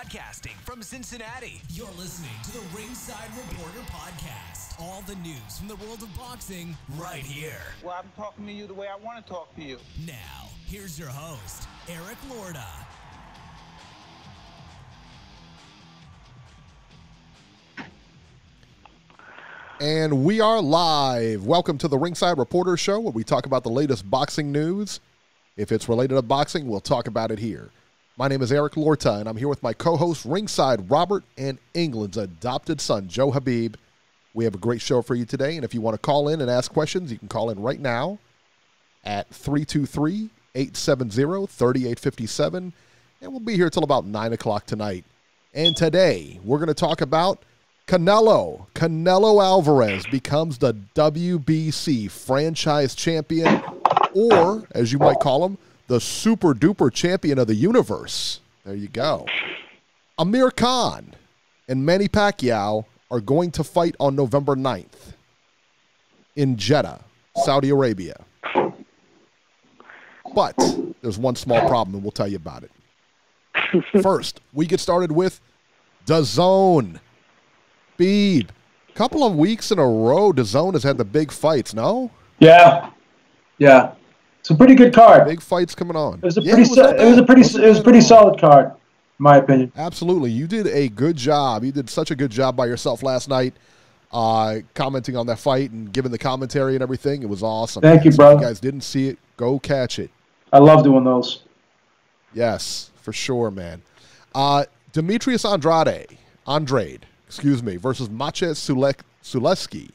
Broadcasting from Cincinnati, you're listening to the Ringside Reporter podcast. All the news from the world of boxing right here. Well, I'm talking to you the way I want to talk to you. Now, here's your host, Eric Lorda. And we are live. Welcome to the Ringside Reporter Show, where we talk about the latest boxing news. If it's related to boxing, we'll talk about it here. My name is Eric Lorda, and I'm here with my co-host, Ringside Robert, and England's adopted son, Joe Habib. We have a great show for you today, and if you want to call in and ask questions, you can call in right now at 323-870-3857, and we'll be here till about 9 o'clock tonight. And today, we're going to talk about Canelo. Canelo Alvarez becomes the WBC franchise champion, or, as you might call him, the super-duper champion of the universe. There you go. Amir Khan and Manny Pacquiao are going to fight on November 9th in Jeddah, Saudi Arabia. But there's one small problem, and we'll tell you about it. First, we get started with DAZN. Beeb. Couple of weeks in a row, DAZN has had the big fights, no? Yeah. It's a pretty good card. Big fights coming on. It was a pretty solid card, in my opinion. Absolutely. You did a good job. You did such a good job by yourself last night, commenting on that fight and giving the commentary and everything. It was awesome. Thank you, so bro. If you guys didn't see it, go catch it. I love doing those. Yes, for sure, man. Demetrius Andrade, versus Maciej Sulecki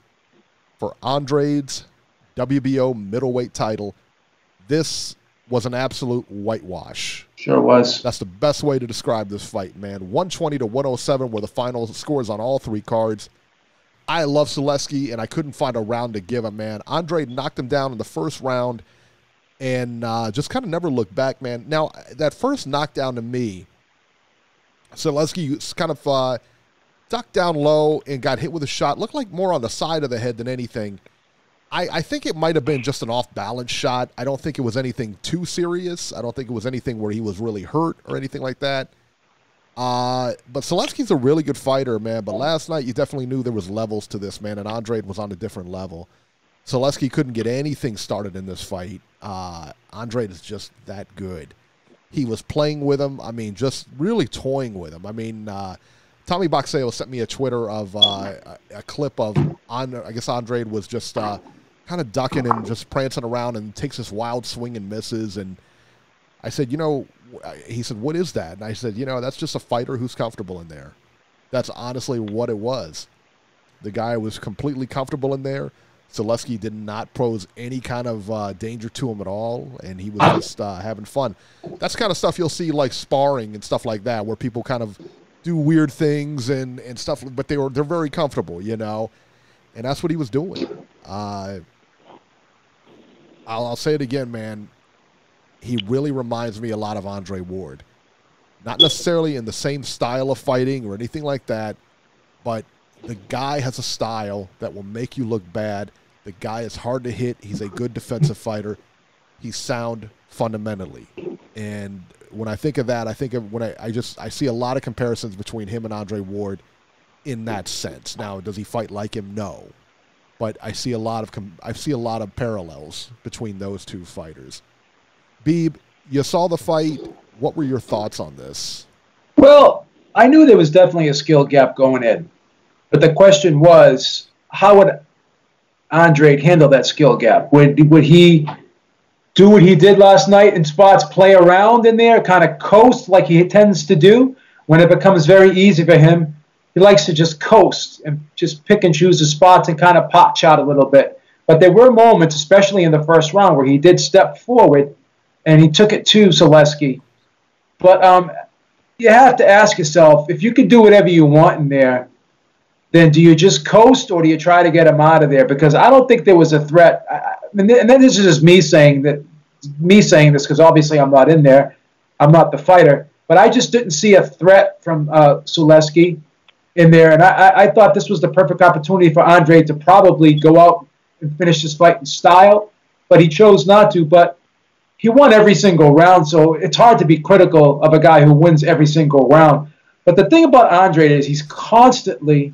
for Andrade's WBO middleweight title. This was an absolute whitewash. Sure was. That's the best way to describe this fight, man. 120 to 107 were the final scores on all three cards. I love Sulecki, and I couldn't find a round to give him, man. Andrade knocked him down in the first round and just kind of never looked back, man. Now, that first knockdown to me, Sulecki kind of ducked down low and got hit with a shot. Looked like more on the side of the head than anything. I think it might have been just an off-balance shot. I don't think it was anything too serious. I don't think it was anything where he was really hurt or anything like that. But Sulecki's a really good fighter, man. But last night, you definitely knew there was levels to this, man, and Andrade was on a different level. Sulecki couldn't get anything started in this fight. Andrade is just that good. He was playing with him. I mean, just really toying with him. I mean, Tommy Boxeo sent me a Twitter of a clip of, I guess Andrade was just kind of ducking and just prancing around and takes this wild swing and misses. And I said, he said, what is that? And I said, that's just a fighter who's comfortable in there. That's honestly what it was. The guy was completely comfortable in there. Sulecki did not pose any kind of danger to him at all, and he was just having fun. That's kind of stuff you'll see like sparring and stuff like that, where people kind of do weird things and stuff, but they're very comfortable, and that's what he was doing. I'll say it again, man. He really reminds me a lot of Andre Ward. Not necessarily in the same style of fighting or anything like that, but the guy has a style that will make you look bad. The guy is hard to hit. He's a good defensive fighter. He's sound fundamentally. And when I think of that, I think of when I see a lot of comparisons between him and Andre Ward in that sense. Now, does he fight like him? No. But I see a lot of parallels between those two fighters. Beeb, you saw the fight. What were your thoughts on this? Well, I knew there was definitely a skill gap going in. But the question was, how would Andrade handle that skill gap? Would he do what he did last night in spots, play around in there, kind of coast like he tends to do? When it becomes very easy for him, he likes to just coast and just pick and choose the spots and kind of pot shot a little bit. But there were moments, especially in the first round, where he did step forward and he took it to Sulecki. But you have to ask yourself, if you could do whatever you want in there, then do you just coast or do you try to get him out of there? Because I don't think there was a threat. And then this is just me saying this because obviously I'm not in there. I'm not the fighter. But I just didn't see a threat from Sulecki in there. And I thought this was the perfect opportunity for Andrade to probably go out and finish this fight in style. But he chose not to. But he won every single round, so it's hard to be critical of a guy who wins every single round. But the thing about Andrade is he's constantly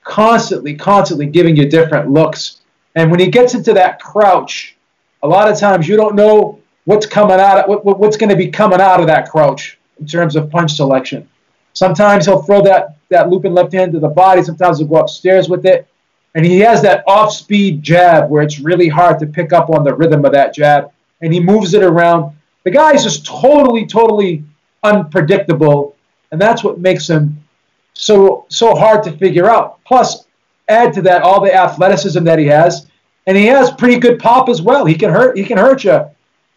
giving you different looks. And when he gets into that crouch, a lot of times you don't know what's coming out, what's going to be coming out of that crouch in terms of punch selection. Sometimes he'll throw that Lubin left hand to the body. Sometimes he'll go upstairs with it. And he has that off-speed jab where it's really hard to pick up on the rhythm of that jab. And he moves it around. The guy's just totally unpredictable. And that's what makes him so hard to figure out. Plus, add to that all the athleticism that he has. And he has pretty good pop as well. He can hurt you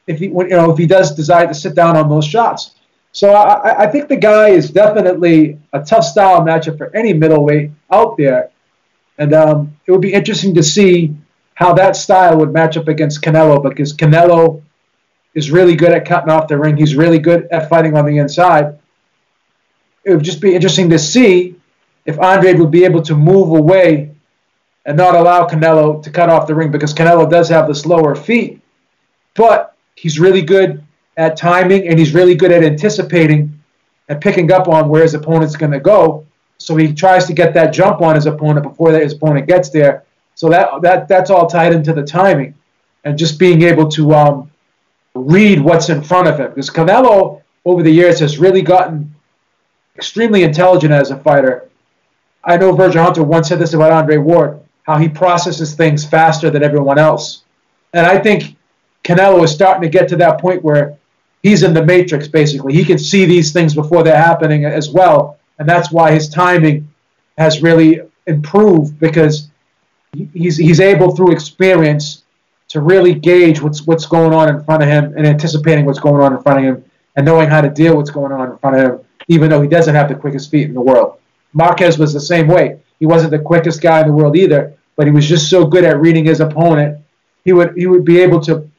if he does decide to sit down on those shots. So I think the guy is definitely a tough style matchup for any middleweight out there. And it would be interesting to see how that style would match up against Canelo, because Canelo is really good at cutting off the ring. He's really good at fighting on the inside. It would just be interesting to see if Andrade would be able to move away and not allow Canelo to cut off the ring, because Canelo does have the slower feet. But he's really good at timing, and he's really good at anticipating and picking up on where his opponent's going to go. So he tries to get that jump on his opponent before his opponent gets there. So that's all tied into the timing and just being able to read what's in front of him. Because Canelo, over the years, has really gotten extremely intelligent as a fighter. I know Virgil Hunter once said this about Andre Ward, how he processes things faster than everyone else. And I think Canelo is starting to get to that point where he's in the matrix, basically. He can see these things before they're happening as well. And that's why his timing has really improved, because he's able, through experience, to really gauge what's going on in front of him and anticipating what's going on in front of him and knowing how to deal with what's going on in front of him, even though he doesn't have the quickest feet in the world. Marquez was the same way. He wasn't the quickest guy in the world either, but he was just so good at reading his opponent. He would be able to,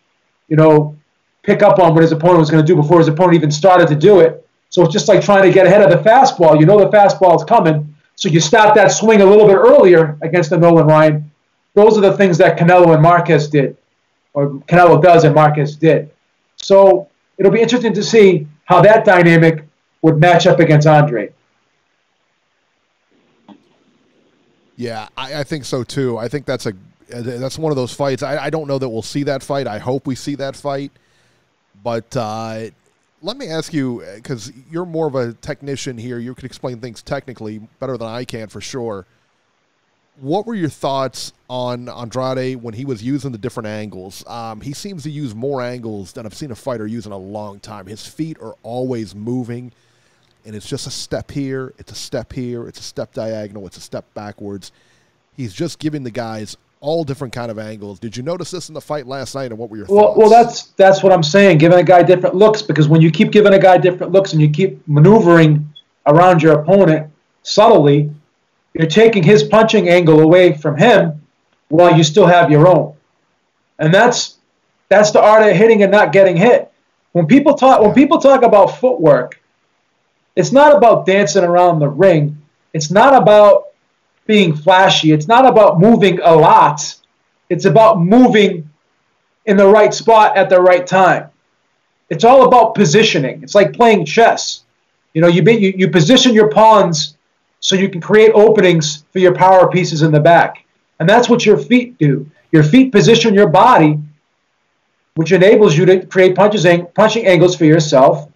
pick up on what his opponent was going to do before his opponent even started to do it. So it's just like trying to get ahead of the fastball. You know the fastball is coming, so you start that swing a little bit earlier against the Nolan Ryan. Those are the things that Canelo and Marquez did, or Canelo does and Marquez did. So it'll be interesting to see how that dynamic would match up against Andrade. Yeah, I think so too. I think that's one of those fights. I don't know that we'll see that fight. I hope we see that fight. But let me ask you, because you're more of a technician here, you can explain things technically better than I can for sure. What were your thoughts on Andrade when he was using the different angles? He seems to use more angles than I've seen a fighter use in a long time. His feet are always moving, and it's just a step here, it's a step here, it's a step diagonal, it's a step backwards. He's just giving the guys all different kind of angles. Did you notice this in the fight last night, and what were your thoughts? Well, that's what I'm saying, giving a guy different looks, because when you keep giving a guy different looks and you keep maneuvering around your opponent subtly, you're taking his punching angle away from him while you still have your own. And that's the art of hitting and not getting hit. When people talk about footwork, it's not about dancing around the ring. It's not about being flashy. It's not about moving a lot. It's about moving in the right spot at the right time. It's all about positioning. It's like playing chess. You position your pawns so you can create openings for your power pieces in the back. And that's what your feet do. Your feet position your body, which enables you to create punching angles for yourself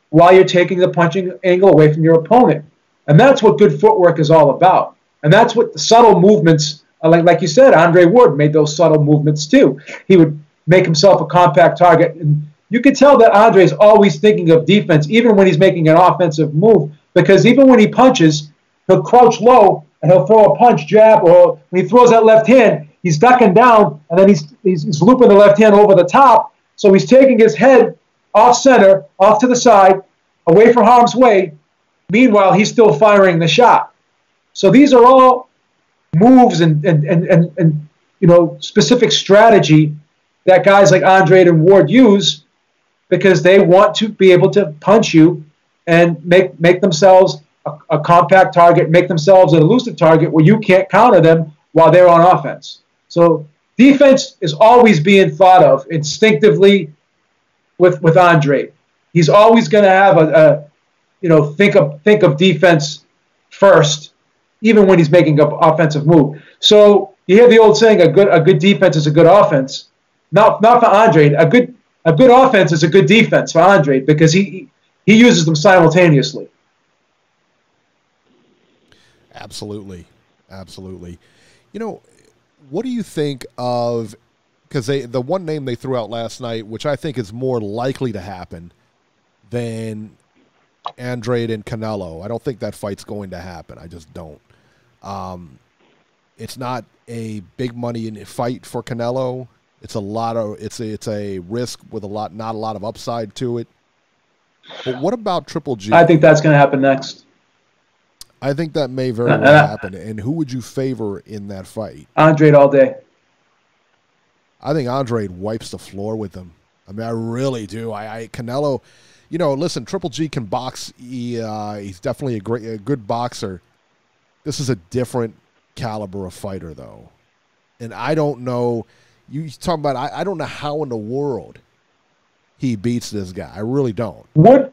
while you're taking the punching angle away from your opponent. And that's what good footwork is all about. And that's what the subtle movements, like you said, Andre Ward made those subtle movements too. He would make himself a compact target. And you can tell that Andre is always thinking of defense, even when he's making an offensive move, because even when he punches, he'll crouch low and he'll throw a punch, jab, or when he throws that left hand, he's ducking down, and then he's looping the left hand over the top. So he's taking his head off center, off to the side, away from harm's way. Meanwhile, he's still firing the shot. So these are all moves and specific strategy that guys like Andrade and Ward use, because they want to be able to punch you and make themselves a compact target, make themselves an elusive target where you can't counter them while they're on offense. So defense is always being thought of instinctively with Andrade. He's always going to have think of defense first, even when he's making an offensive move. So you hear the old saying, a good defense is a good offense. Not for Andrade. A good offense is a good defense for Andrade because he uses them simultaneously. Absolutely. What do you think of, because the one name they threw out last night, which I think is more likely to happen than Andrade and Canelo. I don't think that fight's going to happen. I just don't. It's not a big money fight for Canelo. It's a risk with not a lot of upside to it. But what about Triple G? I think that's going to happen next. I think that may very well happen. And who would you favor in that fight? Andrade all day. I think Andrade wipes the floor with him. I mean, I really do. Canelo, listen, Triple G can box. He's definitely a good boxer. This is a different caliber of fighter, though. And I don't know. You talking about? I don't know how in the world he beats this guy. I really don't.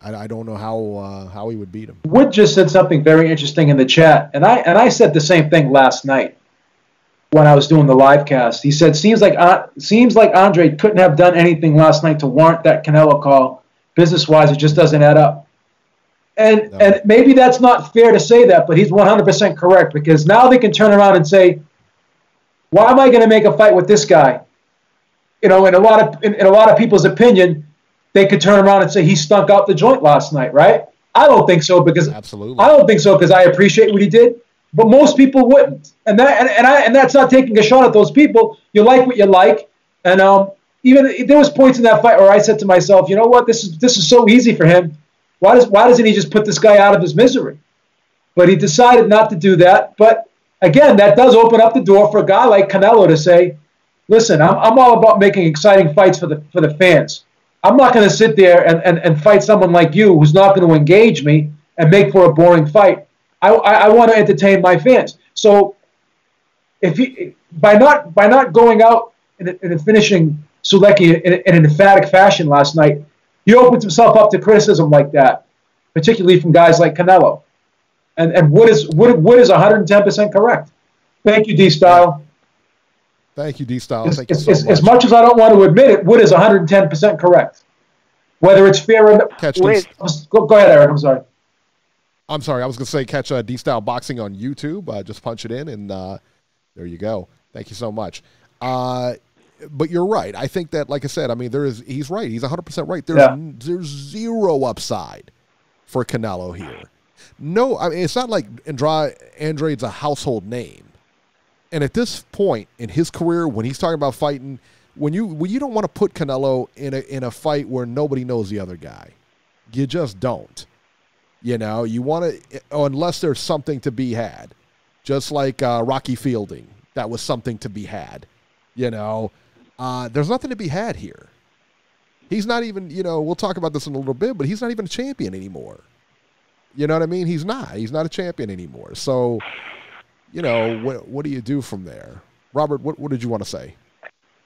I don't know how he would beat him. Wood just said something very interesting in the chat, and I said the same thing last night when I was doing the live cast. He said, seems like Andrade couldn't have done anything last night to warrant that Canelo call. Business-wise, it just doesn't add up. And maybe that's not fair to say that, but he's 100% correct, because now they can turn around and say, why am I going to make a fight with this guy? In a lot of people's opinion, they could turn around and say he stunk out the joint last night, right? I don't think so because I appreciate what he did, but most people wouldn't. And that's not taking a shot at those people. You like what you like, and even there was points in that fight where I said to myself, you know what, this is so easy for him. Why doesn't he just put this guy out of his misery? But he decided not to do that. But again, that does open up the door for a guy like Canelo to say, listen, I'm all about making exciting fights for the fans. I'm not going to sit there and fight someone like you who's not going to engage me and make for a boring fight. I want to entertain my fans. So by not going out and finishing Sulecki in an emphatic fashion last night, he opens himself up to criticism like that, particularly from guys like Canelo. And Wood is 110% correct. Thank you, D-Style. Thank you, D-Style. Thank you so much. As much as I don't want to admit it, Wood is 110% correct. Whether it's fair or not. Go ahead, Eric. I'm sorry. I was going to say catch D-Style Boxing on YouTube. Just punch it in, and there you go. Thank you so much. But you're right. I think that, like I said, I mean, he's right. He's 100% right. There's zero upside for Canelo here. No, I mean, it's not like Andrade's a household name. And at this point in his career, when he's talking about fighting, when you don't want to put Canelo in a fight where nobody knows the other guy, you just don't. You want to, unless there's something to be had, just like Rocky Fielding, that was something to be had. There's nothing to be had here. He's not even, we'll talk about this in a little bit, but he's not even a champion anymore. You know what I mean? He's not a champion anymore. So, what do you do from there? Robert, what did you want to say?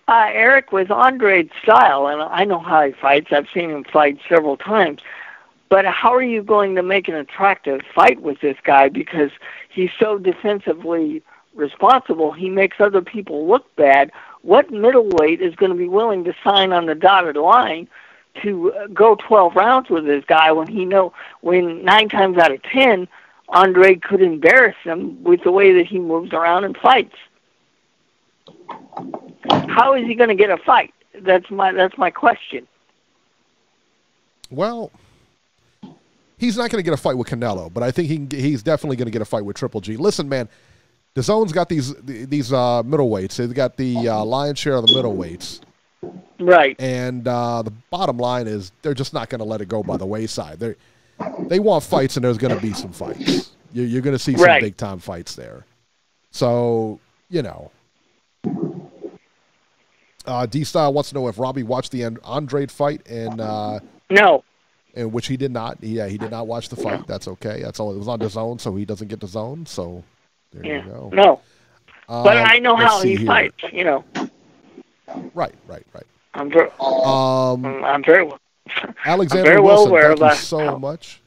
Eric, with Andrade's style, and I know how he fights. I've seen him fight several times. But how are you going to make an attractive fight with this guy? Because he's so defensively responsible, he makes other people look bad. What middleweight is going to be willing to sign on the dotted line to go 12 rounds with this guy when 9 times out of 10, Andrade could embarrass him with the way that he moves around and fights? How is he going to get a fight? That's my question. Well, he's not going to get a fight with Canelo, but I think he's definitely going to get a fight with Triple G. Listen, man, DAZN's got these middleweights. They've got the lion's share of the middleweights. Right. And the bottom line is they're just not going to let it go by the wayside. They want fights, and there's going to be some fights. You're going to see some big-time fights there. So, D-Style wants to know if Robbie watched the Andrade fight, and no. And which he did not. Yeah, he did not watch the fight. That's okay. That's all. It was on DAZN, so he doesn't get DAZN. So there you go. No. But I know how he fights. Right. I'm very well. Alexander Wilson, thank you so much.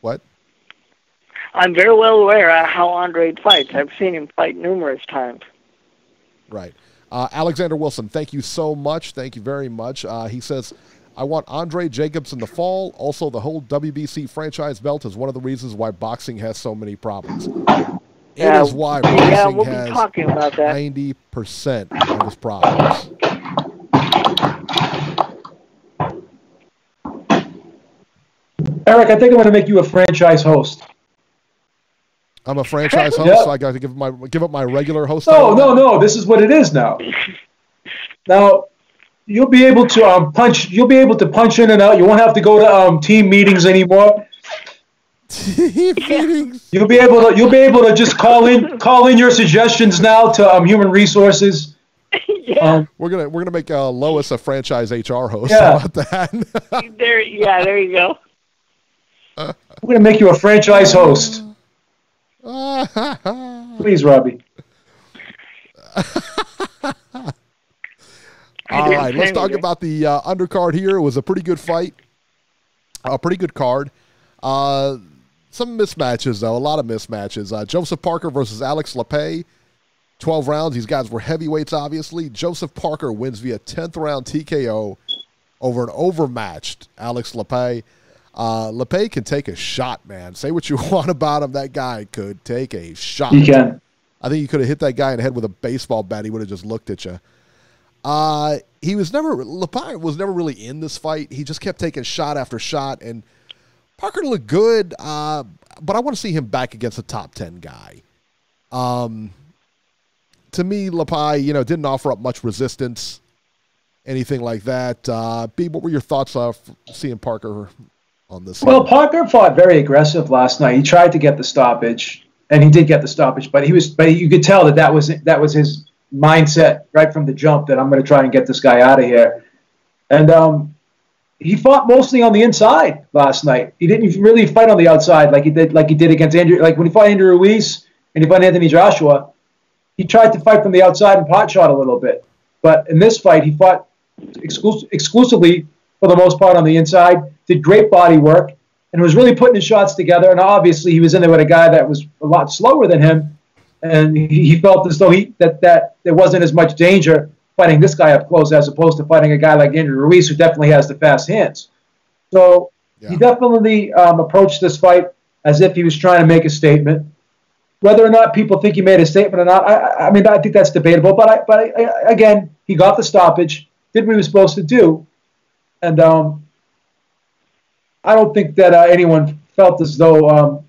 What? I'm very well aware of how Andrade fights. I've seen him fight numerous times. Right. Alexander Wilson, thank you so much. Thank you very much. He says, I want Andre Jacobs in the fall. Also, the whole WBC franchise belt is one of the reasons why boxing has so many problems. It is why boxing we'll has be talking about that. 90% of its problems. Eric, I think I'm going to make you a franchise host. I'm a franchise host, Yep. so I got to give up my regular host. No. This is what it is now. Now, you'll be able to punch. You'll be able to punch in and out. You won't have to go to team meetings anymore. Meetings. You'll be able to just call in your suggestions now to human resources. Yeah. We're gonna make Lois a franchise HR host. Yeah. How about that? there you go. We're going to make you a franchise host. Please, Robbie. All right, let's talk about the undercard here. It was a pretty good fight, a pretty good card. Some mismatches, though, a lot of mismatches. Joseph Parker versus Alex Lepay, 12 rounds. These guys were heavyweights, obviously. Joseph Parker wins via 10th round TKO over an overmatched Alex Lepay. Lepay can take a shot, man. Say what you want about him. That guy could take a shot. He can. I think you could have hit that guy in the head with a baseball bat. He would have just looked at you. Lepay was never really in this fight. He just kept taking shot after shot, and Parker looked good, but I want to see him back against a top 10 guy. To me, Lepay, didn't offer up much resistance, anything like that. Beeb, what were your thoughts of seeing Parker on this? Well, Parker fought very aggressive last night. He tried to get the stoppage, and he did get the stoppage, but you could tell that was his mindset right from the jump, that I'm going to try and get this guy out of here. And he fought mostly on the inside last night. He didn't really fight on the outside like he did against Andrew. Like when he fought Andrew Ruiz and he fought Anthony Joshua, he tried to fight from the outside and pot shot a little bit. But in this fight, he fought exclusively for the most part on the inside, did great body work, and was really putting his shots together. And obviously, he was in there with a guy that was a lot slower than him, and he felt as though that there wasn't as much danger fighting this guy up close as opposed to fighting a guy like Andrew Ruiz, who definitely has the fast hands. So he definitely approached this fight as if he was trying to make a statement. Whether or not people think he made a statement or not, I mean, I think that's debatable. But again, he got the stoppage, did what he was supposed to do, and I don't think that anyone felt as though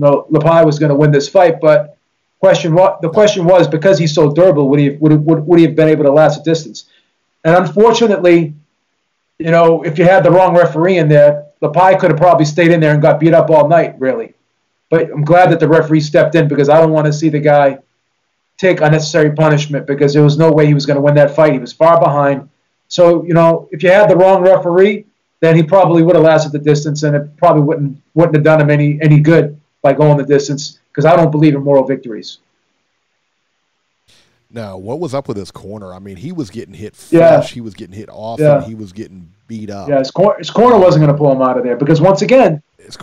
Lepay was going to win this fight. But the question was, because he's so durable, would he have been able to last a distance? And unfortunately, if you had the wrong referee in there, Lepay could have probably stayed in there and got beat up all night, really. But I'm glad that the referee stepped in, because I don't want to see the guy take unnecessary punishment, because there was no way he was going to win that fight. He was far behind. So, if you had the wrong referee, then he probably would have lasted the distance, and it probably wouldn't have done him any good by going the distance, because I don't believe in moral victories. No, what was up with his corner? I mean, he was getting hit flush. He was getting hit often. He was getting beat up. Yeah, his corner wasn't going to pull him out of there, because once again, the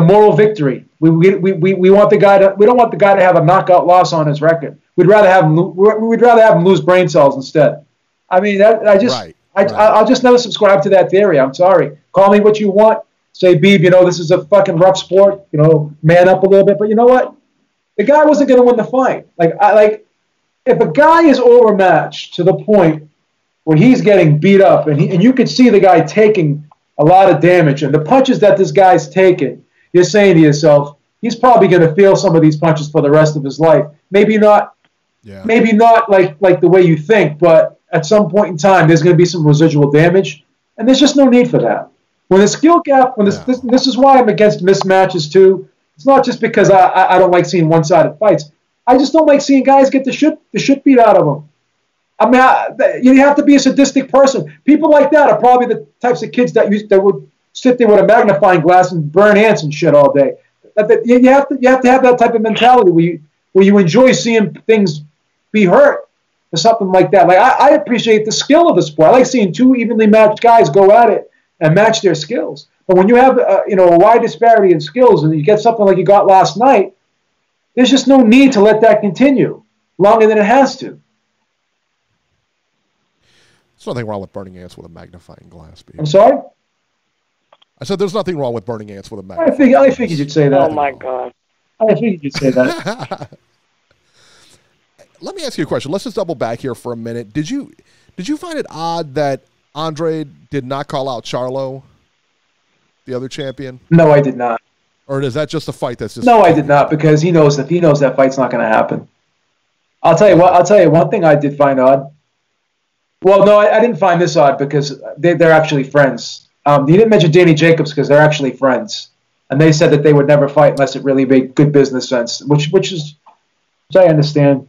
moral victory. We want the guy to. We don't want the guy to have a knockout loss on his record. We'd rather have him lose brain cells instead. I mean, I'll just never subscribe to that theory. I'm sorry. Call me what you want. Say, Beeb, this is a fucking rough sport. Man up a little bit. But you know what? The guy wasn't going to win the fight. If a guy is overmatched to the point where he's getting beat up, and you could see the guy taking a lot of damage, and the punches that this guy's taking, you're saying to yourself, he's probably going to feel some of these punches for the rest of his life. Maybe not like the way you think, but at some point in time, there's going to be some residual damage, and there's just no need for that. When the skill gap, this is why I'm against mismatches too. It's not just because I don't like seeing one-sided fights. I just don't like seeing guys get the shit beat out of them. I mean, you have to be a sadistic person. People like that are probably the types of kids that would sit there with a magnifying glass and burn ants and shit all day. You have to have that type of mentality where you enjoy seeing things be hurt or something like that. Like I appreciate the skill of the sport. I like seeing two evenly matched guys go at it and match their skills. But when you have a wide disparity in skills and you get something like you got last night, there's just no need to let that continue longer than it has to. There's nothing wrong with burning ants with a magnifying glass, Beeb. I'm sorry? I said there's nothing wrong with burning ants with a magnifying I glass. figured you'd say that. Oh, my God. I figured you'd say that. Let me ask you a question. Let's just double back here for a minute. Did you find it odd that Andrade did not call out Charlo, the other champion? No, I did not. Or is that just a fight that's just... No, I did not, because he knows that fight's not going to happen. I'll tell you one thing I did find odd. Well, no, I didn't find this odd because they're actually friends. He didn't mention Danny Jacobs because they're actually friends. And they said that they would never fight unless it really made good business sense, which I understand.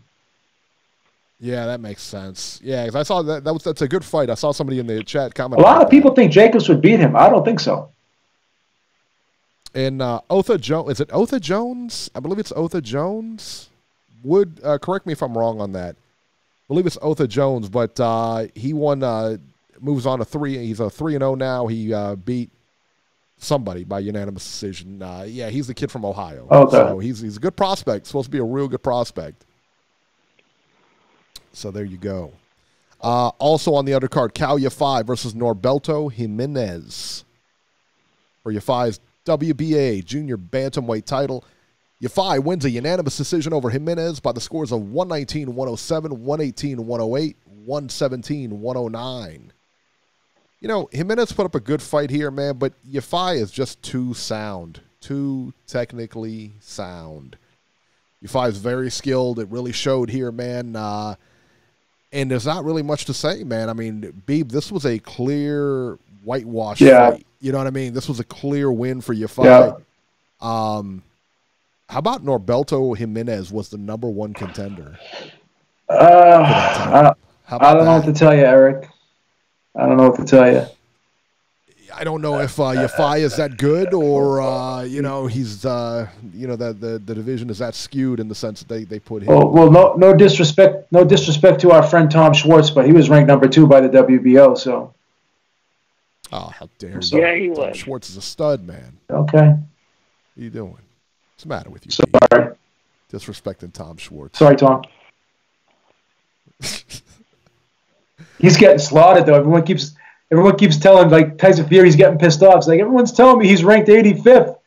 Yeah, that makes sense. Yeah, because I saw that's a good fight. I saw somebody in the chat comment. A lot of people think Jacobs would beat him. I don't think so. And Otha Jones, is it Otha Jones? I believe it's Otha Jones. Would correct me if I'm wrong on that. I believe it's Otha Jones, but he won. Moves on to 3. He's a 3-0 now. He beat somebody by unanimous decision. Yeah, he's the kid from Ohio. Okay. So he's a good prospect. Supposed to be a real good prospect. So there you go. Also on the undercard, Cal Yafai versus Norberto Jimenez for Yafai's WBA Junior Bantamweight title. Yafai wins a unanimous decision over Jimenez by the scores of 119-107, 118-108, 117-109. You know, Jimenez put up a good fight here, man, but Yafai is just too sound, too technically sound. Yafai is very skilled. It really showed here, man. And there's not really much to say, man. I mean, Beeb, this was a clear whitewash fight. You know what I mean? This was a clear win for Yafai. Yeah. How about Norberto Jimenez was the #1 contender? I don't know what to tell you, Eric. I don't know what to tell you. I don't know if Yafai is that good or, he's, that the division is that skewed in the sense that they put him. Well, no disrespect to our friend Tom Schwartz, but he was ranked #2 by the WBO, so. Oh, how dare you. Yeah, he was. Tom Schwartz is a stud, man. Okay. What are you doing? What's the matter with you? Sorry. Pete? Disrespecting Tom Schwartz. Sorry, Tom. He's getting slaughtered, though. Everyone keeps telling, like, Tyson Fury's getting pissed off. It's like, everyone's telling me he's ranked 85th.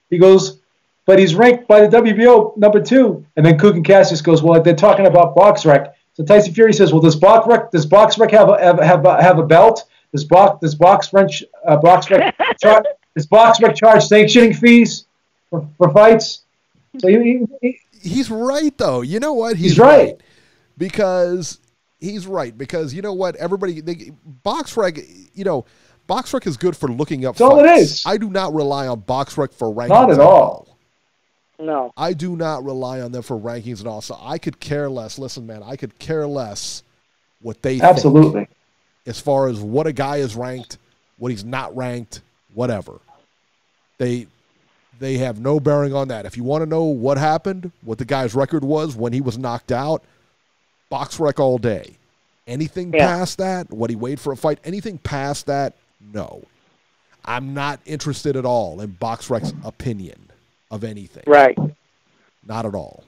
He goes, but he's ranked by the WBO #2. And then Kugan Cassius goes, well, they're talking about BoxRec. So Tyson Fury says, well, does BoxRec have a belt? Does BoxRec charge sanctioning fees for fights? So he's right, though. You know what? He's right. Because he's right. Because you know what? BoxRec is good for looking up That's fights. all it is. I do not rely on BoxRec for rankings. Not at all. No. I do not rely on them for rankings at all. So I could care less. Listen, man, I could care less what they think. Absolutely. As far as what a guy is ranked, what he's not ranked, whatever. They have no bearing on that. If you want to know what happened, what the guy's record was when he was knocked out, BoxRec all day. Anything past that, what he weighed for a fight, anything past that, no. I'm not interested at all in BoxRec's opinion of anything. Right. Not at all.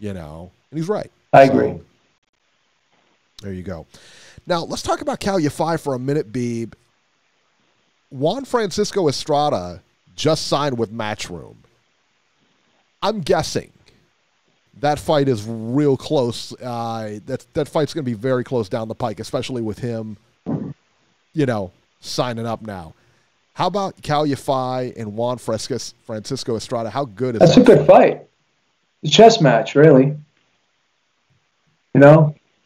And he's right. I agree. There you go. Now, let's talk about Cal Yafai for a minute, Beeb. Juan Francisco Estrada just signed with Matchroom. I'm guessing that fight is real close. That fight's going to be very close down the pike, especially with him, signing up now. How about Cal Yafai and Juan Francisco Estrada? How good is that? That's a good fight. It's a chess match, really.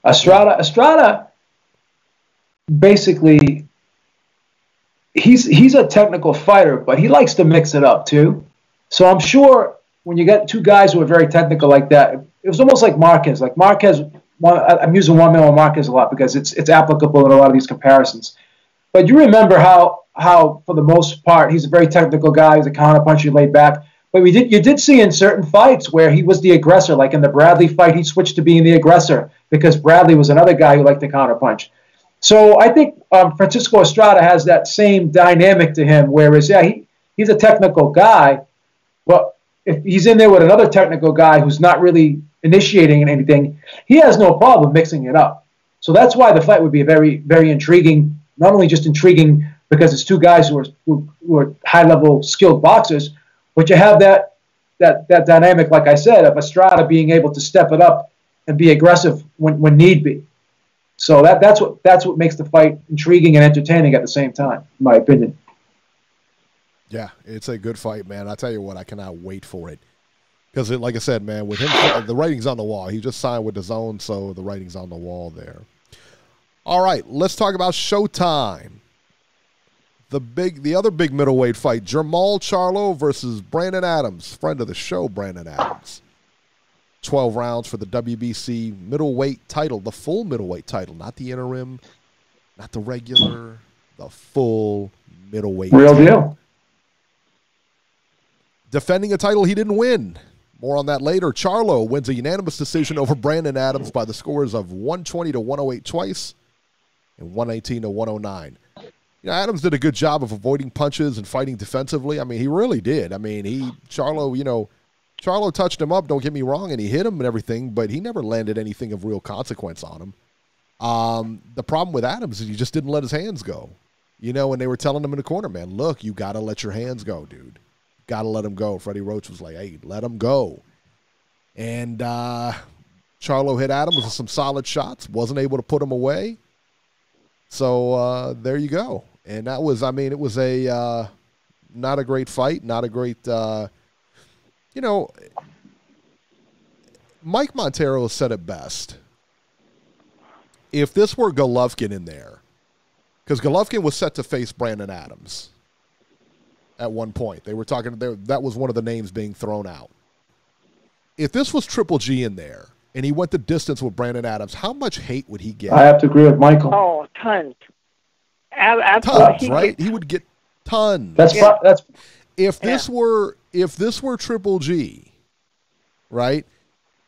Estrada basically, he's a technical fighter, but he likes to mix it up too. So I'm sure when you get two guys who are very technical like that, it was almost like Marquez. Like Marquez, I'm using Juan Manuel Marquez a lot because it's applicable in a lot of these comparisons. But you remember how for the most part he's a very technical guy. He's a counterpuncher, laid back. But you did see in certain fights where he was the aggressor. Like in the Bradley fight, he switched to being the aggressor because Bradley was another guy who liked to counterpunch. So I think Francisco Estrada has that same dynamic to him, whereas, he's a technical guy, but if he's in there with another technical guy who's not really initiating anything, he has no problem mixing it up. So that's why the fight would be very, very intriguing, not only just intriguing because it's two guys who are high-level skilled boxers, but you have that dynamic, like I said, of Estrada being able to step it up and be aggressive when need be. So that's what makes the fight intriguing and entertaining at the same time, in my opinion. Yeah, it's a good fight, man. I tell you what, I cannot wait for it. Because, like I said, man, with him, the writing's on the wall. He just signed with DAZN, so the writing's on the wall there. All right, let's talk about Showtime. The other big middleweight fight, Jermall Charlo versus Brandon Adams, friend of the show, Brandon Adams. 12 rounds for the WBC middleweight title, the full middleweight title, not the interim, not the regular, the full middleweight Real title. deal. Defending a title he didn't win. More on that later. Charlo wins a unanimous decision over Brandon Adams by the scores of 120-108 twice and 118-109. Adams did a good job of avoiding punches and fighting defensively. I mean, he really did. I mean, Charlo touched him up, don't get me wrong, and he hit him and everything, but he never landed anything of real consequence on him. The problem with Adams is he just didn't let his hands go. And they were telling him in the corner, man, look, you got to let your hands go, dude. Got to let him go. Freddie Roach was like, hey, let him go. And Charlo hit Adams with some solid shots, wasn't able to put him away. So there you go. And that was, it was a not a great fight, not a great, Mike Montero said it best. If this were Golovkin in there, because Golovkin was set to face Brandon Adams at one point. They were talking, that was one of the names being thrown out. If this was Triple G in there, and he went the distance with Brandon Adams, how much hate would he get? I have to agree with Michael. Oh, tons. Tons, right? He would get tons. If this were Triple G, right?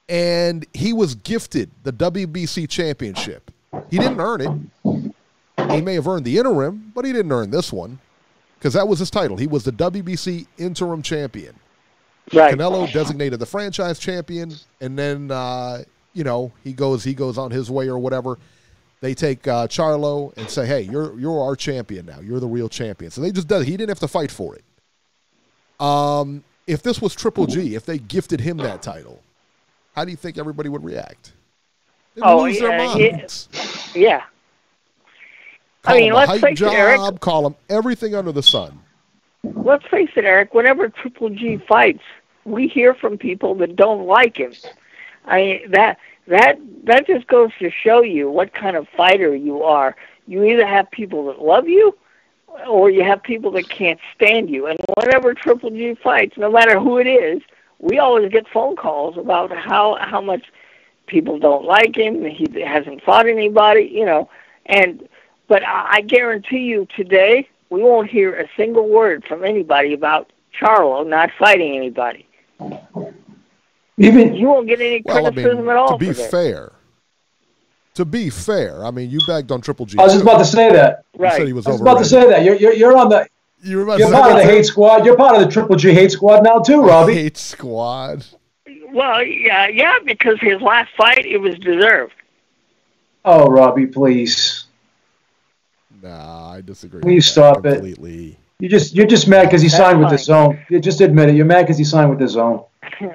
And he was gifted the WBC championship. He didn't earn it. He may have earned the interim, but he didn't earn this one because that was his title. He was the WBC interim champion. Right. Canelo designated the franchise champion, and then he goes on his way or whatever. They take Charlo and say, "Hey, you're our champion now. You're the real champion." So they just did. He didn't have to fight for it. If this was Triple G, if they gifted him that title, how do you think everybody would react? They'd lose their minds. Yeah. Let's face it, Eric. Call him everything under the sun. Let's face it, Eric. Whenever Triple G fights, we hear from people that don't like him. That just goes to show you what kind of fighter you are. You either have people that love you, or you have people that can't stand you. And whenever Triple G fights, no matter who it is, we always get phone calls about how much people don't like him. He hasn't fought anybody, But I guarantee you today, we won't hear a single word from anybody about Charlo not fighting anybody. You won't get any criticism at all. To be fair, you bagged on Triple G. I was just about to say that. Right. You said he was I was about to say that. You're on the. You're part of the hate squad. You're part of the Triple G hate squad now too, Robbie. Hate squad. Well, yeah, because his last fight, it was deserved. Oh, Robbie, please. Nah, I disagree. Please stop completely. It. You're just mad because he signed with DAZN. You just admit it. You're mad because he signed with DAZN.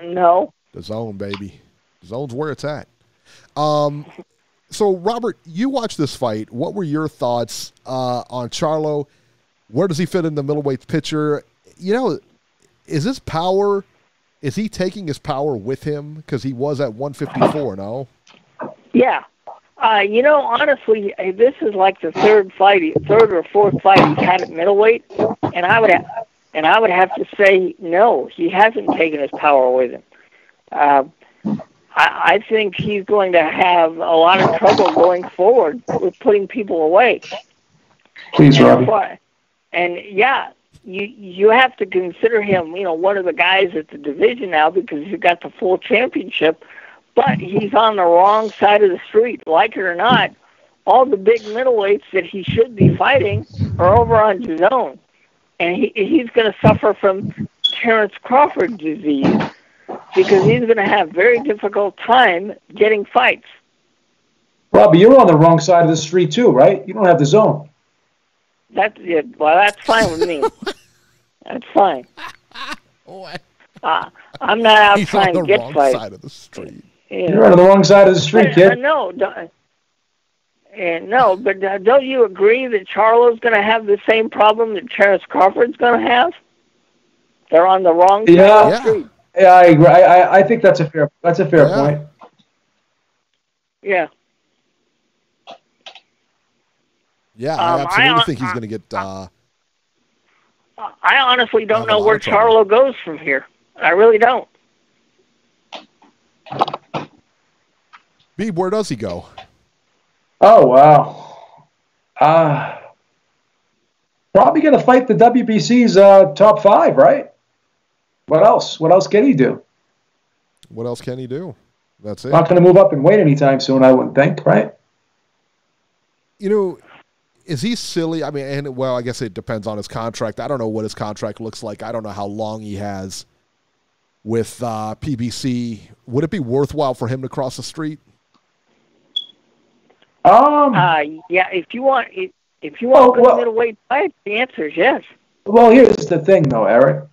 No. DAZN, baby. DAZN's where it's at. So, Robert, you watched this fight. What were your thoughts on Charlo? Where does he fit in the middleweight picture? Is his power, is he taking his power with him? Because he was at 154, no? Yeah. Honestly, this is like the third or fourth fight he's had at middleweight, and I would have to say no, he hasn't taken his power with him. I think he's going to have a lot of trouble going forward with putting people away. Please, Robbie. And you have to consider him, one of the guys at the division now because he's got the full championship. But he's on the wrong side of the street. Like it or not, all the big middleweights that he should be fighting are over on DAZN, and he's going to suffer from Terrence Crawford disease because he's going to have very difficult time getting fights. Robbie, you're on the wrong side of the street too, right? You don't have DAZN. That's it. Well, that's fine with me. That's fine. I'm not out trying to get fights. He's on the wrong side of the street. You're on the wrong side of the street, kid. No, but don't you agree that Charlo's going to have the same problem that Terrence Crawford's going to have? They're on the wrong side of the street. Yeah, I agree. I think that's a fair point. Yeah. Yeah, I absolutely think he's going to get... I honestly don't know where Charlo goes from here. I really don't. Beeb, where does he go? Oh, wow. Probably going to fight the WBC's top 5, right? What else? What else can he do? What else can he do? That's it. Not going to move up and weight anytime soon, I wouldn't think, right? You know, is he silly? I mean, I guess it depends on his contract. I don't know what his contract looks like. I don't know how long he has with PBC. Would it be worthwhile for him to cross the street? Yeah. If you want a good middleweight fight, the answer is yes. Well, here's the thing, though, Eric.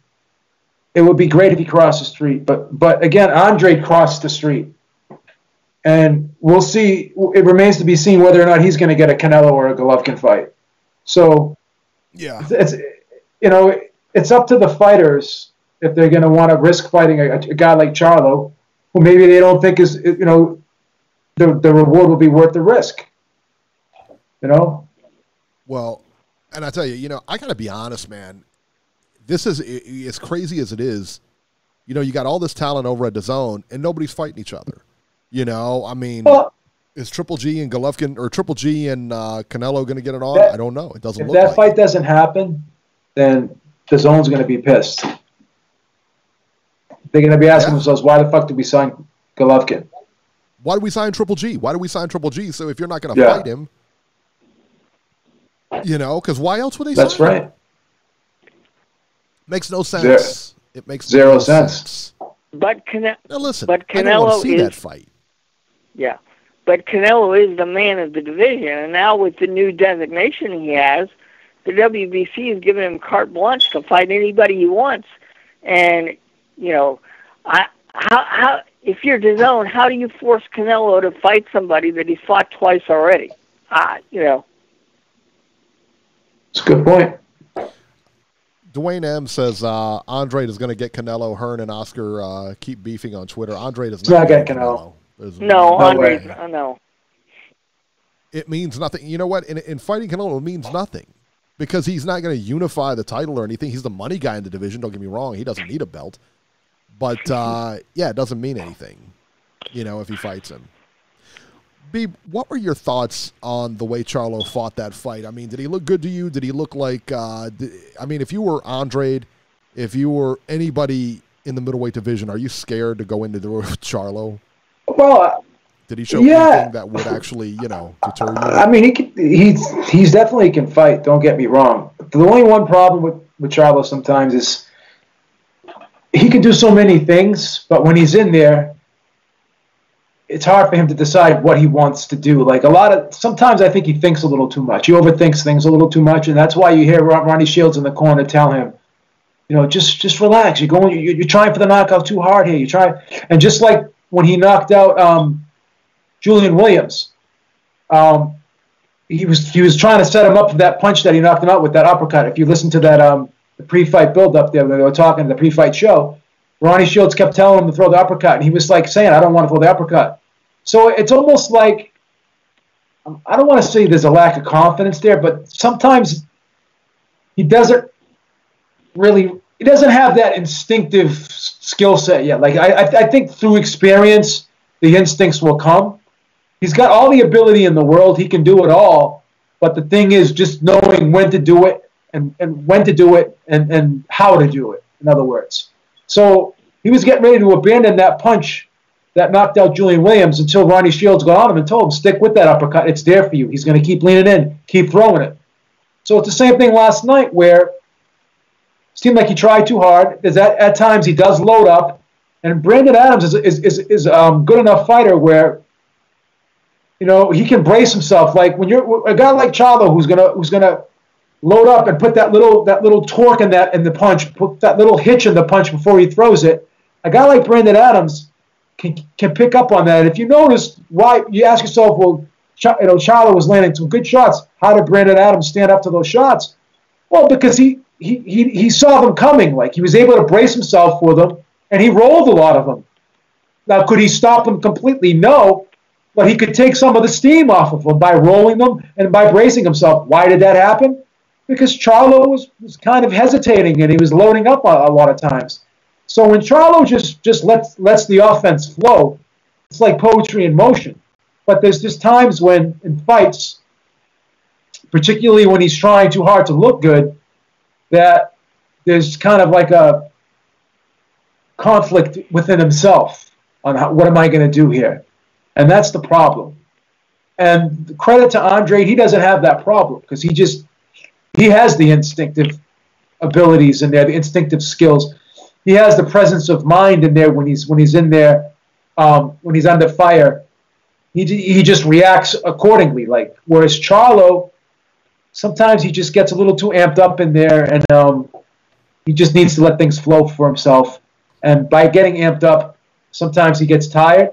It would be great if he crossed the street, but again, Andrade crossed the street, and we'll see. It remains to be seen whether or not he's going to get a Canelo or a Golovkin fight. So, yeah, it's up to the fighters if they're going to want to risk fighting a guy like Charlo, who maybe they don't think is the reward will be worth the risk. Well, and I tell you, I got to be honest, man. This is as crazy as it is. You got all this talent over at DAZN, and nobody's fighting each other. I mean, is Triple G and Golovkin or Triple G and Canelo going to get it on? I don't know. It doesn't look like it. If that fight doesn't happen, then DAZN's going to be pissed. They're going to be asking themselves, why the fuck did we sign Golovkin? Why did we sign Triple G? Why did we sign Triple G? So if you're not going to fight him, because why else would they sign him? That's right. Makes no sense. It makes zero sense. But now listen, but Canelo I don't want to see that fight. Yeah, but Canelo is the man of the division, and now with the new designation he has, the WBC is giving him carte blanche to fight anybody he wants. And how if you're DAZN, how do you force Canelo to fight somebody that he's fought twice already? It's a good point. Dwayne M says Andrade is going to get Canelo. Hearn and Oscar keep beefing on Twitter. Andrade is not getting Canelo. No, Andrade. No. It means nothing. You know what? In fighting Canelo, it means nothing because he's not going to unify the title or anything. He's the money guy in the division. Don't get me wrong. He doesn't need a belt. But, it doesn't mean anything, if he fights him. Beeb, what were your thoughts on the way Charlo fought that fight? I mean, did he look good to you? Did he look like if you were Andrade, if you were anybody in the middleweight division, are you scared to go into the with Charlo? Well, did he show anything that would actually, deter you? I mean, he's definitely can fight, don't get me wrong. The only one problem with Charlo sometimes is he can do so many things, but when he's in there, it's hard for him to decide what he wants to do. Like sometimes I think he thinks a little too much. He overthinks things a little too much, and that's why you hear Ronnie Shields in the corner tell him, just relax. You're trying for the knockout too hard here. You try, and just like when he knocked out Julian Williams, he was trying to set him up for that punch that he knocked him out with, that uppercut. If you listen to that the pre-fight build-up there, they were talking to the pre-fight show, Ronnie Shields kept telling him to throw the uppercut, and he was like saying, I don't want to throw the uppercut. So it's almost like, I don't want to say there's a lack of confidence there, but sometimes he doesn't have that instinctive skill set yet. Like I think through experience, the instincts will come. He's got all the ability in the world. He can do it all. But the thing is just knowing when to do it and when to do it and how to do it, in other words. So he was getting ready to abandon that punch that knocked out Julian Williams until Ronnie Shields got on him and told him, stick with that uppercut. It's there for you. He's going to keep leaning in, keep throwing it. So it's the same thing last night where it seemed like he tried too hard. At times he does load up. And Brandon Adams is a good enough fighter where, you know, he can brace himself. Like when you're a guy like Charlo who's gonna load up and put that little torque in the punch, put that little hitch in the punch before he throws it. A guy like Brandon Adams can pick up on that. And if you notice, why you ask yourself, well, Charlo was landing some good shots. How did Brandon Adams stand up to those shots? Well, because he saw them coming. Like he was able to brace himself for them, and he rolled a lot of them. Now, could he stop them completely? No. But he could take some of the steam off of them by rolling them and by bracing himself. Why did that happen? Because Charlo was kind of hesitating and he was loading up a lot of times. So when Charlo just lets the offense flow, it's like poetry in motion. But there's just times when in fights, particularly when he's trying too hard to look good, that there's kind of like a conflict within himself on what am I going to do here? And that's the problem. And the credit to Andrade, he doesn't have that problem because he has the instinctive abilities in there, the instinctive skills. He has the presence of mind in there when he's in there, when he's under fire. He just reacts accordingly. Like whereas Charlo, sometimes he just gets a little too amped up in there, and he just needs to let things flow for himself. And by getting amped up, sometimes he gets tired.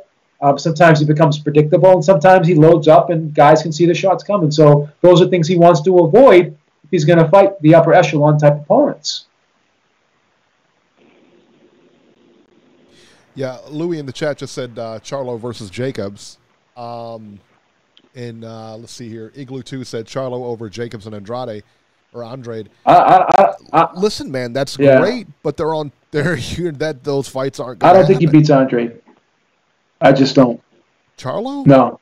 Sometimes he becomes predictable, and sometimes he loads up, and guys can see the shots coming. So those are things he wants to avoid if he's going to fight the upper echelon type opponents. Yeah, Louis in the chat just said Charlo versus Jacobs. And let's see here. Igloo 2 said Charlo over Jacobs and Andrade. Listen, man, that's great, but those fights aren't going I don't think he beats Andrade. I just don't. Charlo? No.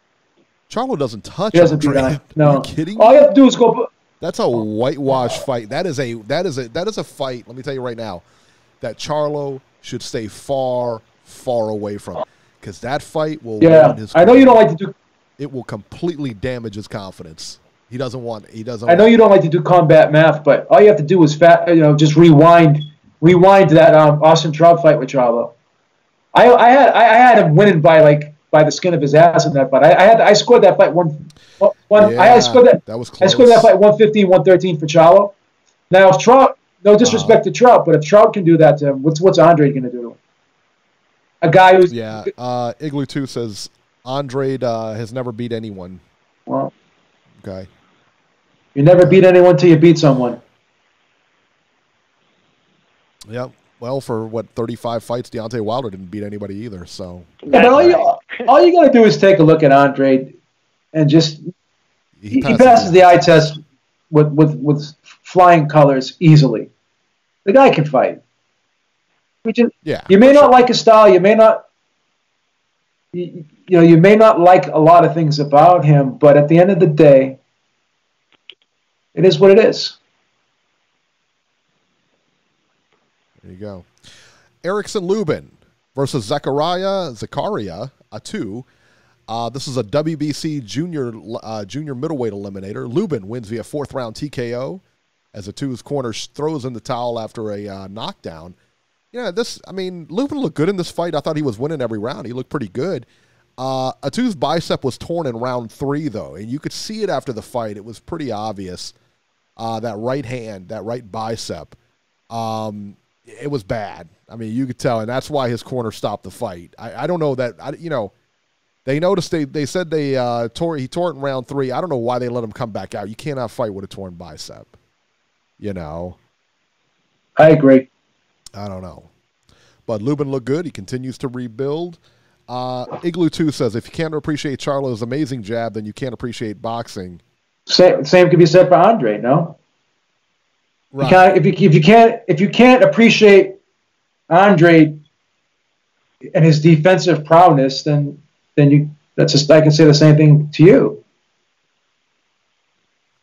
Charlo doesn't touch He doesn't Andrade. beat Andrade. No. Are you kidding me? All you have to do is go. That's a whitewash fight. That is a fight, let me tell you right now, that Charlo should stay far away from. Because that fight will ruin his career. I know you don't like to do. It will completely damage his confidence. He doesn't want. I know you don't like to do combat math, but all you have to do is just rewind that Austin Trout fight with Charlo. I had him winning by the skin of his ass in that fight. I scored that fight I scored that was close. I scored that fight 115-113 for Charlo. Now if Trout, no disrespect to Trout, but if Trout can do that to him, what's Andrade going to do to him? A guy who's Igloo 2 says Andrade has never beat anyone. Well, okay. You never beat anyone till you beat someone. Yep. Well, for 35 fights, Deontay Wilder didn't beat anybody either. So yeah, but all you got to do is take a look at Andrade, and just he passes the eye test with flying colors easily. The guy can fight. You may not like his style. You may not. You may not like a lot of things about him, but at the end of the day, it is what it is. There you go. Erikson Lubin versus Zakaria, a 2. This is a WBC junior middleweight eliminator. Lubin wins via 4th round TKO as a 2's corner throws in the towel after a knockdown. Yeah, Lubin looked good in this fight. I thought he was winning every round. He looked pretty good. Atu's bicep was torn in round 3, though, and you could see it after the fight. It was pretty obvious. That right hand, that right bicep, it was bad. I mean, you could tell, and that's why his corner stopped the fight. I don't know that, they noticed, they said he tore it in round 3. I don't know why they let him come back out. You cannot fight with a torn bicep, I agree. I don't know. But Lubin looked good. He continues to rebuild. Igloo 2 says, if you can't appreciate Charlo's amazing jab, then you can't appreciate boxing. Same could be said for Andrade, no? Right. If you can't appreciate Andrade and his defensive prowess, then I can say the same thing to you.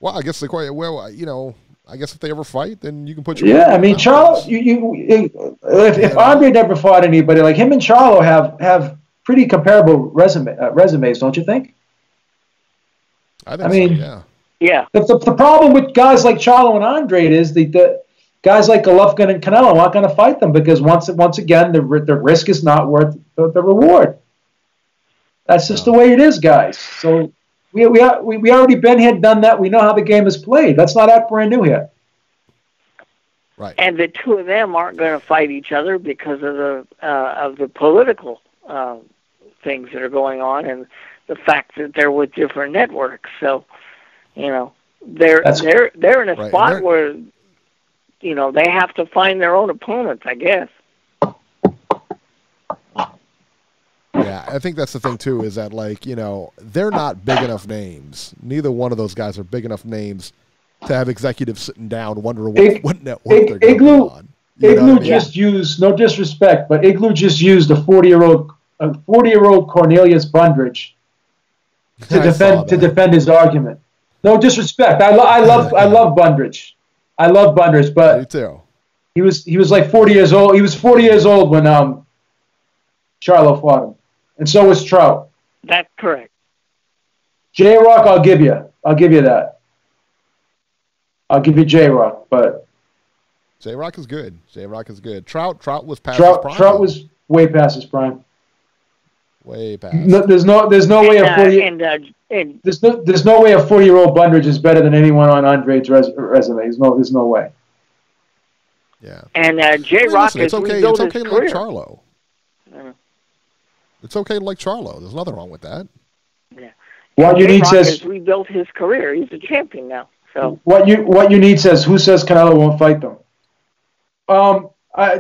Well, I guess I guess if they ever fight, then you can put your Charlo. If Andrade never fought anybody, like him and Charlo have pretty comparable resumes, don't you think? I mean, so, yeah. Yeah. The problem with guys like Charlo and Andrade is the guys like Golovkin and Canelo aren't going to fight them because once again the risk is not worth the reward. That's just the way it is, guys. So we already been here, done that. We know how the game is played. Let's not act brand new here. Right. And the two of them aren't going to fight each other because of the political things that are going on and the fact that they're with different networks. So, they're in a spot where, they have to find their own opponents, I guess. Yeah, I think that's the thing too. Is that they're not big enough names. Neither one of those guys are big enough names to have executives sitting down wondering what network they're going to be on. Igloo just used, no disrespect, but Igloo just used a 40-year-old Cornelius Bundridge to defend his argument. No disrespect. I love Bundridge. I love Bundridge, but me too. He was like 40 years old. He was 40 years old when Charlo fought him, and so was Trout. That's correct. J-Rock, I'll give you that. I'll give you J-Rock, but J-Rock is good. Trout was past his prime. Trout was way past his prime. Way past. No, there's no way a 40. There's no way a 40-year-old Bundridge is better than anyone on Andrade's resume. There's no way. Yeah. And J-Rock is rebuilt his career. Like Charlo. It's okay to like Charlo. There's nothing wrong with that. Yeah. What you need says has rebuilt his career. He's a champion now. So what you need says who says Canelo won't fight them?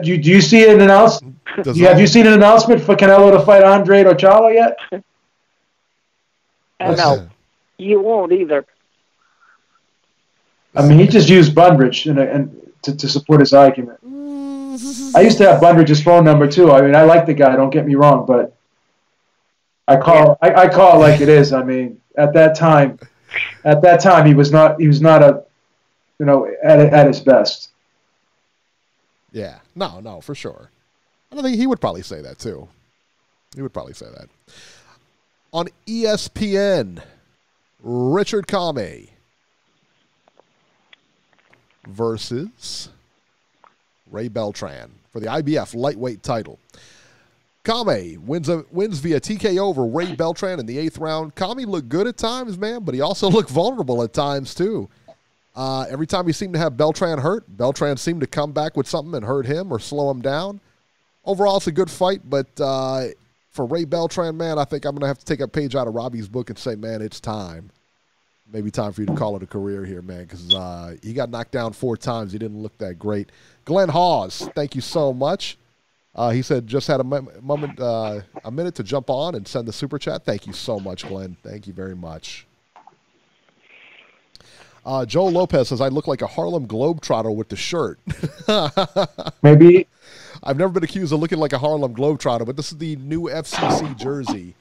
Do you see an announcement? Have you seen an announcement for Canelo to fight Andrade or Charlo yet? No, you won't either. I mean, he just used Bundridge to support his argument. I used to have Bundridge's phone number too. I mean, I like the guy. Don't get me wrong, but I call it like it is. I mean, at that time, he was not a, at his best. Yeah, no, for sure. I think he would probably say that too. He would probably say that. On ESPN, Richard Kamei versus Ray Beltran for the IBF lightweight title. Kamei wins via TKO over Ray Beltran in the 8th round. Kamei looked good at times, man, but he also looked vulnerable at times too. Every time he seemed to have Beltran hurt, Beltran seemed to come back with something and hurt him or slow him down. Overall, it's a good fight, but for Ray Beltran, man, I think I'm going to have to take a page out of Robbie's book and say, man, it's time. Maybe time for you to call it a career here, man, because he got knocked down 4 times. He didn't look that great. Glenn Hawes, thank you so much. He said just had a minute to jump on and send the super chat. Thank you so much, Glenn. Thank you very much. Joe Lopez says, I look like a Harlem Globetrotter with the shirt. Maybe. I've never been accused of looking like a Harlem Globetrotter, but this is the new FCC jersey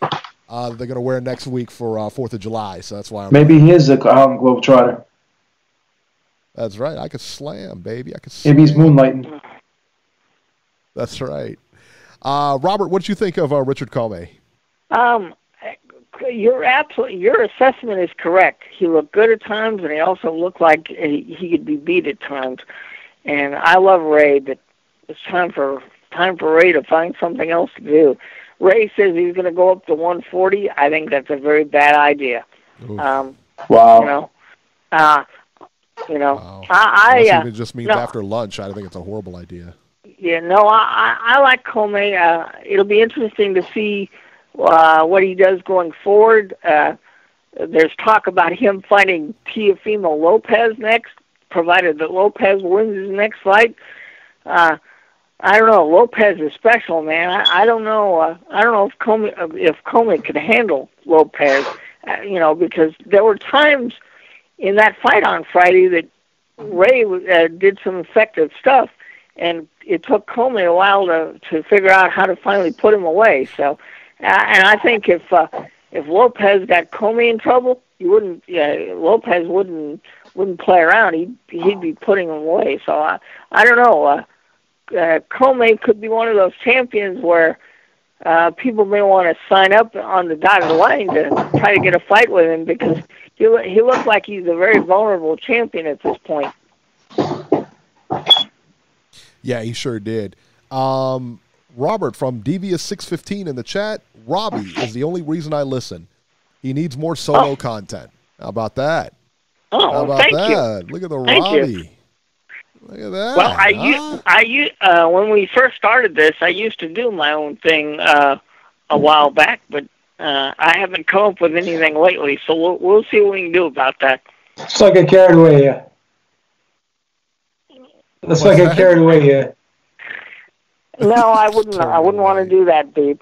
they're going to wear next week for 4th of July, so that's why I'm Maybe he is a Harlem Globetrotter. That's right. I could slam, baby. Maybe he's moonlighting. That's right. Robert, what did you think of Richard Kamei? Your assessment is correct. He looked good at times, and he also looked like he could be beat at times. And I love Ray, but it's time for Ray to find something else to do. Ray says he's going to go up to 140. I think that's a very bad idea. Wow. Wow. I Unless it just means after lunch. I think it's a horrible idea. Yeah, no, I like Kamei. It'll be interesting to see what he does going forward. There's talk about him fighting Teofimo Lopez next, provided that Lopez wins his next fight. I don't know. Lopez is special, man. I don't know. I don't know if Kamei could handle Lopez. Because there were times in that fight on Friday that Ray did some effective stuff, and it took Kamei a while to figure out how to finally put him away. So, and I think if Lopez got Kamei in trouble, Lopez wouldn't play around. He'd be putting him away. So I don't know. Kamei could be one of those champions where people may want to sign up on the dotted line to try to get a fight with him because he looks like he's a very vulnerable champion at this point. Yeah, he sure did. Robert from Devious615 in the chat. Robbie is the only reason I listen. He needs more solo content. How about that? Oh, How about thank that? you. Look at the Thank Robbie. you. Look at that. Well, when we first started this, I used to do my own thing a while back, but I haven't come up with anything lately, so we'll see what we can do about that. Let's not get carried away here. Let's not get carried away here. No, I wouldn't want to do that, Beeb.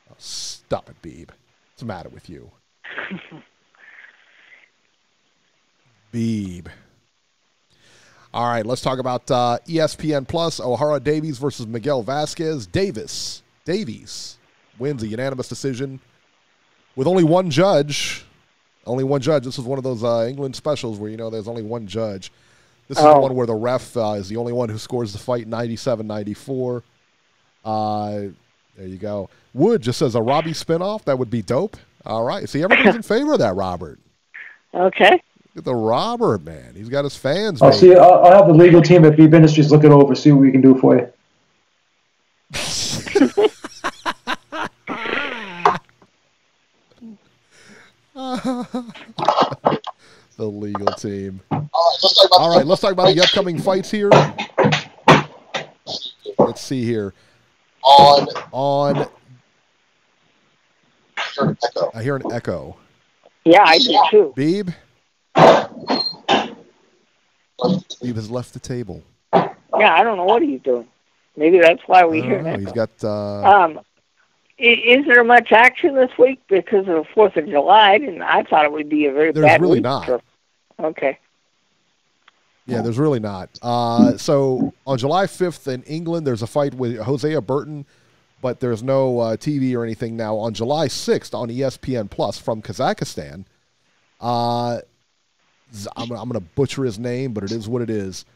Oh, stop it, Beeb. What's the matter with you? Beeb. All right, let's talk about ESPN Plus. O'Hara Davies versus Miguel Vasquez. Davies wins a unanimous decision with only one judge. Only one judge. This is one of those England specials where, there's only one judge. This is the one where the ref is the only one who scores the fight, 97-94. There you go. Wood just says a Robbie spinoff. That would be dope. All right. See, everybody's in favor of that, Robert. Okay. Look at the Robert, man. He's got his fans. I'll have the legal team at Beeb Industries look it over, see what we can do for you. The legal team. All right, let's talk about the upcoming fights here. Let's see here. On. I hear an echo. Yeah, I do too. Beeb? Beeb has left the table. Yeah, I don't know what he's doing. Maybe that's why we hear that. He's got. Is there much action this week because of the 4th of July? And I thought it would be a very bad week. There's really not. Okay. Yeah, there's really not. So on July 5th in England, there's a fight with Hosea Burton, but there's no TV or anything now. On July 6th on ESPN Plus from Kazakhstan, I'm going to butcher his name, but it is what it is.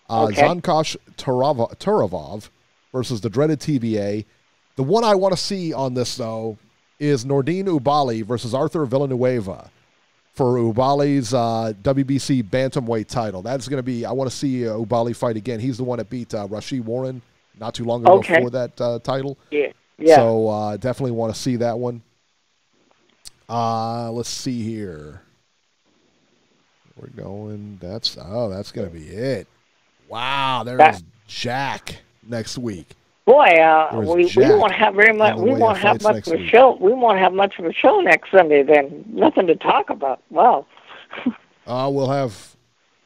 Zankosh Turavov versus the dreaded TBA. The one I want to see on this, though, is Nordine Ubali versus Arthur Villanueva for Ubali's WBC bantamweight title. That's going to be, I want to see Ubali fight again. He's the one that beat Rashid Warren not too long ago for that title. Yeah. So definitely want to see that one. Let's see here. We're going, that's going to be it. Wow, there's Jack next week. Boy, we won't have very much. We won't have much of a show. We won't have much of a show next Sunday. Then nothing to talk about. Wow. We'll have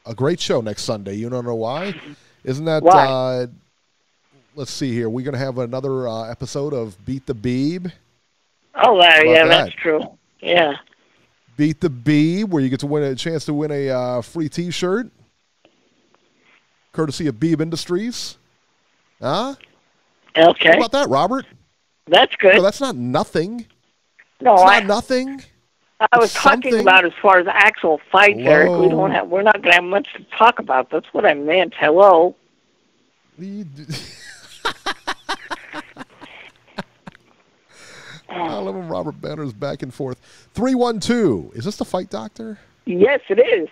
a great show next Sunday. You don't know why? Isn't that? Why? Let's see here. We're gonna have another episode of Beat the Beeb. Oh, that's true. Yeah. Beat the Beeb, where you get to win a chance to win a free T-shirt, courtesy of Beeb Industries. Huh? Okay. How about that, Robert? That's good. No, that's not nothing. No, it's not nothing. I was talking about as far as actual fights, Eric. We're not going to have much to talk about. That's what I meant. Hello. I love when Robert Banner's back and forth. 312. Is this the Fight Doctor? Yes, it is.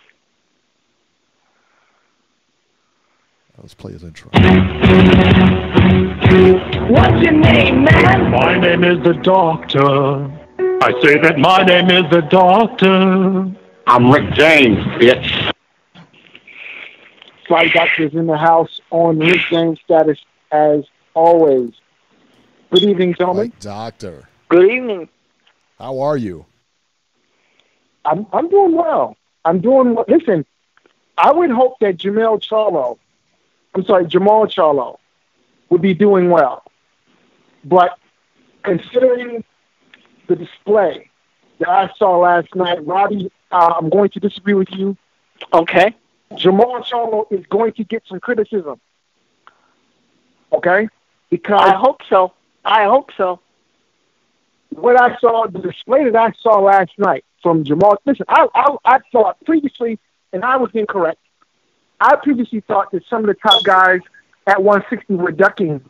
Let's play his intro. What's your name, man? My name is the Doctor. I say that my name is the Doctor. I'm Rick James, bitch. Fight Doctor's in the house on Rick James status as always. Good evening, gentlemen. Fight Doctor. Good evening. How are you? I'm doing well. Listen, I would hope that Jamal Charlo would be doing well. But considering the display that I saw last night, Robbie, I'm going to disagree with you. Okay. Jamal Charlo is going to get some criticism. Okay? Because I hope so. What I saw, the display that I saw last night from Jamal, listen, I thought previously, and I was incorrect, I previously thought that some of the top guys at 160 were ducking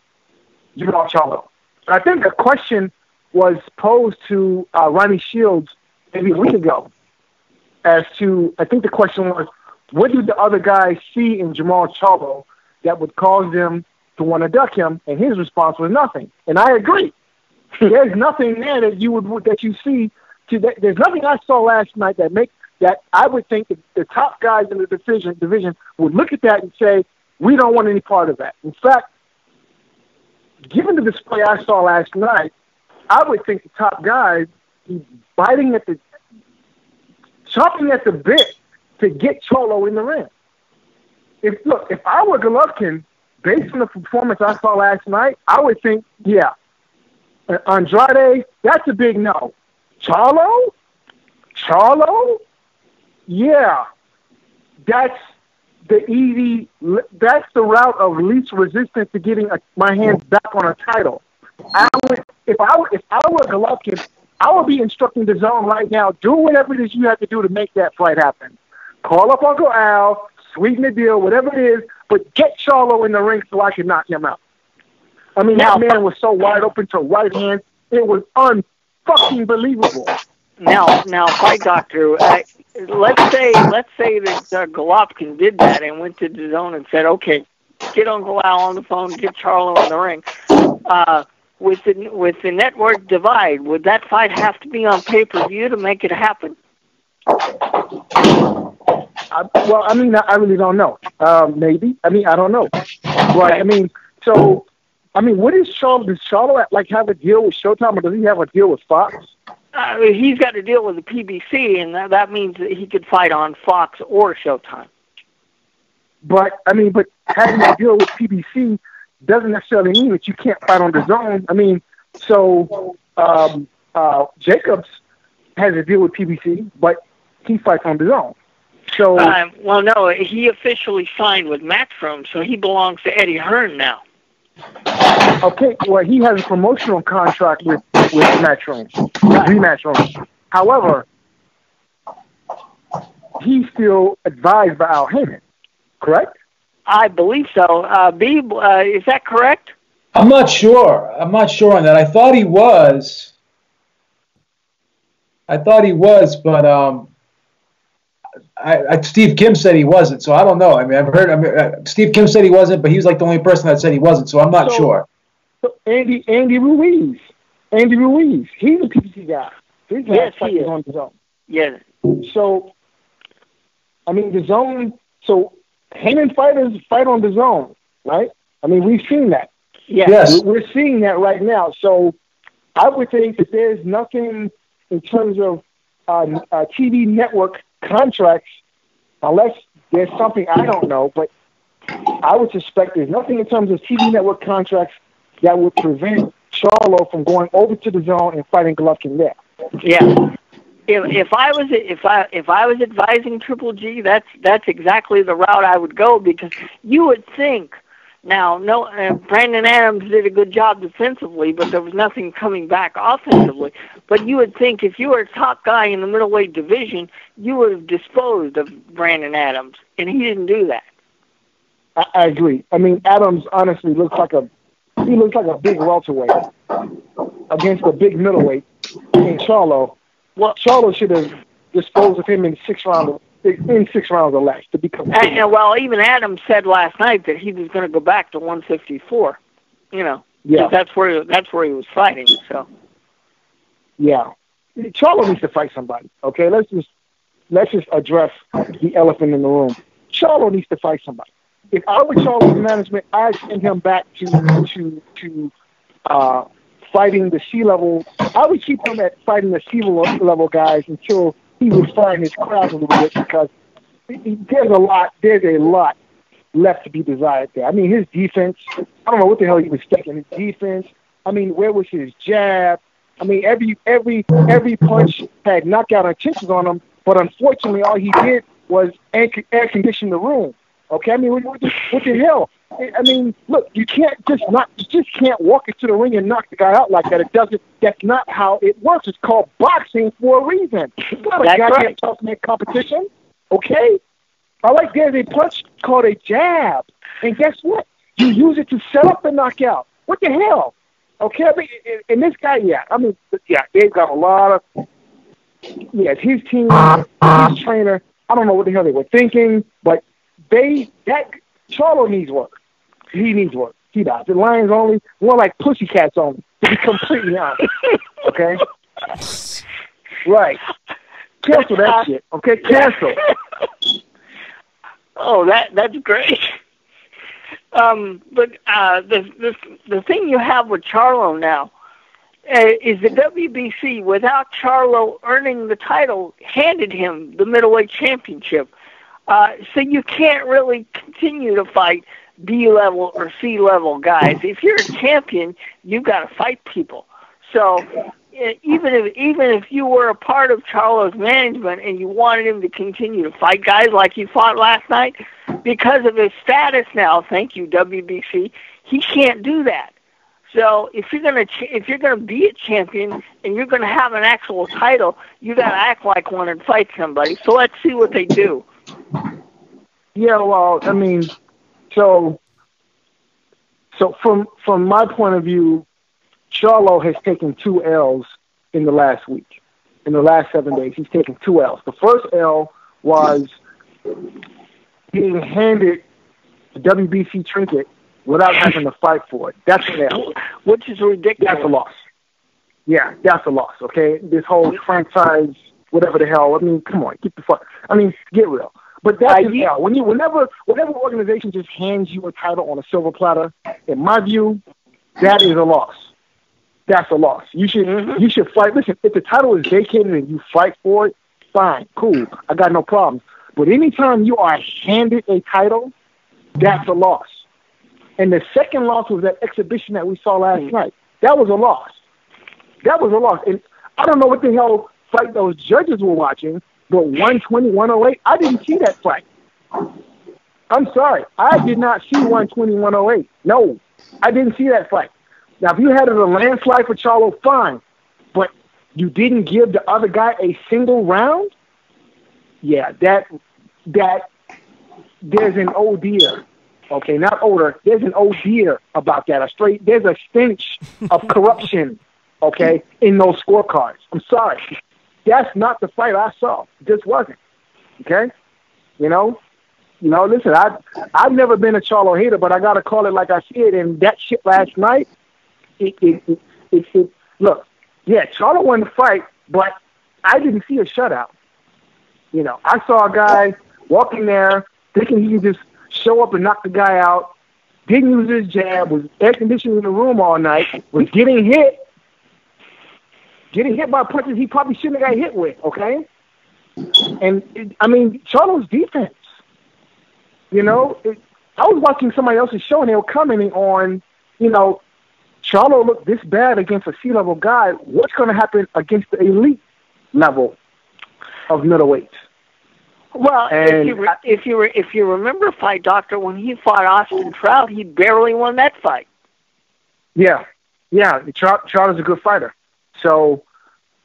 Jamal Charlo. I think a question was posed to Ronnie Shields maybe a week ago as to, I think the question was, what did the other guys see in Jamal Charlo that would cause them to want to duck him? And his response was nothing. And I agree. There's nothing there that you see. There's nothing I saw last night that I would think that the top guys in the division would look at that and say, we don't want any part of that. In fact, given the display I saw last night, I would think the top guys be chomping at the bit to get Charlo in the ring. If I were Golovkin, based on the performance I saw last night, I would think, yeah, Andrade, that's a big no. Charlo, yeah, that's the route of least resistance to getting my hands back on a title. If I were Golovkin, I would be instructing the zone right now, do whatever it is you have to do to make that fight happen. Call up Uncle Al, sweeten the deal, whatever it is, but get Charlo in the ring so I can knock him out. I mean, that man was so wide open to right hand, it was unfucking believable. Now, Fight Doctor, let's say that Golovkin did that and went to the zone and said, okay, get Uncle Al on the phone, get Charlo in the ring. With the network divide, would that fight have to be on pay-per-view to make it happen? I really don't know. Maybe. I don't know. But, what is Charlo? Does Charlo, have a deal with Showtime, or does he have a deal with Fox? He's got a deal with the PBC, and that means that he could fight on Fox or Showtime. But having a deal with PBC doesn't necessarily mean that you can't fight on the zone. Jacobs has a deal with PBC, but he fights on the zone. So, no, he officially signed with Matchroom, so he belongs to Eddie Hearn now. Okay, well, he has a promotional contract with Matchroom, Rematchroom. However, he's still advised by Al Heyman, correct? I believe so. Beeb, is that correct? I'm not sure on that. I thought he was, but Steve Kim said he wasn't, so I don't know. I've heard Steve Kim said he wasn't, but he was the only person that said he wasn't, so I'm not sure. So Andy Ruiz, he's a PPC guy. Yes, he is. On the zone. Yeah. So, the zone. So Heyman fighters fight on the zone, right? We've seen that. Yes. We're seeing that right now. So I would think that there's nothing in terms of TV network contracts, unless there's something I don't know, but I would suspect there's nothing in terms of TV network contracts that would prevent Charlo from going over to the zone and fighting Golovkin there. Yeah. If I was advising Triple G, that's exactly the route I would go, because you would think, Brandon Adams did a good job defensively, but there was nothing coming back offensively. But you would think if you were a top guy in the middleweight division, you would have disposed of Brandon Adams, and he didn't do that. I agree. Adams honestly looks like a big welterweight against a big middleweight in Charlo. Well, Charlo should have disposed of him in 6 rounds or less to become. Even Adams said last night that he was going to go back to 154. Yeah, that's where he was fighting. So, yeah, Charlo needs to fight somebody. Okay, let's just address the elephant in the room. Charlo needs to fight somebody. If I were Charlo's management, I'd send him back to fighting the C-level. I would keep him at fighting the C-level guys until he would find his craft a little bit, because there's a lot left to be desired there. His defense, I don't know what the hell he was thinking. His defense, where was his jab? Every punch had knockout intentions on him, but unfortunately all he did was air condition the room. Okay, what the hell? Look, you can't can't walk into the ring and knock the guy out like that. That's not how it works. It's called boxing for a reason. It's not a goddamn tough man competition. Okay? There's a punch called a jab. And guess what? You use it to set up the knockout. What the hell? Okay, I mean, and this guy, they've got a lot of. Yes, his team, his trainer. I don't know what the hell they were thinking, but Charlo needs work. He needs work. He does. The Lions only, more like pussycats only, to be completely honest. Okay? Right. Cancel that shit. Okay? Cancel. Oh, that's great. But the thing you have with Charlo now is the WBC, without Charlo earning the title, handed him the middleweight championship. So you can't really continue to fight B-level or C-level guys. If you're a champion, you've got to fight people. So even if you were a part of Charlo's management and you wanted him to continue to fight guys like he fought last night, because of his status now, thank you WBC, he can't do that. So if you're gonna be a champion and you're gonna have an actual title, you gotta act like one and fight somebody. So let's see what they do. Yeah, well, I mean, so from my point of view, Charlo has taken 2 L's in the last week. In the last 7 days, he's taken 2 L's. The first L was being handed the WBC trinket without having to fight for it. That's an L. Which is ridiculous. That's a loss. Yeah, that's a loss, okay? This whole franchise, whatever the hell, I mean, come on, get real. But that's an L. Whenever organization just hands you a title on a silver platter, in my view, that is a loss. That's a loss. You should fight. Listen, if the title is vacated and you fight for it, fine, cool. I got no problem. But anytime you are handed a title, that's a loss. And the second loss was that exhibition that we saw last night. That was a loss. And I don't know what the hell fight those judges were watching, but 120, 108, I didn't see that fight. I'm sorry. I did not see 120, 108. No, I didn't see that fight. Now, if you had it a landslide for Charlo, fine. But you didn't give the other guy a single round? Yeah, that there's an odor. Okay, not odor. There's an odor about that. There's a stench of corruption, okay, in those scorecards. I'm sorry. That's not the fight I saw. It just wasn't. Okay? Listen, I've never been a Charlo hater, but I gotta call it like I see it, and that shit last night, look, yeah, Charlo won the fight, but I didn't see a shutout. I saw a guy walk in there thinking he could just show up and knock the guy out, didn't use his jab, was air conditioning in the room all night, was getting hit by punches he probably shouldn't have got hit with, okay? And, Charlo's defense, I was watching somebody else's show and they were commenting on, Charlo looked this bad against a C-level guy. What's going to happen against the elite level of middleweights? Well, if you remember Fight Doctor, when he fought Austin Trout, he barely won that fight. Yeah. Trout is a good fighter. So,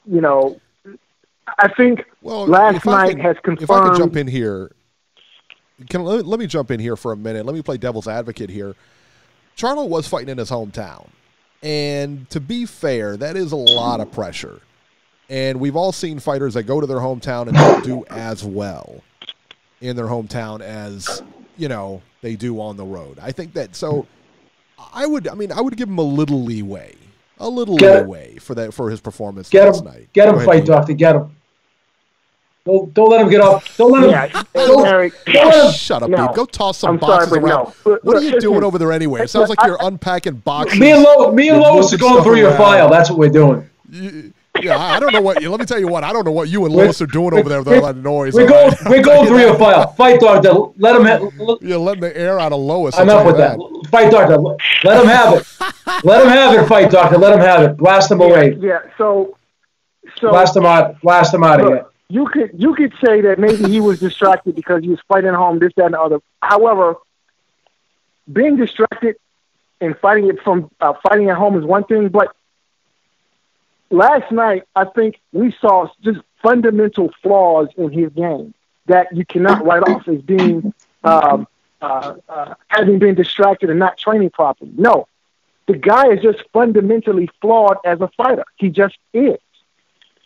I think last night has confirmed. If I could jump in here, let me jump in here for a minute. Let me play devil's advocate here. Charlo was fighting in his hometown. And to be fair, that is a lot of pressure. And we've all seen fighters that go to their hometown and don't do as well in their hometown as, they do on the road. I think that, so I would give him a little leeway for his performance last night. Get him, Fight Doctor, get him. Don't let him get up. Don't let him. Shut up, Beeb. Go toss some boxes around. What are you doing over there anyway? It sounds like you're unpacking boxes. Me and Lois are going through your file. That's what we're doing. Yeah, I don't know what. Let me tell you what. I don't know what you and Lois are doing over there with all that noise. We're going through your file. Fight Doctor, let him. You're letting the air out of Lois. I'm up with that. Fight Doctor, let him have it. Let him have it, Fight Doctor. Let him have it. Blast him away. Yeah. So blast him out. Blast him out of here. You could say that maybe he was distracted because he was fighting at home, this, that, and the other. However, being distracted and fighting at home is one thing, but last night I think we saw just fundamental flaws in his game that you cannot write off as being having been distracted and not training properly. No, The guy is just fundamentally flawed as a fighter. He just is.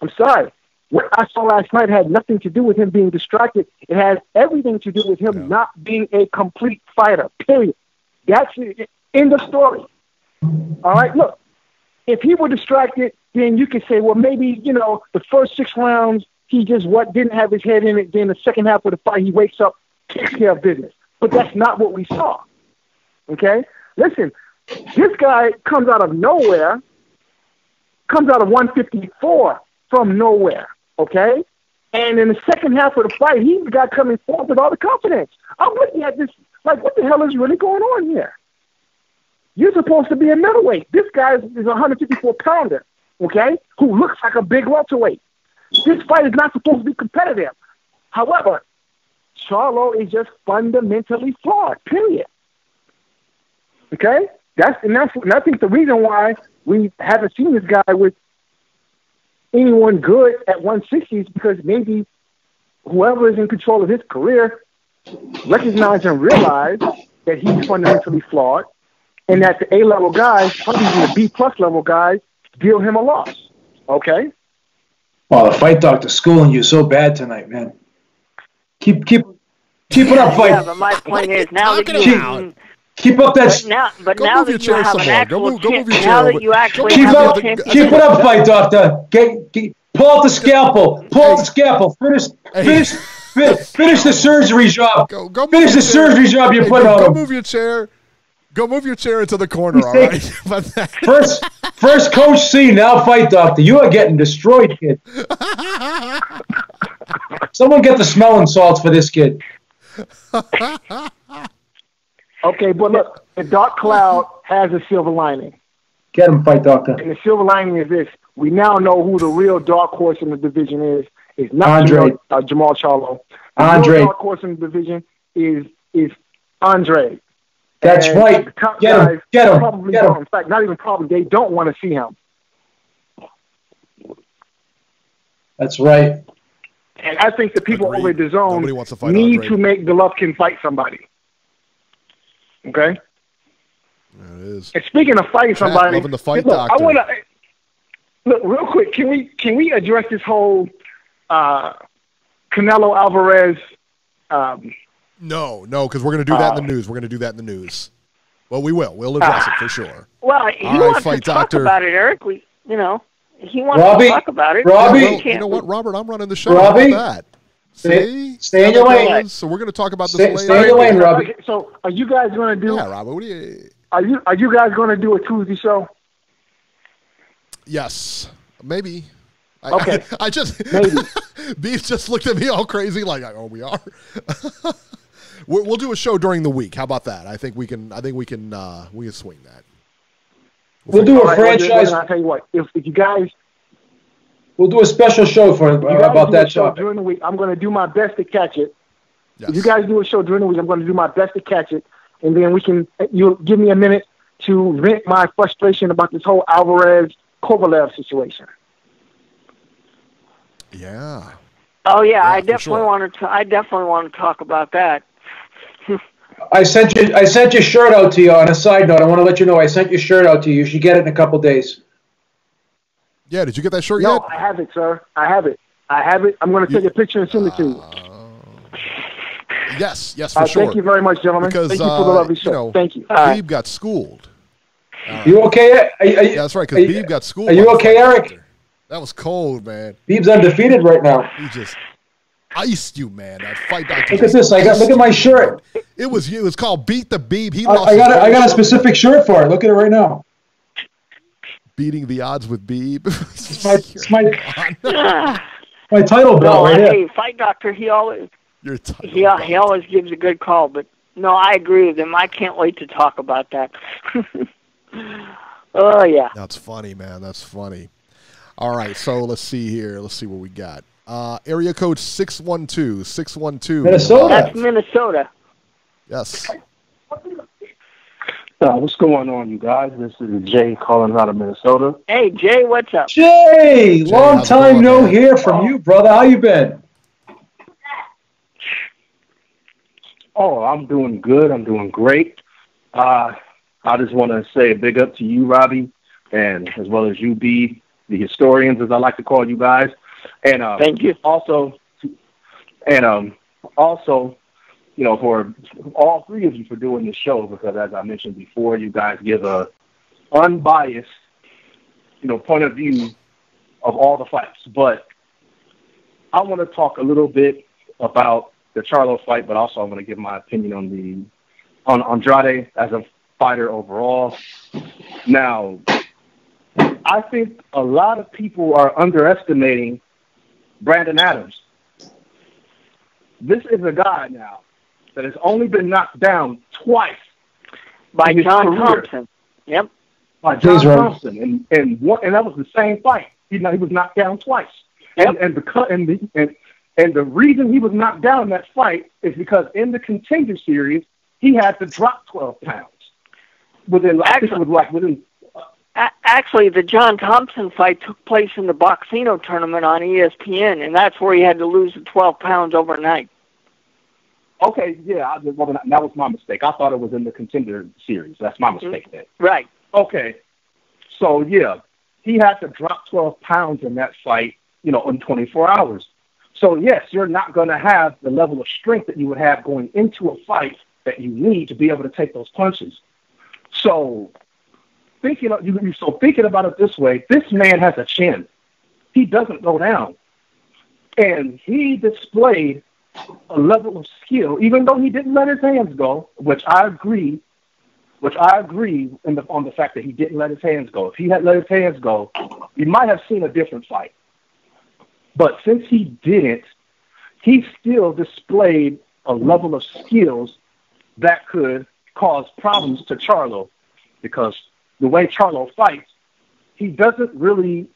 I'm sorry. What I saw last night had nothing to do with him being distracted. It has everything to do with him not being a complete fighter, period. That's it. End of story. All right, look, if he were distracted, then you could say, well, maybe, the first 6 rounds, he just didn't have his head in it. Then the second half of the fight, he wakes up, takes care of business. But that's not what we saw. Okay? Listen, this guy comes out of nowhere, comes out of 154 from nowhere. Okay? And in the second half of the fight, he's the guy coming forward with all the confidence. I'm looking at this like, what the hell is really going on here? You're supposed to be a middleweight. This guy is a 154-pounder, okay, who looks like a big welterweight. This fight is not supposed to be competitive. However, Charlo is just fundamentally flawed, period. Okay? And I think the reason why we haven't seen this guy with anyone good at 160 is because maybe whoever is in control of his career recognize and realize that he's fundamentally flawed and that the A-level guys, probably even the B-plus level guys, deal him a loss. Okay? Wow, the fight doctor schooling you so bad tonight, man. Keep it up, fight. Yeah, but my point is, now that you... Keep up that... But now that you have an actual champion, now that you actually keep have up, keep it up, fight doctor. Pull out the scalpel. Pull out the scalpel. Finish the surgery job. Finish the surgery job you put on him. Go move your chair. Go move your chair into the corner, all right? First Coach C, now fight doctor. You are getting destroyed, kid. Someone get the smelling salts for this kid. Okay, but look, the dark cloud has a silver lining. Get him, fight doctor. And the silver lining is this. We now know who the real dark horse in the division is. It's not Andrade. Jamal Charlo. The Andrade. real dark horse in the division is Andrade. That's and right. The top Get guys him. Probably Get don't. him. In fact, not even probably. They don't want to see him. That's right. And I think the people over the zone wants to fight need Andrade. to make Golovkin fight somebody. Okay? There it is. And speaking of fighting somebody, loving the fight look, doctor. I want to look real quick. Can we address this whole Canelo Alvarez? No, because we're going to do that in the news. We're going to do that in the news. Well, we will. We'll address it for sure. Well, he All right, wants to fight talk doctor. about it, Eric. He wants Robbie, to talk about it. Robbie. Well, you know what, Robert? I'm running the show. Robbie. How about that? See? Stay in your lane. So we're going to talk about this later. Stay in your lane, Robbie. Okay, so are you guys going to do? Yeah, Robert. What do you? Are you guys going to do a Tuesday show? Yes, maybe. Okay. I just Maybe. Beef just looked at me all crazy, like, "Oh, we are." We'll do a show during the week. How about that? I think we can swing that. We'll do a All right, franchise. I'll tell you what. If you guys, We'll do a special show about that show topic. during the week, I'm going to do my best to catch it. Yes. If you guys do a show during the week, I'm going to do my best to catch it, and then you'll give me a minute to vent my frustration about this whole Alvarez Kovalev situation. Yeah. Oh yeah, Yeah, I for definitely sure. want to talk about that. I sent your shirt out to you. On a side note, I want to let you know I sent your shirt out to you. You should get it in a couple days. Yeah. Did you get that shirt No, yet? I have it, sir. I have it. I'm going to take a picture and send it to you. Yes, for sure. Thank you very much, gentlemen. Because, thank you for the lovely show. Thank you. Beeb got schooled. You okay? Yeah, that's right, because Beeb got schooled. Are you by the okay, fight Eric? doctor. That was cold, man. Beeb's undefeated right now. He just iced you, man. That fight doctor. Look at this. Look at my shirt. It was called Beat the Beeb. He I lost. got a specific shirt for it. Look at it right now. Beating the odds with Beeb. It's my title belt right here. Hey, fight doctor. He always He always gives a good call. But no, I agree with him. I can't wait to talk about that. Oh yeah. That's funny, man. That's funny. All right, so let's see here. Let's see what we got. Area code 612. Minnesota. That's Minnesota. Yes. What's going on, you guys? This is Jay calling out of Minnesota. Hey Jay, what's up? Jay, long how's it time going, no man? hear from you, brother. How you been? Oh, I'm doing good. I'm doing great. I just want to say a big up to you, Robbie, and as well as you, Beeb, the historians, as I like to call you guys. And thank you. Also, you know, for all three of you for doing this show, because as I mentioned before, you guys give a unbiased, you know, point of view of all the fights. But I want to talk a little bit about the Charlo fight, but also I want to give my opinion on Andrade as a fighter overall. Now, I think a lot of people are underestimating Brandon Adams. This is a guy now that has only been knocked down twice by John Thompson. Yep. By John Thompson, and that was the same fight. He was knocked down twice. Yep. And the reason he was knocked down in that fight is because in the contender series he had to drop 12 pounds Actually, the John Thompson fight took place in the Boxino tournament on ESPN, and that's where he had to lose the 12 pounds overnight. Okay, yeah, that was my mistake. I thought it was in the contender series. That's my mistake then. Right. Okay. So, yeah, he had to drop 12 pounds in that fight, you know, in 24 hours. So, yes, you're not going to have the level of strength that you would have going into a fight that you need to be able to take those punches. So, thinking about it this way, this man has a chin. He doesn't go down. And he displayed a level of skill, even though he didn't let his hands go, which I agree on the fact that he didn't let his hands go. If he had let his hands go, you might have seen a different fight. But since he didn't, he still displayed a level of skills that could cause problems to Charlo, because the way Charlo fights, he doesn't really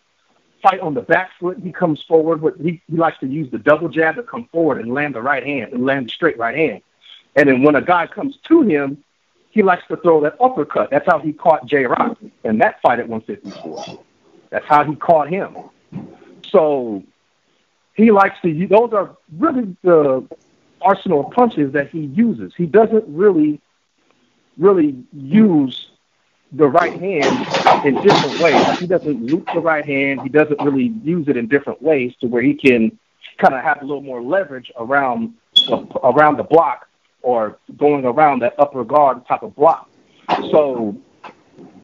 fight on the back foot. He comes forward he likes to use the double jab to come forward and land the right hand and land the straight right hand. And then when a guy comes to him, he likes to throw that uppercut. That's how he caught J-Rock in that fight at 154. That's how he caught him. So he likes to use, those are really the arsenal of punches that he uses. He doesn't really use the right hand in different ways. He doesn't loop the right hand. He doesn't really use it in different ways to where he can kind of have a little more leverage around the block or going around that upper guard type of block. So,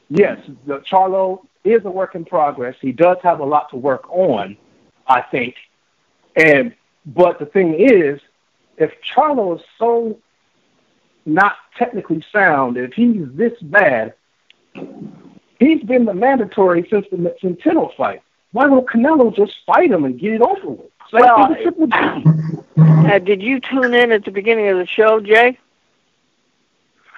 yes, the Charlo is a work in progress. He does have a lot to work on, I think. But the thing is, if Charlo is so not technically sound, if he's this bad, he's been the mandatory since the Centeno fight. Why won't Canelo just fight him and get it over with? Well, did you tune in at the beginning of the show, Jay?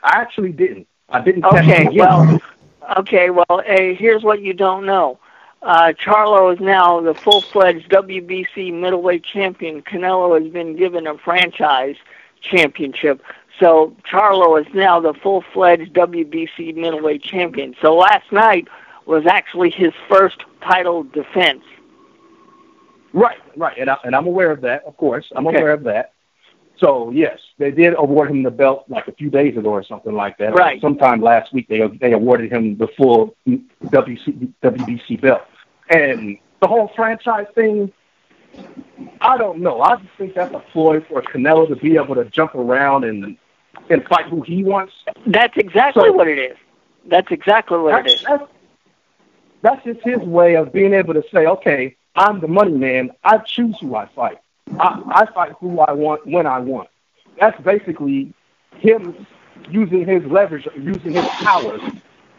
I actually didn't. I didn't. Okay, well, here's what you don't know. Charlo is now the full-fledged WBC middleweight champion. Canelo has been given a franchise championship. So Charlo is now the full-fledged WBC middleweight champion. So last night was actually his first title defense. Right. And I'm aware of that, of course. I'm aware of that. So, yes, they did award him the belt like a few days ago or something like that. Right. Sometime last week they awarded him the full WBC belt. And the whole franchise thing, I don't know. I just think that's a ploy for Canelo to be able to jump around and fight who he wants. That's exactly what it is. That's exactly what it is. That's just his way of being able to say, okay, I'm the money man. I choose who I fight. I fight who I want when I want. That's basically him using his leverage, using his power,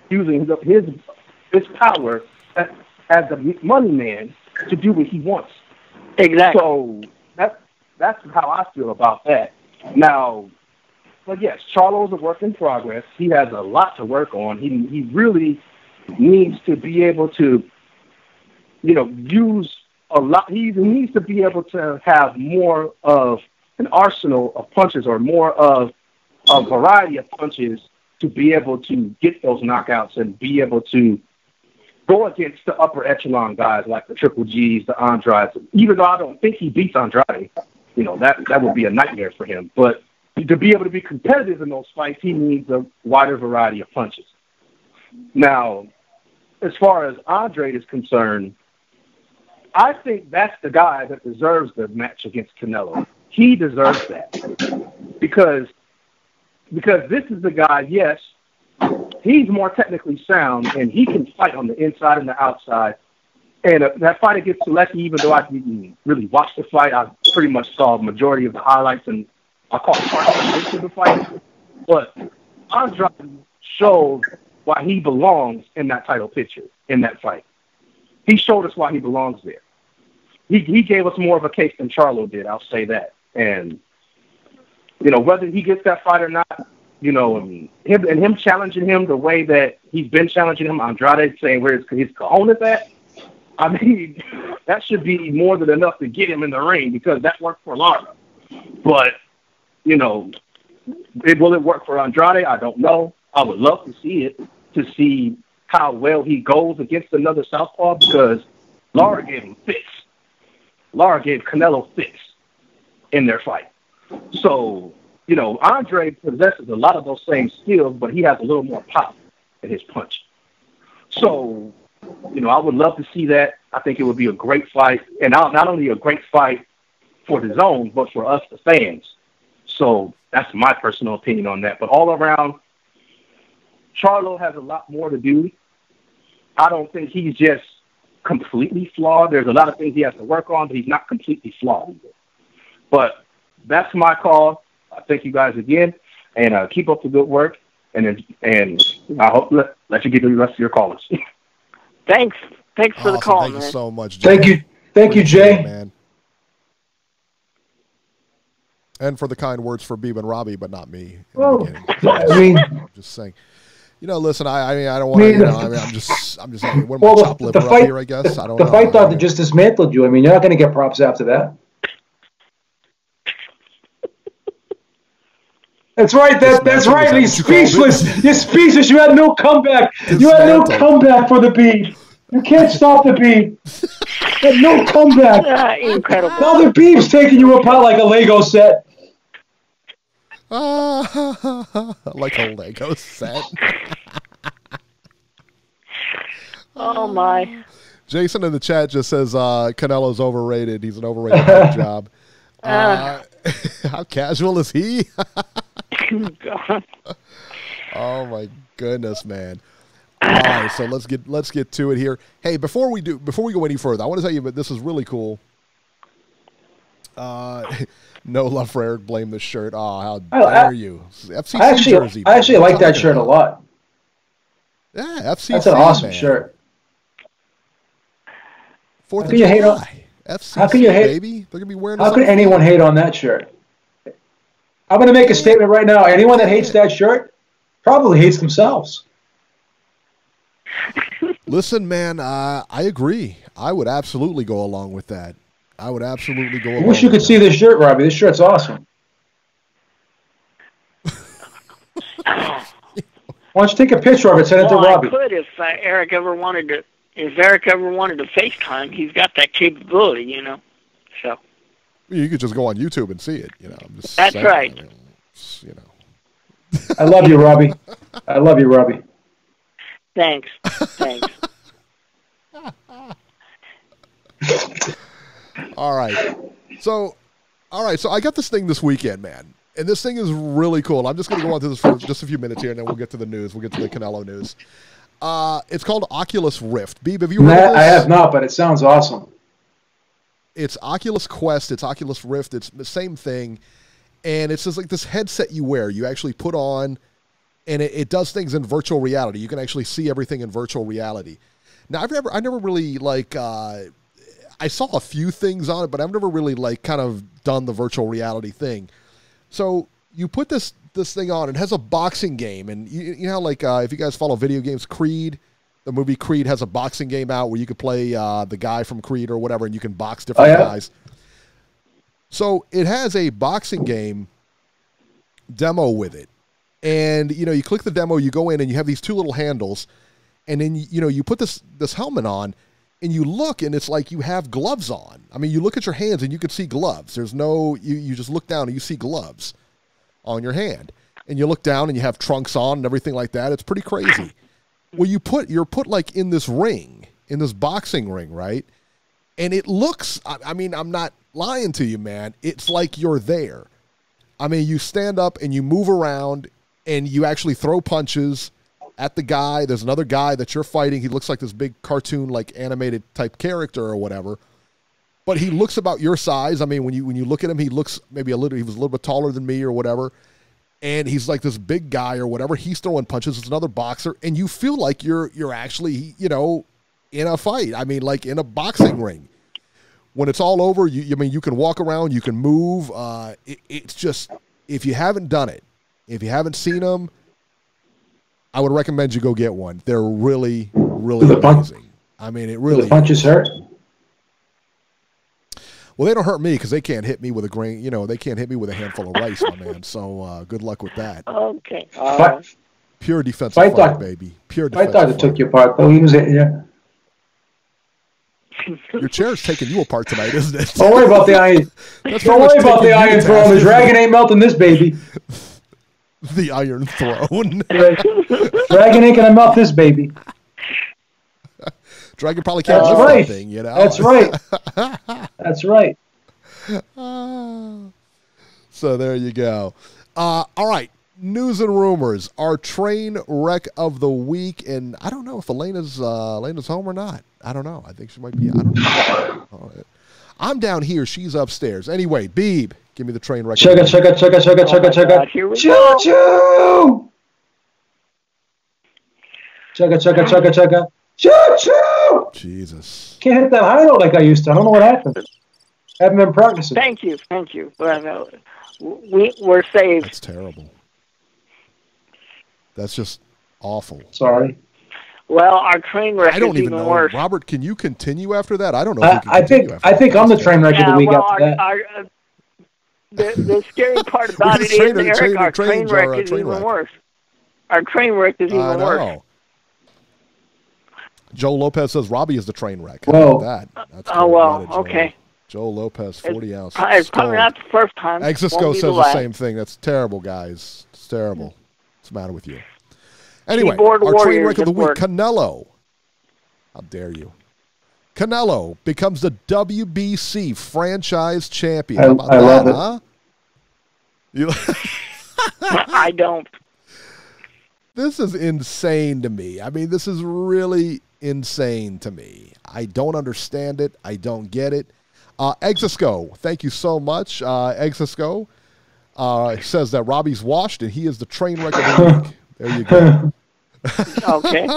using his power as the money man to do what he wants. Exactly. So that's how I feel about that. Now, but yes, Charlo is a work in progress. He has a lot to work on. He really needs to be able to, use a lot. He needs to be able to have more of an arsenal of punches or more of a variety of punches to be able to get those knockouts and be able to go against the upper echelon guys like the Triple Gs, the Andrades. Even though I don't think he beats Andrade, that would be a nightmare for him. But to be able to be competitive in those fights, he needs a wider variety of punches. Now, as far as Andrade is concerned, I think that's the guy that deserves the match against Canelo. He deserves that because this is the guy. Yes, he's more technically sound and he can fight on the inside and the outside. And that fight against Sulecki, even though I didn't really watch the fight, I pretty much saw the majority of the highlights and I caught parts of the fight. But Andrade showed why he belongs in that title picture in that fight. He showed us why he belongs there. He gave us more of a case than Charlo did, I'll say that. And, whether he gets that fight or not, him challenging him the way that he's been challenging him, Andrade saying where his cojones at, I mean, that should be more than enough to get him in the ring because that worked for Lara. But, will it work for Andrade? I don't know. I would love to see it, to see how well he goes against another southpaw because Lara gave him fits. Lara gave Canelo fits in their fight. So, Andrade possesses a lot of those same skills, but he has a little more pop in his punch. So, I would love to see that. I think it would be a great fight, and not only a great fight for the zone, but for us, the fans. So that's my personal opinion on that. But all around, Charlo has a lot more to do. I don't think he's just completely flawed. There's a lot of things he has to work on, but he's not completely flawed. But that's my call. I thank you guys again, and keep up the good work. And I hope let you get to the rest of your callers. Thanks for the call, Thank man. you so much, Jay. Thank you, Jay. Man. And for the kind words for Beeb and Robbie, but not me. Well, I mean, I'm just saying. Listen, I don't want to. I'm just saying. What am I, chop liver fight, up here? I guess I don't know. The fight thought that just dismantled you. I mean, you're not going to get props after that. That's right. That's right. He's speechless. You're speechless. You had no comeback. You had no comeback for the Beeb. You can't stop the Beeb. You had no comeback. Incredible. Now the Beeb's taking you apart like a Lego set. Like a Lego set. Oh my! Jason in the chat just says Canelo's overrated. He's an overrated head job. How casual is he? God. Oh my goodness, man! All right, so let's get to it here. Hey, before we go any further, I want to tell you, but this is really cool. No love for Eric. Blame the shirt. Oh, how dare you? FCC jersey. I actually like that shirt a lot. Yeah, FCC. That's an awesome shirt. How can you hate on FCC, how can you hate, baby? They're gonna be wearing. How could anyone hate on that shirt? I'm gonna make a statement right now. Anyone that hates that shirt probably hates themselves. Listen, man, I agree. I would absolutely go along with that. I would absolutely go along. I wish you could see this shirt, Robbie. This shirt's awesome. Why don't you take a picture of it, send it to Robbie? I could if Eric ever wanted to. If Eric ever wanted to FaceTime, he's got that capability, So you could just go on YouTube and see it. That's right. I love you, Robbie. I love you, Robbie. Thanks. All right. So I got this thing this weekend, man. And this thing is really cool. I'm just going to go on to this for just a few minutes here, and then we'll get to the news. We'll get to the Canelo news. It's called Oculus Rift. Beeb, have you heard of this? I have not, but it sounds awesome. It's Oculus Quest. It's Oculus Rift. It's the same thing. And it's just like this headset you wear. You actually put on, and it does things in virtual reality. You can actually see everything in virtual reality. Now, I never really, I saw a few things on it, but I've never really, kind of done the virtual reality thing. So you put this thing on. It has a boxing game, and you know how if you guys follow video games, Creed, the movie Creed has a boxing game out where you could play the guy from Creed or whatever, and you can box different guys. So it has a boxing game demo with it, and you click the demo, you go in, and you have these two little handles, and then you put this helmet on, and you look, and it's like you have gloves on. I mean, you look at your hands, and you can see gloves. There's no you just look down and you see gloves on your hand, and you look down and you have trunks on and everything like that. It's pretty crazy. Well, you're put like in this ring, in this boxing ring, right? And it looks, I mean, I'm not lying to you, man. It's like you're there. I mean, you stand up and you move around and you actually throw punches at the guy. There's another guy that you're fighting. He looks like this big cartoon, like animated type character or whatever. But he looks about your size. I mean, when you look at him, he looks maybe he was a little bit taller than me or whatever. And he's like this big guy or whatever. He's throwing punches. It's another boxer. And you feel like you're actually, you know, in a fight. I mean, like in a boxing ring. When it's all over, you can walk around, you can move. It's just, if you haven't done it, if you haven't seen them, I would recommend you go get one. They're really, really amazing. I mean, it really. Do the punches hurt? Well, they don't hurt me because they can't hit me with a grain. You know, they can't hit me with a handful of rice, my man. So good luck with that. Okay. Pure defensive fight, baby. Pure defensive. I thought it took you apart, though. He was, yeah. Your chair's taking you apart tonight, isn't it? Don't worry about the iron. Don't worry about the iron throne. The dragon ain't melting this baby. The Iron Throne. Dragon ain't gonna melt this baby. Dragon probably can't lift that thing, you know. That's right. That's right. So there you go. All right. News and rumors. Our train wreck of the week, and I don't know if Elena's home or not. I don't know. I think she might be. I don't know. All right. I'm down here. She's upstairs. Anyway, Beeb, give me the train wreck. Chugga. Choo choo. Chugga. Choo choo. Jesus. Can't hit that high note like I used to. I don't know what happened. I haven't been practicing. Thank you. Well, we're saved. That's terrible. That's just awful. Sorry. Well, our train wreck is even worse. Robert, can you continue after that? I don't know. I think I'm the train wreck of the week after that. The scary part about it is, Eric, our train wreck is even worse. Our train wreck is even worse. Joe Lopez says Robbie is the train wreck. Whoa. That's okay. Joe Lopez, 40 ounces. It's probably not the first time. Exisco says the same thing. That's terrible, guys. It's terrible. What's the matter with you? Anyway, our train wreck of the week, Canelo. How dare you? Canelo becomes the WBC franchise champion. How about that, huh? I don't. This is insane to me. I mean, this is really insane to me. I don't understand it. I don't get it. Exisco, thank you so much. Exisco says that Robbie's washed and he is the train wreck of the week. There you go. Okay.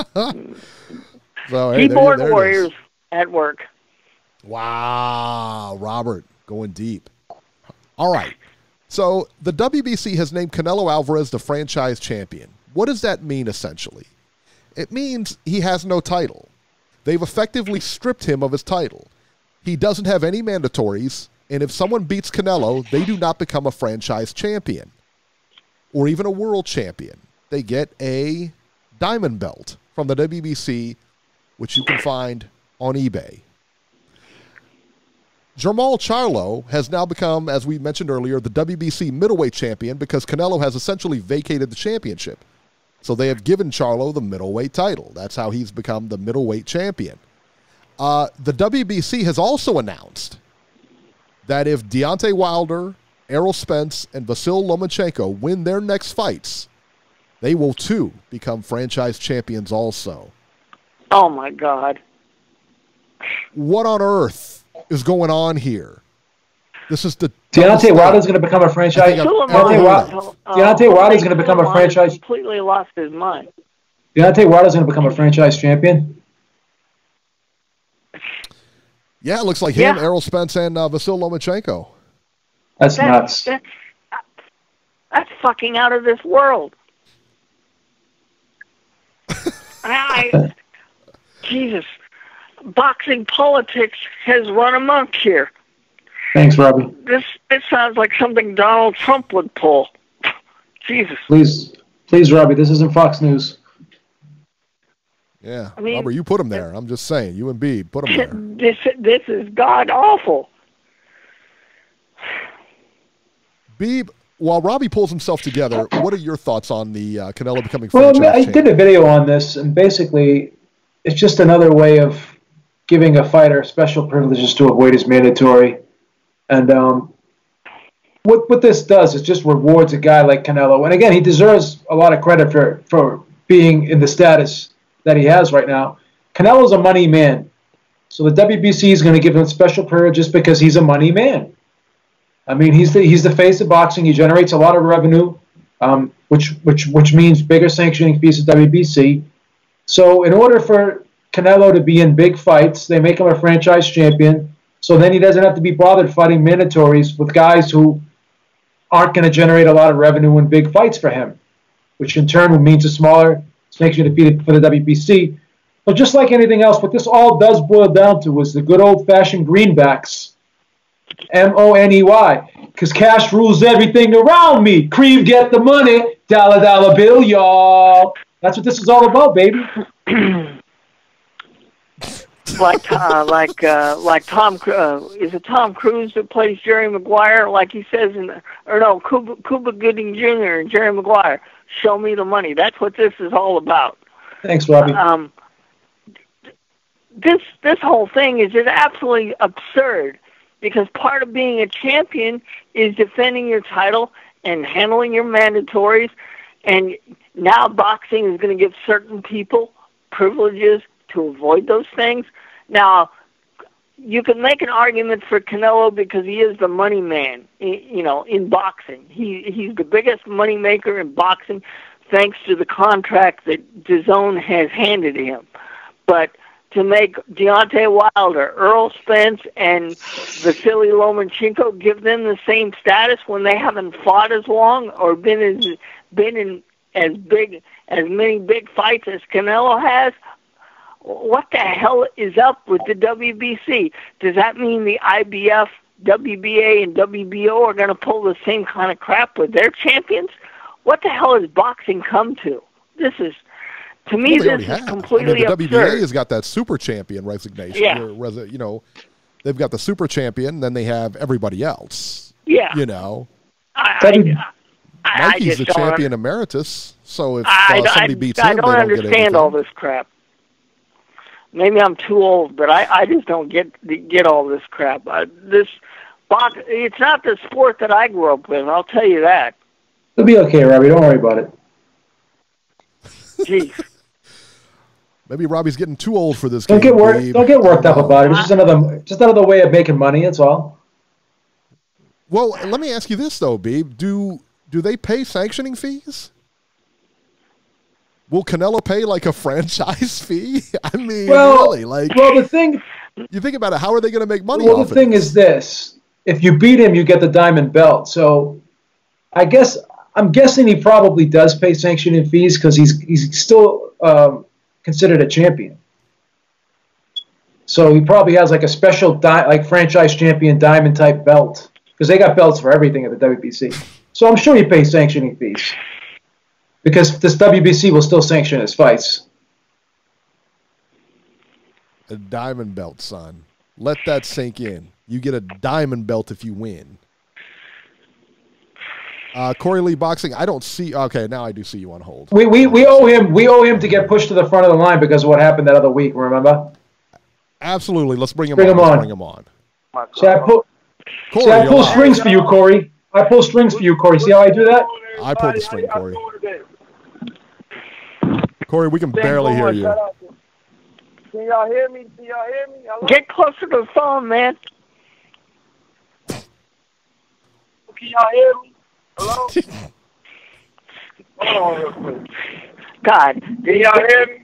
So, hey, Keyboard warriors at work. Wow, Robert, going deep. All right. So the WBC has named Canelo Alvarez the franchise champion. What does that mean, essentially? It means he has no title. They've effectively stripped him of his title. He doesn't have any mandatories, and if someone beats Canelo, they do not become a franchise champion or even a world champion. They get a diamond belt from the WBC, which you can find on eBay. Jermall Charlo has now become, as we mentioned earlier, the WBC middleweight champion because Canelo has essentially vacated the championship. So they have given Charlo the middleweight title. That's how he's become the middleweight champion. The WBC has also announced that if Deontay Wilder, Errol Spence, and Vasyl Lomachenko win their next fights, they will too become franchise champions also. Oh, my God. What on earth is going on here? This is the Deontay Wilder's going to become a franchise. Deontay Wilder's going to become a franchise. Completely lost his mind. Deontay Wilder's going to become a franchise champion. Yeah, it looks like him, Errol Spence, and Vasyl Lomachenko. That's nuts. That's fucking out of this world. Jesus, boxing politics has run amok here. Thanks, Robbie. It sounds like something Donald Trump would pull. Jesus. Please, Robbie, this isn't Fox News. Yeah, Robert, you put him there. I'm just saying, you and Beeb, put him there. This is god awful. Beeb, while Robbie pulls himself together, what are your thoughts on the Canelo becoming Well, franchise I champion? did a video on this, and basically, it's just another way of giving a fighter special privileges to avoid his mandatory. And what this does is just rewards a guy like Canelo. And again, he deserves a lot of credit for being in the status that he has right now. Canelo's a money man. So the WBC is going to give him special privilege just because he's a money man. I mean, he's the face of boxing. He generates a lot of revenue, which means bigger sanctioning fees at WBC. So in order for Canelo to be in big fights, they make him a franchise champion. So then he doesn't have to be bothered fighting mandatories with guys who aren't going to generate a lot of revenue in big fights for him, which in turn means a smaller sanction fee for the WBC. But just like anything else, what this all does boil down to is the good old-fashioned greenbacks. M-O-N-E-Y, because cash rules everything around me. Cream, get the money, dollar bill, y'all. That's what this is all about, baby. like Tom, is it Tom Cruise that plays Jerry Maguire? Like he says Cuba Gooding Jr. and Jerry Maguire. Show me the money. That's what this is all about. Thanks, Robbie. This whole thing is just absolutely absurd. Because part of being a champion is defending your title and handling your mandatories. And now boxing is going to give certain people privileges to avoid those things. Now, you can make an argument for Canelo because he is the money man, in boxing. He's the biggest money maker in boxing thanks to the contract that DAZN has handed him. But to make Deontay Wilder, Earl Spence, and Vasily Lomachenko, give them the same status when they haven't fought as long or been in as many big fights as Canelo has? What the hell is up with the WBC? Does that mean the IBF, WBA, and WBO are going to pull the same kind of crap with their champions? What the hell has boxing come to? To me, this is completely the absurd. WBA has got that super champion resignation. Yeah. They've got the super champion, then they have everybody else. Yeah. Mikey's the champion emeritus, so if somebody beats him, I don't understand all this crap. Maybe I'm too old, but I just don't get all this crap. It's not the sport that I grew up with, I'll tell you that. It'll be okay, Robbie. Don't worry about it. Jeez. Maybe Robbie's getting too old for this Don't game. Don't get worked up about it. It's just another way of making money. That's all. Well, let me ask you this though, Beeb. Do they pay sanctioning fees? Will Canelo pay like a franchise fee? I mean, really? The thing. You think about it. How are they going to make money? Well, the thing is this: if you beat him, you get the diamond belt. So, I'm guessing he probably does pay sanctioning fees because he's still considered a champion. So he probably has like a special franchise champion diamond type belt because they got belts for everything at the WBC. So I'm sure he pays sanctioning fees because this WBC will still sanction his fights. A diamond belt, son. Let that sink in. You get a diamond belt if you win. Corey Lee Boxing, I don't see. Okay, now I do see you on hold. We owe him. We owe him to get pushed to the front of the line because of what happened that other week. Remember? Absolutely. Let's bring him on. Bring him on. See, I pull strings for you, Corey. I pull strings for you, Corey. See how I do that? I pull the string, Corey. Corey, we can barely hear you. Can y'all hear me? Hello? Get closer to the phone, man. Can y'all hear me? Hello? Hold on real quick. God. Can y'all hear me?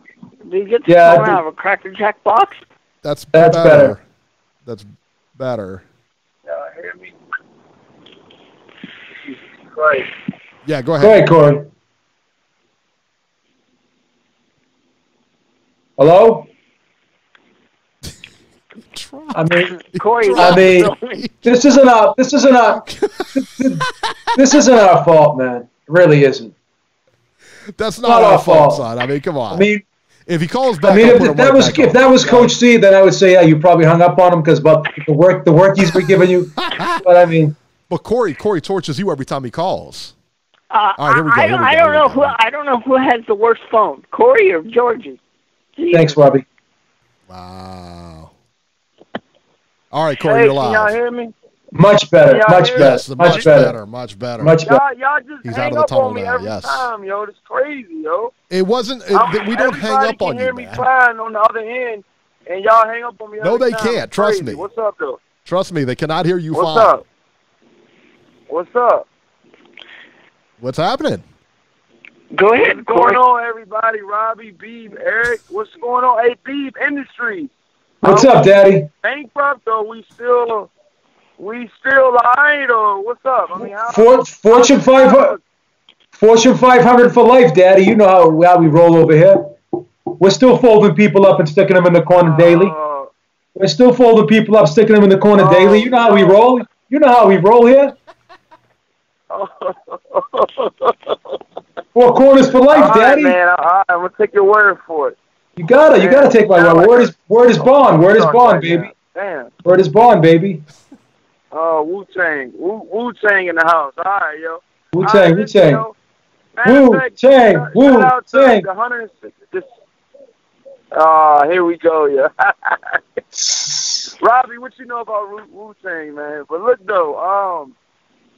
Did you get the phone out of a Cracker Jack box? That's better. That's better. Y'all hear me? Jesus Christ. Yeah, go ahead. Go ahead, Corey. Hello? Corey, this isn't our fault, man. It really isn't. That's not our fault, son. I mean, come on. I mean, if he calls back, if that was Coach C, then I would say, yeah, you probably hung up on him because about the work he's been giving you. But I mean, But Corey torches you every time he calls. All right, here we go. I don't know who has the worst phone, Corey or Georgie. Jesus. Thanks, Robbie. Wow. All right, Corey, you're live. Can y'all hear me? Much better. Much better. Yes, much better. Much better. Y'all just He's hang out of the up tunnel on me now, every yes. time, yo. It's crazy, yo. It wasn't. We don't hang up on you, Everybody can hear me fine on the other end, and y'all hang up on me every time. No, they can't. It's Trust crazy. me. What's up, though? Trust me, they cannot hear you fine. What's up? What's up? What's happening? Go ahead. What's going on, everybody? Robbie, Beeb, Eric. What's going on? Hey, Beeb, Industries. What's up, Daddy? Bankrupt, or we still alright, or what's up? I mean, Fortune 500 for life, Daddy. You know how we roll over here. We're still folding people up and sticking them in the corner daily. We're still folding people up, sticking them in the corner daily. You know how we roll. You know how we roll here. 4 corners for life, all Daddy. Right, man. All right, I'm gonna take your word for it. You gotta take my word. Word is bond. Word is bond, baby. Damn. Word is bond, baby. Oh, Wu-Tang. Wu-Tang in the house. All right, yo. Wu-Tang, Wu-Tang. Wu-Tang, Wu-Tang. Here we go, yeah. Robbie, what you know about Wu-Tang, man? But look, though,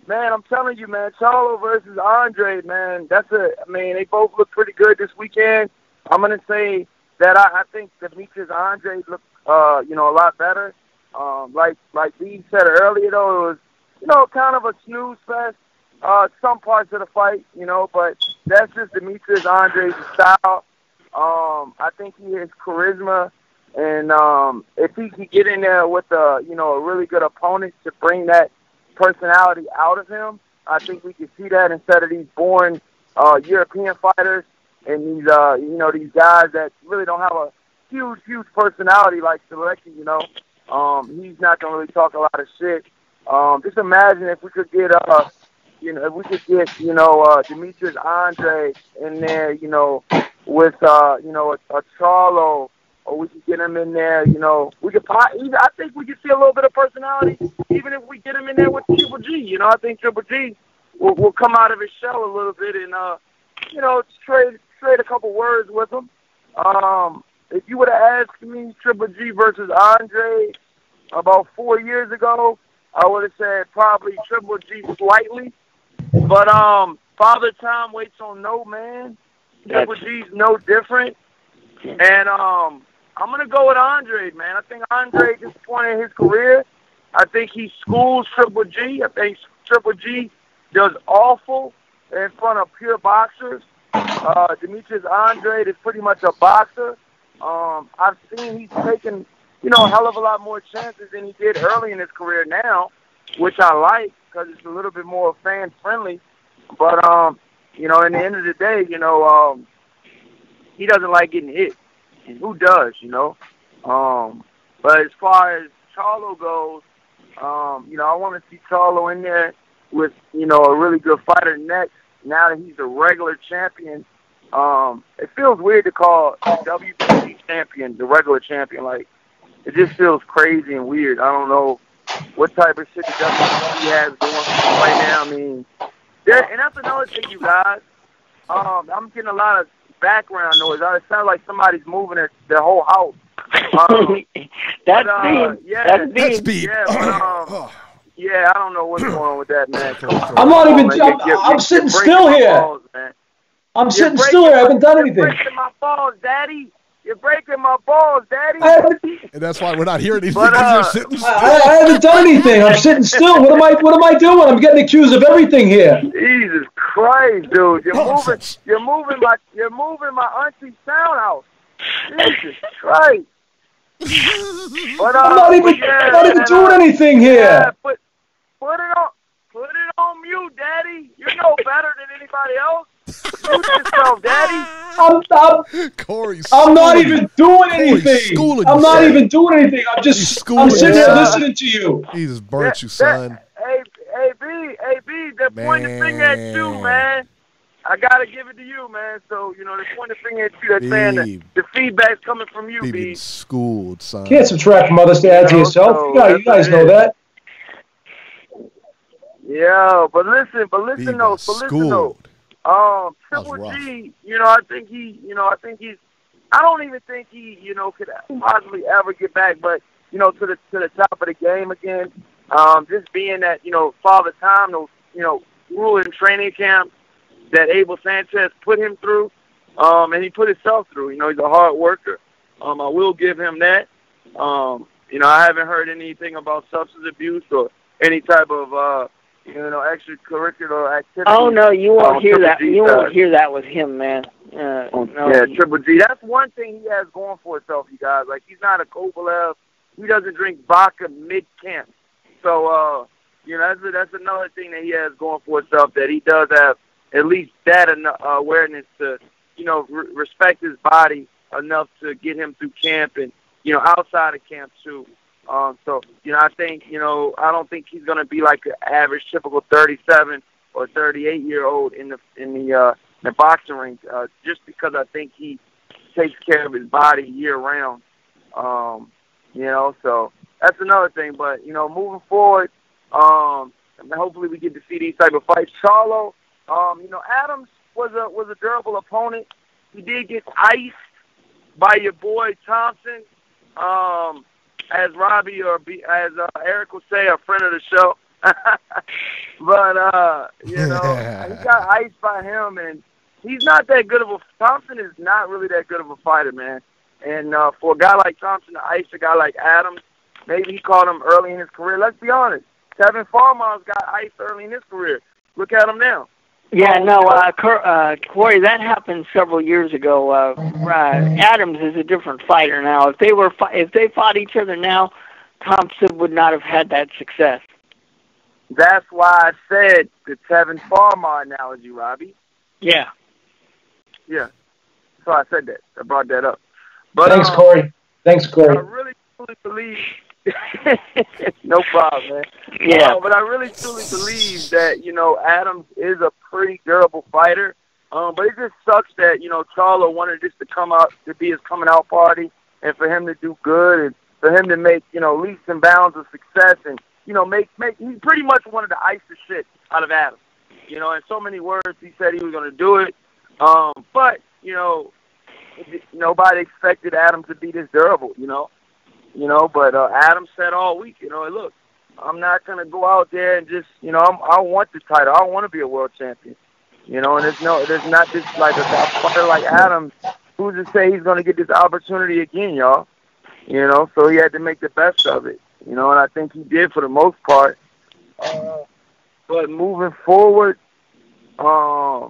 man, I'm telling you, man, Charlo versus Andrade, man, they both look pretty good this weekend. I'm going to say that I think Demetrius Andrade looked, a lot better. Like Beeb said earlier, though, it was, kind of a snooze fest, some parts of the fight, but that's just Demetrius Andrade's style. I think he has charisma, and if he can get in there with a really good opponent to bring that personality out of him, I think we can see that instead of these boring European fighters and these these guys that really don't have a huge personality like Sulecki. He's not gonna really talk a lot of shit. Just imagine if we could get Demetrius Andrade in there, with a Charlo, or we could get him in there, we could I think we could see a little bit of personality even if we get him in there with Triple G. I think Triple G will come out of his shell a little bit and trade a couple words with him. If you would have asked me Triple G versus Andre about 4 years ago, I would have said probably Triple G slightly. But Father Time waits on no man. Triple G's no different. And I'm going to go with Andre, man. I think Andre, at this point in his career, I think he schools Triple G. I think Triple G does awful in front of pure boxers. Demetrius Andrade is pretty much a boxer. I've seen he's taken, a hell of a lot more chances than he did early in his career now, which I like because it's a little bit more fan-friendly. But, in the end of the day, he doesn't like getting hit. And who does, But as far as Charlo goes, I want to see Charlo in there with, a really good fighter next. Now that he's a regular champion, it feels weird to call WBC champion the regular champion. Like, it just feels crazy and weird. I don't know what type of shit the WBC has going right now. I mean, and that's another thing, you guys. I'm getting a lot of background noise. It sounds like somebody's moving their whole house. That's Beeb. Yeah, I don't know what's going on with that, man. I'm not even. I'm sitting still here. Balls, I'm sitting still here. I haven't done anything. You're breaking my balls, Daddy. You're breaking my balls, Daddy. And that's why we're not hearing anything, because you're sitting still. I haven't done anything. I'm sitting still. What am I doing? I'm getting accused of everything here. Jesus Christ, dude! You're moving my auntie's townhouse. Jesus Christ! But, I'm not even doing anything here. Yeah, put it on mute, Daddy. You know better than anybody else. Mute yourself, Daddy. I'm not even doing anything. I'm not even doing anything. I'm sitting here listening to you. He just burnt you, son. Hey, B, they're pointing the finger at you, man. I gotta give it to you, man. So, they're pointing the finger at you. They're saying that the feedback's coming from you, B. Schooled, son. Can't subtract from others to add to yourself. You guys know that. Yeah, but listen Beeb though, got schooled. Triple G, I think he's. I don't even think he, could possibly ever get back, but to the top of the game again. Just being that Father Time, those grueling training camps that Abel Sanchez put him through, and he put himself through. He's a hard worker. I will give him that. I haven't heard anything about substance abuse or any type of extracurricular activity. Oh no, you won't hear that. You won't hear that with him, man. No. Yeah, Triple G. That's one thing he has going for himself, you guys. Like, he's not a Kovalev. He doesn't drink vodka mid-camp. So, that's another thing that he has going for himself, that he does have at least that awareness to, respect his body enough to get him through camp and, outside of camp too. I think, I don't think he's going to be like an average typical 37 or 38-year-old in the boxing ring, just because I think he takes care of his body year-round. So that's another thing. But, moving forward, hopefully we get to see these type of fights. Charlo, Adams was a durable opponent. He did get iced by your boy Thompson, as Robbie as Eric would say, a friend of the show. But, he got iced by him, and he's not that good of a – Thompson is not really that good of a fighter, man. And for a guy like Thompson to ice a guy like Adams, maybe he caught him early in his career. Let's be honest. Kevin Farmar's got iced early in his career. Look at him now. Yeah, no, Corey, that happened several years ago. Adams is a different fighter now. If they fought each other now, Thompson would not have had that success. That's why I said the Kevin Farmar analogy, Robbie. Yeah. Yeah. So I said that. I brought that up. But, Thanks, Corey. I really truly believe. No problem, man. Yeah. But I really truly believe that, Adams is a pretty durable fighter. But it just sucks that, Charlo wanted this to come out, to be his coming out party, and for him to do good, and for him to make, leaps and bounds of success, and, he pretty much wanted to ice the shit out of Adams. In so many words, he said he was going to do it. But, nobody expected Adams to be this durable, but Adams said all week, look, I'm not going to go out there and just, I want the title. I want to be a world champion, and there's not this, like, a fighter like Adams who's to say he's going to get this opportunity again, y'all, so he had to make the best of it, and I think he did for the most part. But moving forward, where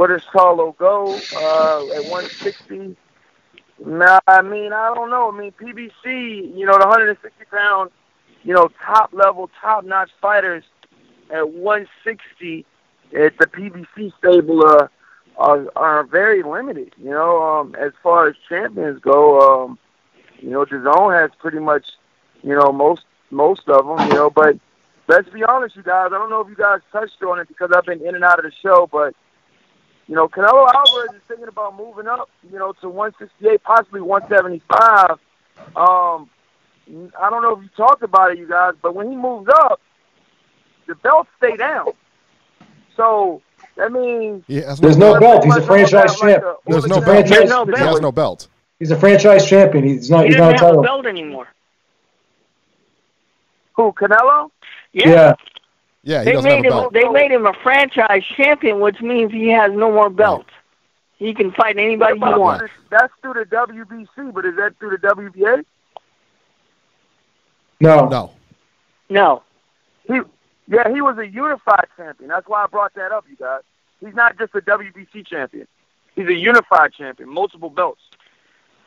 does Charlo go at 160? Nah, I don't know. PBC, the 160-pound, top-level, top-notch fighters at 160 at the PBC stable are very limited, as far as champions go. DAZN has pretty much, most of them, but let's be honest, you guys. I don't know if you guys touched on it because I've been in and out of the show, but Canelo Alvarez is thinking about moving up, to 168, possibly 175. I don't know if you talked about it, you guys, but when he moves up, the belts stay down. So, that means... There's no belt. He's a franchise champ. There's no belt. He has no belt. He's a franchise champion. He's not a have title. a belt anymore. Who, Canelo? Yeah. Yeah, he doesn't have a belt. They made him a franchise champion, which means he has no more belts. Right. He can fight anybody he wants. That's through the WBC, but is that through the WBA? No. He was a unified champion. That's why I brought that up, you guys. He's not just a WBC champion. He's a unified champion, multiple belts.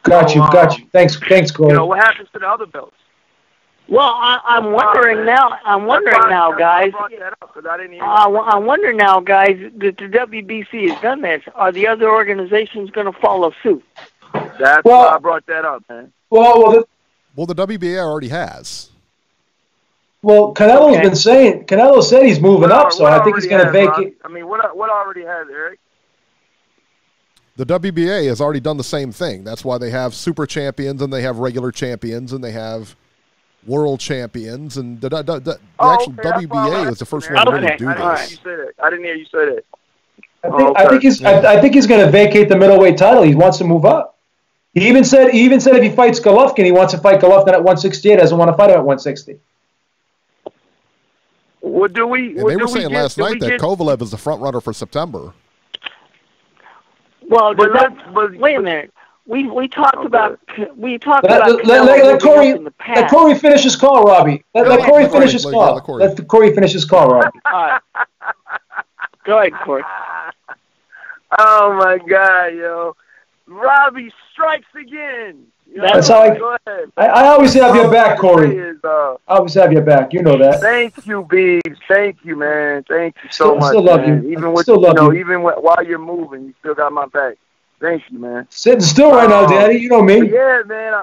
Got you. Thanks, Corey. What happens to the other belts? Well, I'm wondering now. I'm wondering now, guys. I'm wondering now, guys, that the WBC has done this. Are the other organizations going to follow suit? That's why I brought that up, man. Well, the WBA already has. Well, Canelo said he's moving up, so I think he's going to vacate. What already has, Eric? The WBA has already done the same thing. That's why they have super champions and they have regular champions and they have, world champions, and the actual WBA is the first one to really do this. I didn't hear you say that. I think he's going to vacate the middleweight title. He wants to move up. He even said if he fights Golovkin, he wants to fight Golovkin at 168. Doesn't want to fight him at 160. What do we? And they were saying last night that Kovalev is the front runner for September. Well, wait a minute. We talked about let Corey finish his call, Robbie. Let Corey finish his call. Let Corey finish his call, Robbie. All right. Go ahead, Corey. Oh my God, yo, Robbie strikes again. That's how I always have your back, Corey. I always have your back. You know that. Thank you, Beeb. Thank you, man. Thank you so much. Still love man. you. Even with even while you're moving, you still got my back. Thank you, man. Sitting still right now, Daddy. You know me. Yeah, man.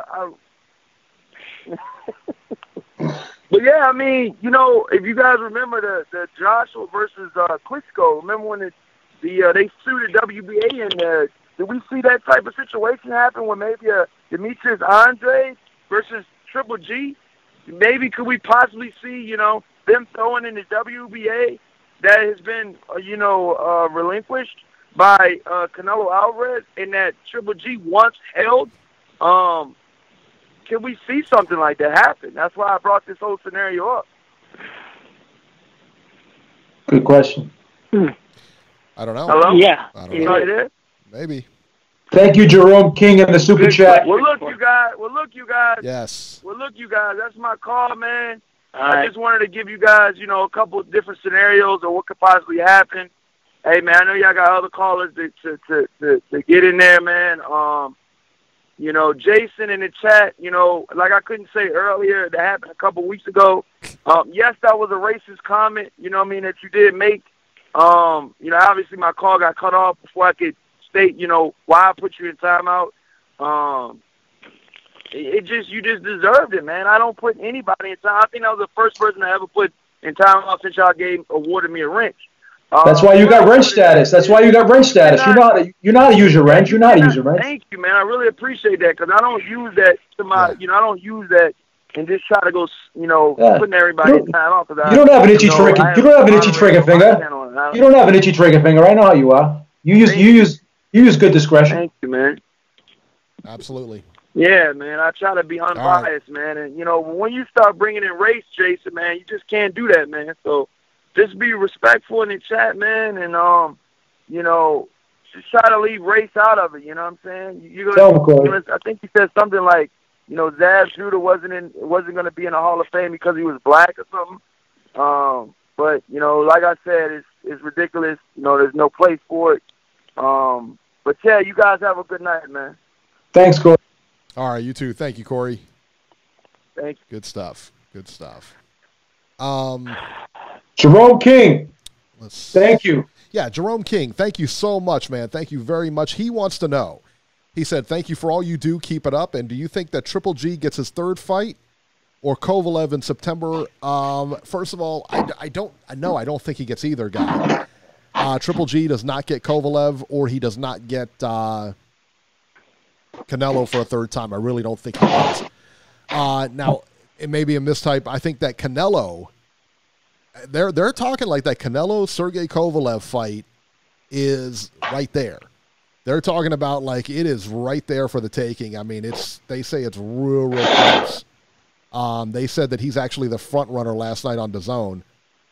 But yeah, I mean, if you guys remember the Joshua versus Klitschko, remember when they sued the WBA in there? Did we see that type of situation happen where maybe a Demetrius Andrade versus Triple G? Maybe could we possibly see, them throwing in the WBA that has been, relinquished by Canelo Alvarez and that Triple G once held? Can we see something like that happen? That's why I brought this whole scenario up. Good question. I don't know. Hello? Yeah. I don't know. Maybe. Thank you, Jerome King, in the super chat. Well, look, you guys. Yes. Well, look, you guys. That's my call, man. Right. I just wanted to give you guys, a couple of different scenarios of what could possibly happen. Hey, man, I know y'all got other callers to get in there, man. Jason in the chat, like I couldn't say earlier, that happened a couple weeks ago. Yes, that was a racist comment, that you did make. Obviously my call got cut off before I could state, why I put you in timeout. You just deserved it, man. I don't put anybody in time. I think I was the first person I ever put in timeout since y'all awarded me a wrench. That's why you got wrench status. You know how to use your wrench. You know how to use your wrench. Thank you, man. I really appreciate that because I don't use that to my, I don't use that and just try to go, putting everybody in time off. You don't have an itchy trigger. You don't have an itchy trigger finger. You don't have an itchy trigger finger. I know how you are. You use good discretion. Thank you, man. Absolutely. Yeah, man. I try to be unbiased, man. And when you start bringing in race, Jason, man, you just can't do that, man. So. Just be respectful in the chat, man, and just try to leave race out of it. You know what I'm saying? I think he said something like, Zab Judah wasn't going to be in the Hall of Fame because he was black or something. But like I said, it's ridiculous. There's no place for it. But yeah, you guys have a good night, man. Thanks, Corey. All right, you too. Thank you, Corey. Thank you. Good stuff. Jerome King. Thank you. Yeah, Jerome King, thank you so much, man. Thank you very much. He wants to know. He said, thank you for all you do. Keep it up. And do you think that Triple G gets his third fight or Kovalev in September? First of all, I don't think he gets either guy. Triple G does not get Kovalev or he does not get Canelo for a third time. I really don't think he does. Now, it may be a mistype. I think that Canelo... They're talking like that Canelo-Sergey Kovalev fight is right there. They're talking about like it is right there for the taking. I mean, they say it's real close. They said that he's actually the front runner last night on DAZN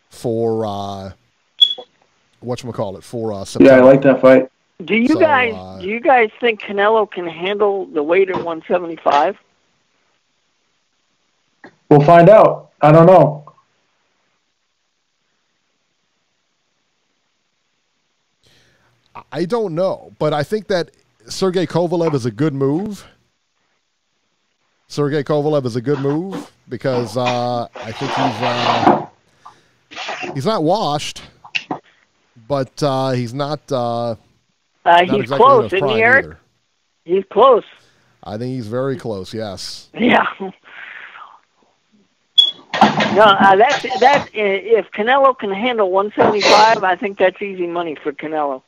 for for September. Yeah, I like that fight. Do you guys think Canelo can handle the weight at 175? We'll find out. I don't know. I don't know, but I think that Sergey Kovalev is a good move. Because I think he's not washed, but he's not. He's exactly close, isn't he, Eric? Either. He's close. I think he's very close. Yes. Yeah. No, that's if Canelo can handle 175, I think that's easy money for Canelo.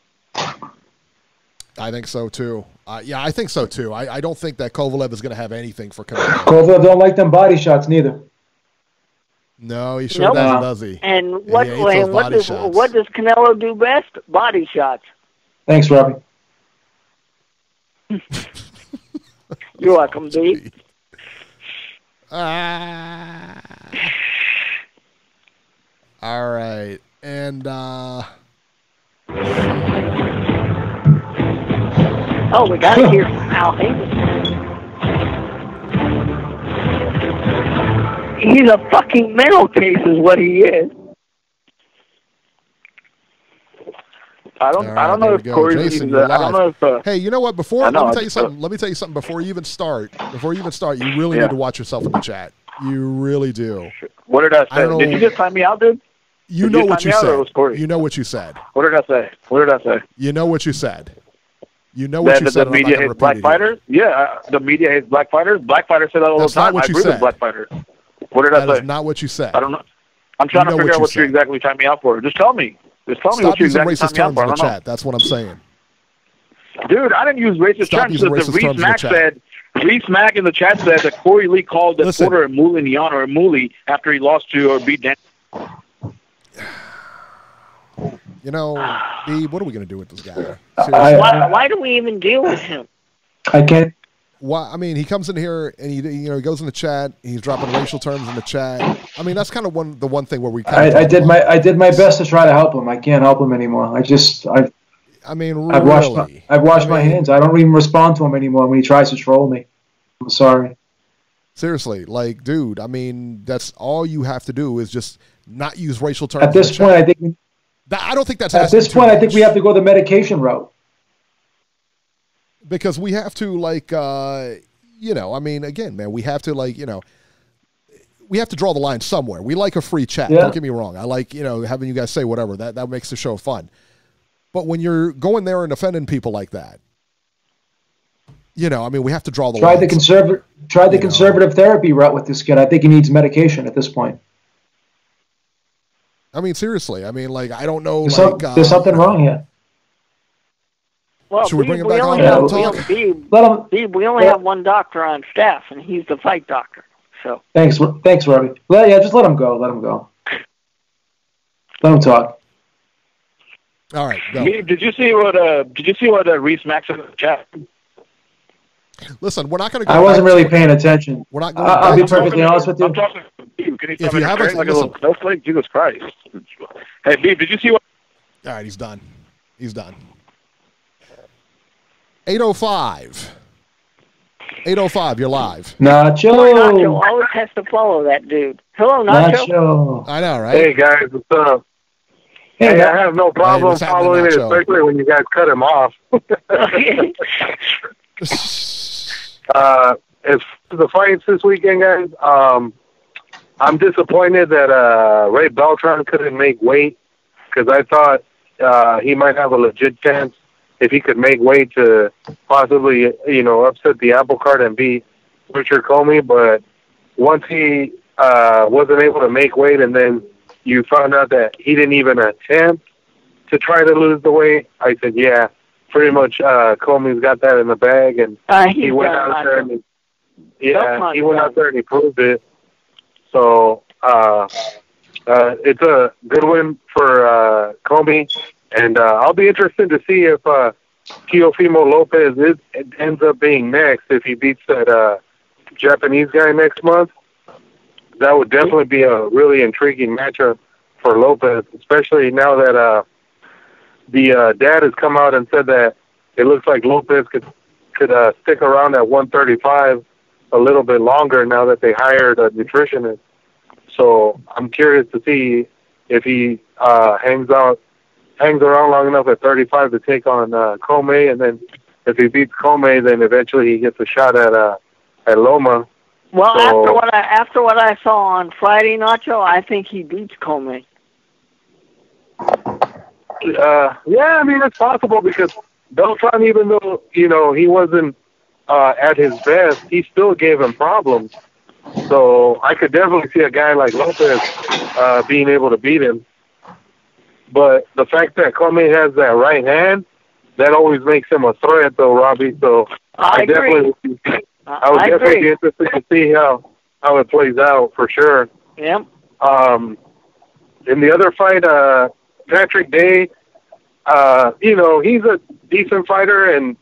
I think so too. I think so too. I don't think that Kovalev is going to have anything for Canelo. Kovalev don't like them body shots neither. No, he sure doesn't, does he? And what does Canelo do best? Body shots. Thanks, Robbie. You're welcome, Beeb. All right. And we got to hear from Al Haymon. He's a fucking mental case is what he is. I don't know if Corey's Jason, I don't know if hey, you know what? Let me tell you something. Let me tell you something before you even start. You really need to watch yourself in the chat. You really do. What did I say? Did you just time me out, dude? You know what you said. You know what you said. What did I say? What did I say? You know what you said. You know what you said. The media hates black fighters? Yeah, the media hates black fighters. Black fighters say that all the time. I agree with black fighters. What did I say? That is not what you said. I don't know. I'm trying to figure out what you exactly timed me out for. Just tell me. Just tell me what you exactly timed me out for. I don't know. That's what I'm saying. Dude, I didn't use racist terms. Reese Mack said, Reese Mack in the chat said that Corey Lee called the Porter Emoulian or Mooley after he lost to or beat Dan. You know, Beeb, what are we going to do with this guy? Why do we even deal with him? I can't. Why? I mean, he comes in here and he goes in the chat. He's dropping racial terms in the chat. I mean, that's kind of the one thing where we. I did my best to try to help him. I can't help him anymore. I've washed my hands. I don't even respond to him anymore when he tries to troll me. I'm sorry. Seriously, like, dude. I mean, that's all you have to do is just not use racial terms. At this point, I think. I don't think that's. At this point, I think we have to go the medication route. Because we have to, like, I mean, again, man, we have to, like, we have to draw the line somewhere. We like a free chat. Yeah. Don't get me wrong. I like, having you guys say whatever. That makes the show fun. But when you're going there and offending people like that, I mean, we have to draw the line. Try the conservative therapy route with this kid. I think he needs medication at this point. I mean, seriously. I mean, like, I don't know. There's something wrong here. Well, should we bring him back on? We only have one doctor on staff, and he's the fight doctor. So thanks, Robbie. Well, yeah, just let him go. Let him talk. All right. Go. Did you see what Reese Mack said in the chat? Listen, we're not going to go. I wasn't really paying attention. We're not going. I'll be perfectly honest with you. I'm talking to Beeb. Can you tell me like a little snowflake? Jesus Christ! Hey, Beeb, did you see what? All right, he's done. 805. 805, you're live. Nacho always has to follow that dude. Hello, Nacho. I know, right? Hey, guys, what's up? Hey, I have no problem following it, especially when you guys cut him off. As for the fights this weekend, guys, I'm disappointed that Ray Beltran couldn't make weight because I thought he might have a legit chance if he could make weight to possibly, upset the apple cart and beat Richard Comey. But once he wasn't able to make weight and then you found out that he didn't even attempt to try to lose the weight, I said, yeah, pretty much Comey's got that in the bag. And he went out there and he went out there and he proved it. So it's a good win for Comey. And I'll be interested to see if Teofimo Lopez ends up being next if he beats that Japanese guy next month. That would definitely be a really intriguing matchup for Lopez, especially now that the dad has come out and said that it looks like Lopez could stick around at 135 a little bit longer now that they hired a nutritionist. So I'm curious to see if he hangs around long enough at 35 to take on Comey, and then if he beats Comey, then eventually he gets a shot at Loma. Well, after what I saw on Friday, Nacho, I think he beats Comey. Yeah, I mean it's possible because Beltran, even though he wasn't at his best, he still gave him problems. So I could definitely see a guy like Lopez being able to beat him. But the fact that Comey has that right hand, that always makes him a threat, though, Robbie. So I would definitely be interested to see how it plays out for sure. Yep. In the other fight, Patrick Day, he's a decent fighter, and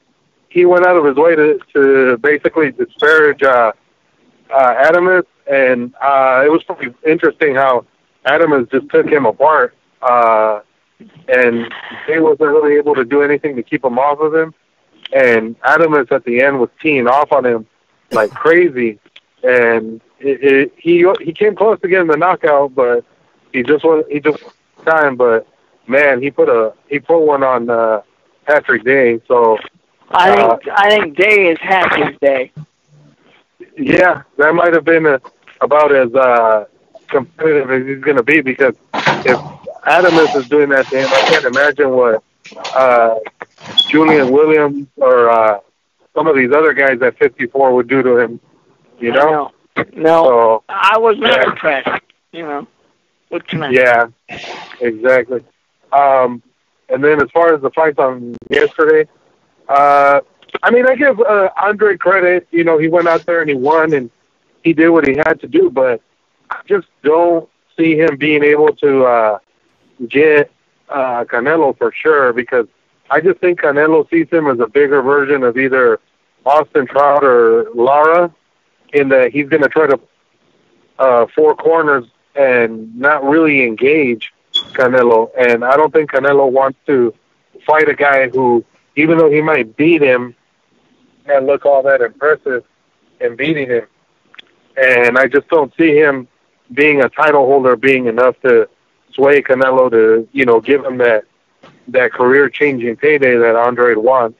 he went out of his way to basically disparage Adamus, and it was pretty interesting how Adamus just took him apart, and Day wasn't really able to do anything to keep him off of him, and Adamus at the end was teeing off on him like crazy, and he came close to getting the knockout, but he just time, but man, he put one on Patrick Day. So I think Day has had his day. Yeah, that might have been about as competitive as he's going to be, because if Adamus is doing that to him, I can't imagine what Julian Williams or some of these other guys at 54 would do to him. You know? No, so, I was not impressed. What can I? Yeah, exactly. And then as far as the fights on yesterday, I give Andrade credit. He went out there and he won, and he did what he had to do, but I just don't see him being able to get Canelo for sure, because I just think Canelo sees him as a bigger version of either Austin Trout or Lara, in that he's going to try to four corners and not really engage Canelo. And I don't think Canelo wants to fight a guy who, even though he might beat him and look all that impressive in beating him, and I just don't see him being a title holder being enough to sway Canelo to, give him that career-changing payday that Andrade wants.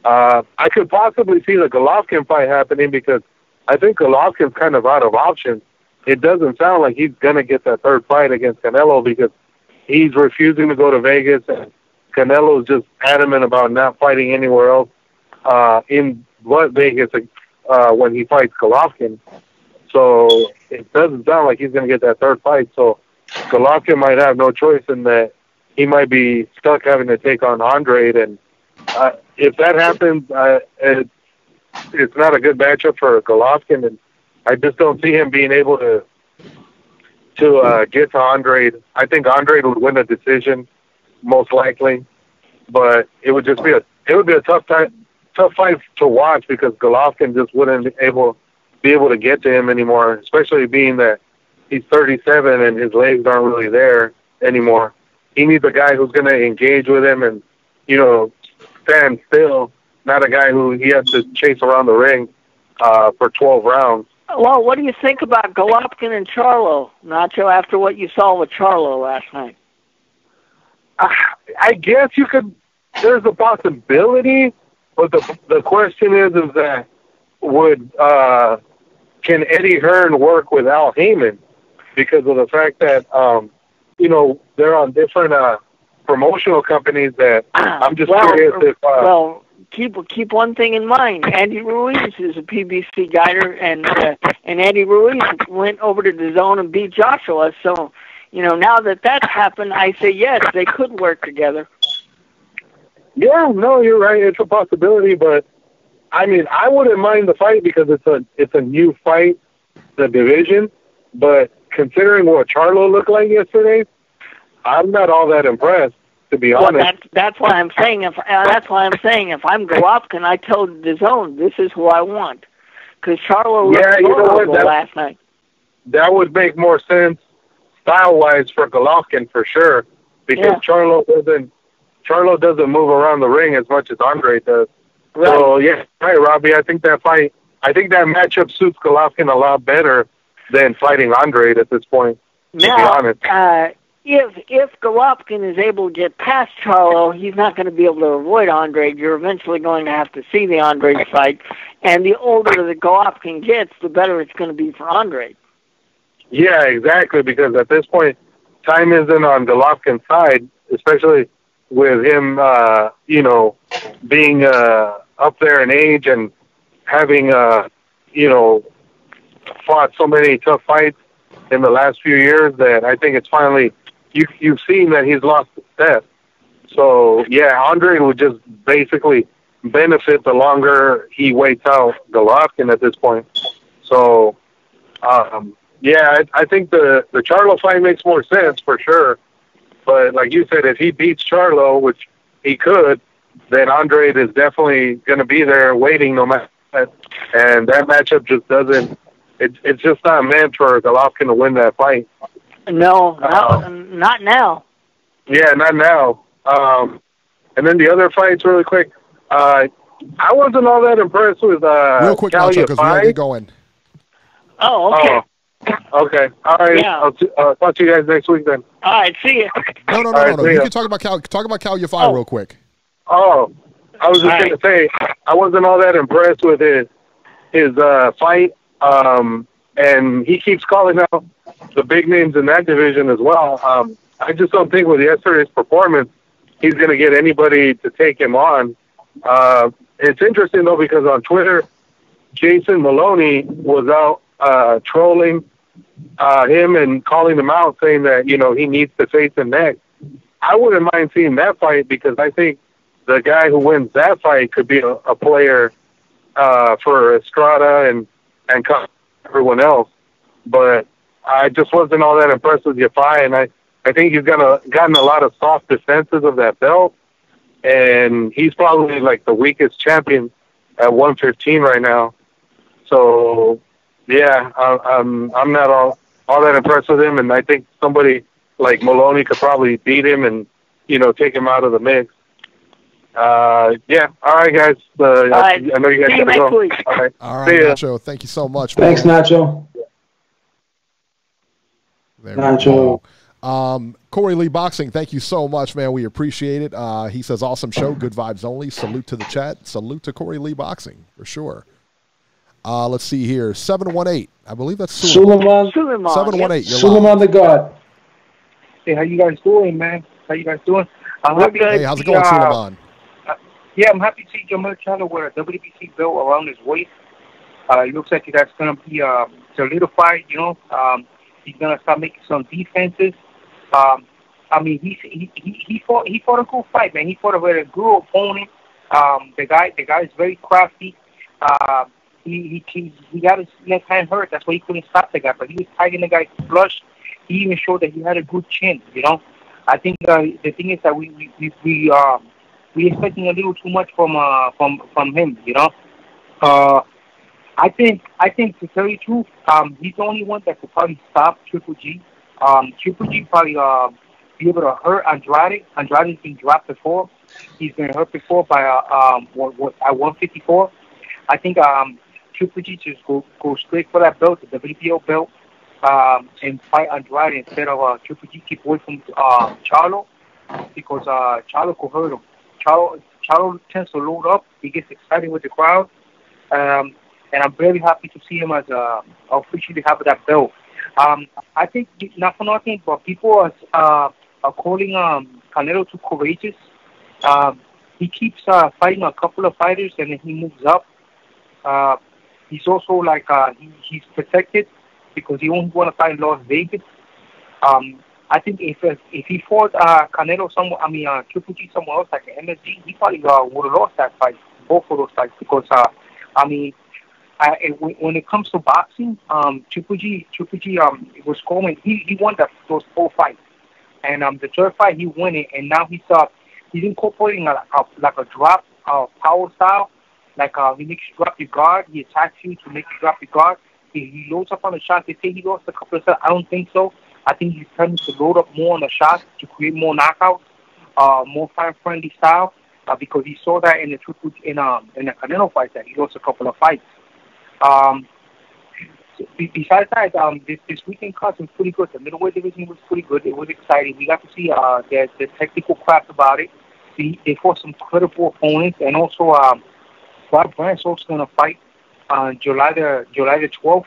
I could possibly see the Golovkin fight happening, because I think Golovkin's kind of out of options. It doesn't sound like he's going to get that third fight against Canelo, because he's refusing to go to Vegas, and Canelo's just adamant about not fighting anywhere else in Vegas when he fights Golovkin. So it doesn't sound like he's going to get that third fight. So Golovkin might have no choice in that. He might be stuck having to take on Andrade, and if that happens, it's not a good matchup for Golovkin, and I just don't see him being able to get to Andrade. I think Andrade would win a decision, most likely, but it would just be a tough fight to watch, because Golovkin just wouldn't be able to get to him anymore, especially being that he's 37 and his legs aren't really there anymore. He needs a guy who's going to engage with him and, stand still, not a guy who he has to chase around the ring for 12 rounds. Well, what do you think about Golovkin and Charlo, Nacho, after what you saw with Charlo last night? I guess there's a possibility, but the question is that can Eddie Hearn work with Al Heyman, because of the fact that, they're on different promotional companies that I'm just curious if... keep one thing in mind. Andy Ruiz is a PBC guider, and Andy Ruiz went over to the zone and beat Joshua. So, now that that's happened, I say yes, they could work together. Yeah, no, you're right. It's a possibility, but I wouldn't mind the fight, because it's a new fight, the division. But considering what Charlo looked like yesterday, I'm not all that impressed, to be honest. That's why I'm saying if I'm Golovkin, I told the zone this is who I want, because Charlo looked horrible last night. That would make more sense style-wise for Golovkin for sure, because Charlo doesn't move around the ring as much as Andrade does. Right. So yeah, right, Robbie. I think that matchup suits Golovkin a lot better than fighting Andrade at this point. To be honest. If Golovkin is able to get past Charlo, he's not going to be able to avoid Andrade. You're eventually going to have to see the Andrade fight, and the older the Golovkin gets, the better it's going to be for Andrade. Yeah, exactly, because at this point, time isn't on Golovkin's side, especially with him, being up there in age and having, fought so many tough fights in the last few years, that I think it's finally... You've seen that he's lost the step. So, yeah, Andrade would just basically benefit the longer he waits out Golovkin at this point. So, Yeah, I think the Charlo fight makes more sense for sure. But like you said, if he beats Charlo, which he could, then Andrade is definitely going to be there waiting no matter what. And that matchup just doesn't – it's just not meant for Golovkin to win that fight. No, not now. Yeah, not now. And then the other fights really quick. I wasn't all that impressed with real quick, Nacho, because we got to get going. Oh, okay. Okay. All right. Yeah. I'll talk to you guys next week then. All right. See you. No. You can talk about Cal Yafai real quick. Oh, I was just going to say, I wasn't all that impressed with his fight. And he keeps calling out the big names in that division as well. I just don't think with yesterday's performance, he's going to get anybody to take him on. It's interesting, though, because on Twitter, Jason Maloney was out trolling him and calling him out, saying that, he needs to face him next. I wouldn't mind seeing that fight because I think the guy who wins that fight could be a player for Estrada and everyone else. But I just wasn't all that impressed with Yafai, and I think he's gotten a lot of soft defenses of that belt, and he's probably like the weakest champion at 115 right now. So, yeah, I'm not all that impressed with him, and I think somebody like Maloney could probably beat him and, take him out of the mix. Yeah. All right, guys. All right. I know you guys got to go. Week. All right. All right, Nacho. Thank you so much. Thanks, Nacho. There Nacho. Corey Lee Boxing, thank you so much, man. We appreciate it. He says, awesome show, good vibes only. Salute to the chat. Salute to Corey Lee Boxing, for sure. Let's see here. 718. I believe that's Suleiman. 718. Suleiman the God. Hey, how you guys doing, man? How you guys doing? Hey, how's it going, Suleiman? Yeah, I'm happy to see Jamel Charlo wear a WBC belt around his waist. It looks like that's going to be solidified, He's going to start making some defenses. He fought a good fight, man. He fought a very good opponent. The guy is very crafty. He got his left hand hurt. That's why he couldn't stop the guy. But he was tagging the guy flush. He even showed that he had a good chin. I think the thing is that we expecting a little too much from him. I think to tell you the truth, he's the only one that could probably stop Triple G. Triple G probably be able to hurt Andrade. Andrade's been dropped before. He's been hurt before by at 154. I think Triple G just go straight for that belt, the WBO belt, and fight Andrade instead of Triple G keep away from Charlo, because Charlo could hurt him. Charlo tends to load up. He gets excited with the crowd. And I'm very happy to see him as officially have that belt. I think, not for nothing, but people are calling Canelo too courageous. He keeps fighting a couple of fighters and then he moves up. He's also like he's protected because he only want to fight in Las Vegas. I think if he fought Canelo Triple G somewhere else like an MSG, he probably would have lost that fight, both of those fights, because when it comes to boxing, Triple G was scoring. He won those 4 fights, and the third fight he won it, and now he's incorporating a drop power style, like he makes you drop your guard. He attacks you to make you drop your guard. He loads up on the shots. They say he lost a couple of shots. I don't think so. I think he's trying to load up more on the shots to create more knockouts, more fan-friendly style, because he saw that in the Canelo fight that he lost a couple of fights. Besides that, this weekend card was pretty good. The middleweight division was pretty good. It was exciting. We got to see the technical craft about it. They fought some credible opponents, and also Bob Brandt's also going to fight July the 12th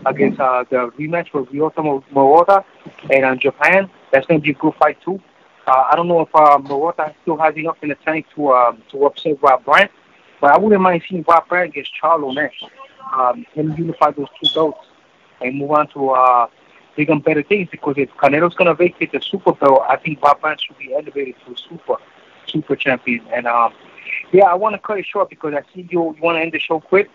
against the rematch with Ryota Murata, and in Japan. That's going to be a good fight too. I don't know if Murata still has enough in the tank to upset Bob Brandt, but I wouldn't mind seeing Bob Brandt against Charlo next. Him unify those 2 belts and move on to bigger and better things, because if Canelo's going to vacate the super belt, I think Bob Brandt should be elevated to super champion. And I want to cut it short because I see you want to end the show quick.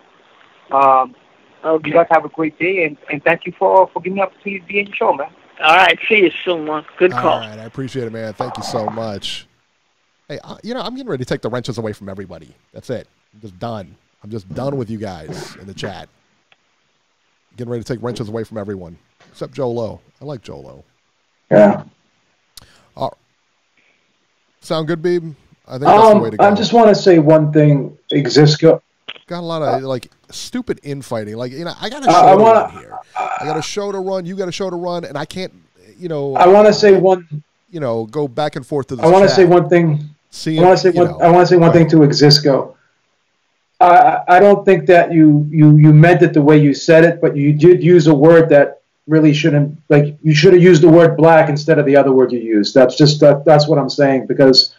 Okay. You guys have a great day, and thank you for giving me the opportunity to be in your show, man. All right. See you soon, man. Good call. All right. I appreciate it, man. Thank you so much. Hey, I'm getting ready to take the wrenches away from everybody. That's it. I'm just done. I'm just done with you guys in the chat. Getting ready to take wrenches away from everyone, except Joe Lowe. I like Joe Lowe. Yeah. Sound good, Beeb? I think that's the way to go. I just want to say one thing, Exisco. Got a lot of like stupid infighting. Like, I got a show to run here. I got a show to run. You got a show to run, and I can't. I want to say one. Go back and forth to the. I want to say one thing. I want to say one thing to Exisco. I don't think that you meant it the way you said it, but you did use a word that really shouldn't. Like, you should have used the word black instead of the other word you used. That's what I'm saying, because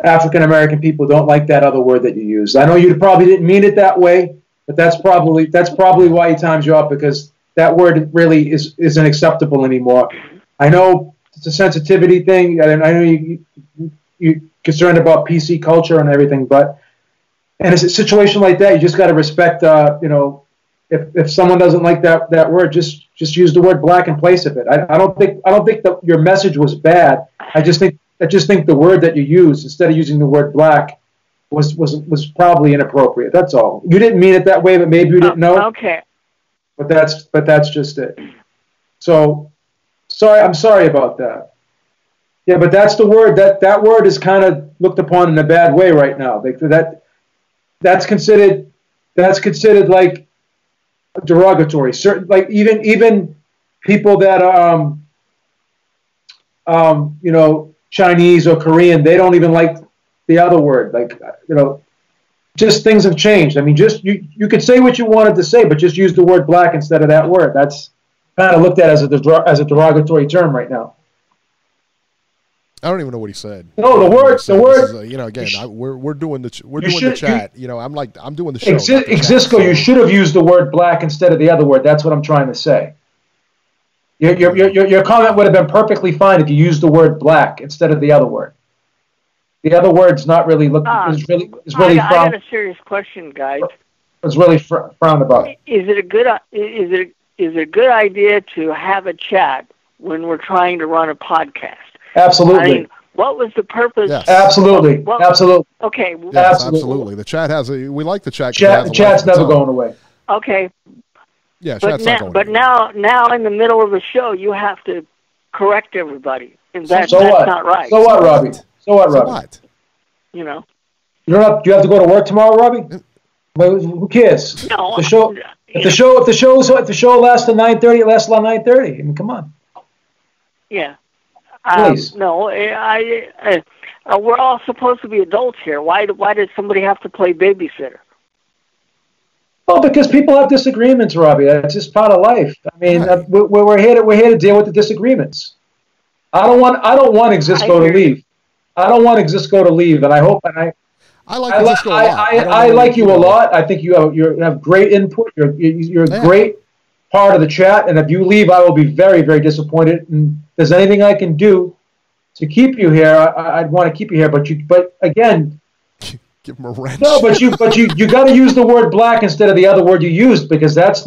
African American people don't like that other word that you used. I know you probably didn't mean it that way, but that's probably why he times you up, because that word really isn't acceptable anymore. I know it's a sensitivity thing. I know you're concerned about PC culture and everything, but in a situation like that, you just got to respect. If someone doesn't like that word, just use the word black in place of it. I don't think that your message was bad. I just think the word that you used instead of using the word black was probably inappropriate. That's all. You didn't mean it that way, but maybe you didn't know. Okay. But that's just it. So sorry. I'm sorry about that. Yeah, but that's the word. That word is kind of looked upon in a bad way right now. That's considered like derogatory. Certain, like, even people that are Chinese or Korean, they don't even like the other word. Like, just things have changed. I mean, just you could say what you wanted to say, but just use the word black instead of that word. That's kind of looked at as a derogatory term right now. I don't even know what he said. No, the word. We're doing the chat. I'm doing the show. Exisco, you should have used the word black instead of the other word. That's what I'm trying to say. Your comment would have been perfectly fine if you used the word black instead of the other word. The other word's not really is really I got a serious question, guys. It's really frowned about. Is it a good idea to have a chat when we're trying to run a podcast? Absolutely. I mean, what was the purpose? Yes. Absolutely. Absolutely. Okay. Yes, absolutely. The chat we like the chat. The chat's never going away. Okay. Yeah, but now in the middle of the show, you have to correct everybody, and that's not right. So what, Robbie? So what? You know. You have to go to work tomorrow, Robbie? Well, who cares? No. If the show lasts to 9:30, it lasts till 9:30. I mean, come on. Yeah. Please. No, we're all supposed to be adults here. Why did somebody have to play babysitter? Well, because people have disagreements, Robbie. That's just part of life. I mean, we're here to deal with the disagreements. I don't want Exisco to leave. I don't want Exisco to leave, and I hope I like Exisco a lot. I like you a lot. I think you have great input. You're a great part of the chat, and if you leave, I will be very, very disappointed. And if there's anything I can do to keep you here, I'd want to keep you here. But again, give him a wrench. No, but you got to use the word black instead of the other word you used, because that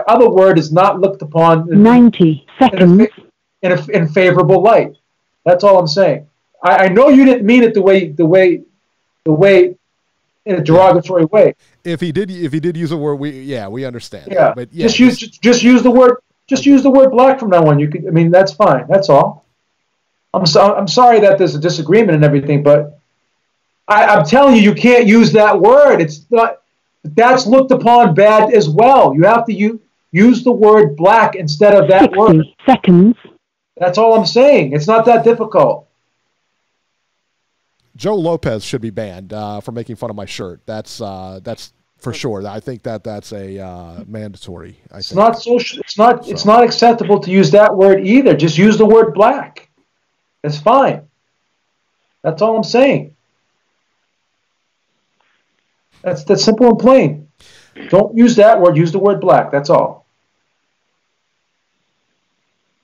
other word is not looked upon 90 seconds in favorable light. That's all I'm saying. I know you didn't mean it the way in a derogatory way. If he did use a word, we understand. Yeah, but yeah, just use the word black from now on. You could, I mean, that's fine. That's all. I'm sorry that there's a disagreement and everything, but I'm telling you can't use that word. It's not. That's looked upon bad as well. You have to use the word black instead of that 60 word. seconds. That's all I'm saying. It's not that difficult. Joe Lopez should be banned for making fun of my shirt. That's for sure. I think that's a mandatory. It's not acceptable to use that word either. Just use the word black. It's fine. That's all I'm saying. That's simple and plain. Don't use that word. Use the word black. That's all.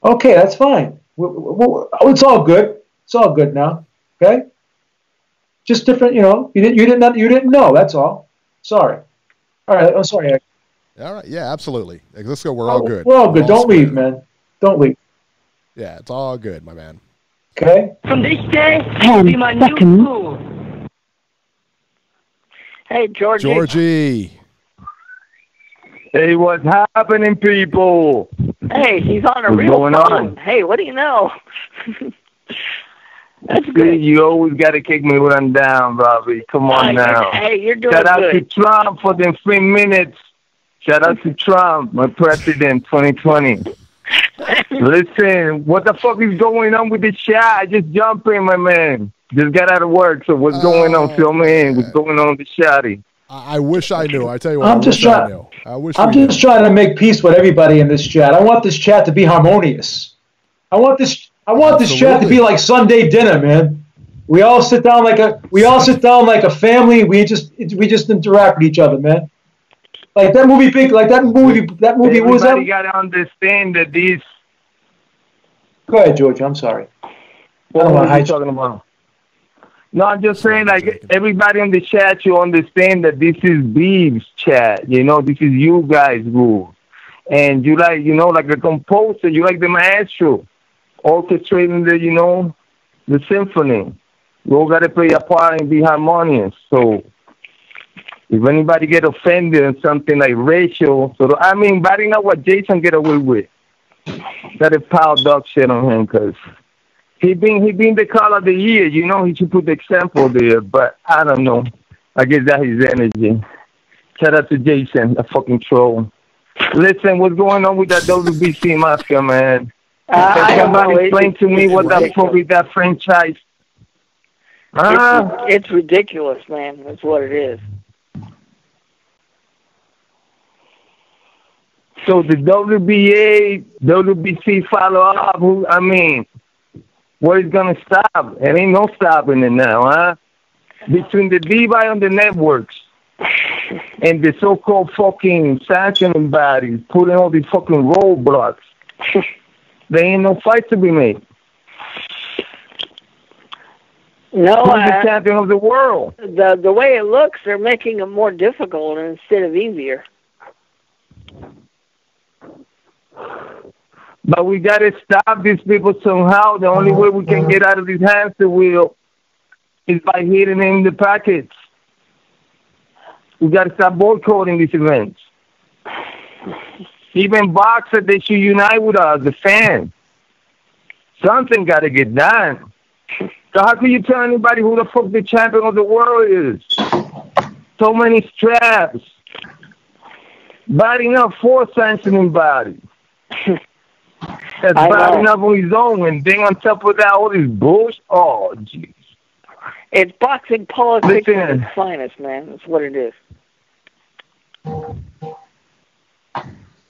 Okay, that's fine. It's all good. It's all good now. Okay. Just different, you didn't know. That's all. Sorry. All right. I'm sorry. All right. Yeah, absolutely. Let's go. We're all good. We're all good. Don't leave, man. Don't leave. Yeah, it's all good, my man. Okay. From this day, 10 be my new seconds. school. Hey, Georgie. Georgie. Hey, what's happening, people? Hey, he's on a What's real going phone. on? Hey, what do you know? That's See, good. you always got to kick me when I'm down, Robbie. Come on now. Hey, you're doing Shout out good. to Trump for them 3 minutes. Shout out to Trump, my president, 2020. Listen, what the fuck is going on with the chat? Just jump in, my man. Just got out of work, so what's going on? Fill me in. What's going on with the shotty? I wish I knew. I tell you what, I'm just trying to make peace with everybody in this chat. I want this chat to be harmonious. I want this chat to be like Sunday dinner, man. We all sit down like a family. We just interact with each other, man. Like that movie, that movie. What was that? Everybody got to understand that these. Go ahead, George. I'm sorry. What are you talking about? No, I'm just saying, like, everybody in the chat, you understand that this is Beeb's chat. You know, this is you guys' rules. And you like, you know, like a composer, you like the maestro, orchestrating the, you know, the symphony. You all got to play a part and be harmonious. So if anybody get offended on something like racial, but I know what Jason get away with. That is power dog shit on him, because he been the call of the year. You know, he should put the example there, but I don't know. I guess that's his energy. Shout out to Jason, a fucking troll. Listen, what's going on with that WBC mafia, man? Can somebody explain to me what the fuck is that franchise? It's ridiculous, man. That's what it is. So the WBA, WBC follow up, what is going to stop? It ain't no stopping it now, huh? Between the divide on the networks and the so-called fucking sanctioning bodies putting all these fucking roadblocks, there ain't no fight to be made. No, Who's the champion of the world? The way it looks, they're making it more difficult instead of easier. But we got to stop these people somehow. The only way we can get out of these hamster wheel is by hitting them in the pockets. We got to stop boycotting these events. Even boxers, they should unite with us, the fans. Something got to get done. So how can you tell anybody who the fuck the champion of the world is? So many straps. Body enough for sanctioning body. That's bad enough on his own, and then on top of that, all this bullshit. Oh, jeez. It's boxing politics at its finest, man. That's what it is.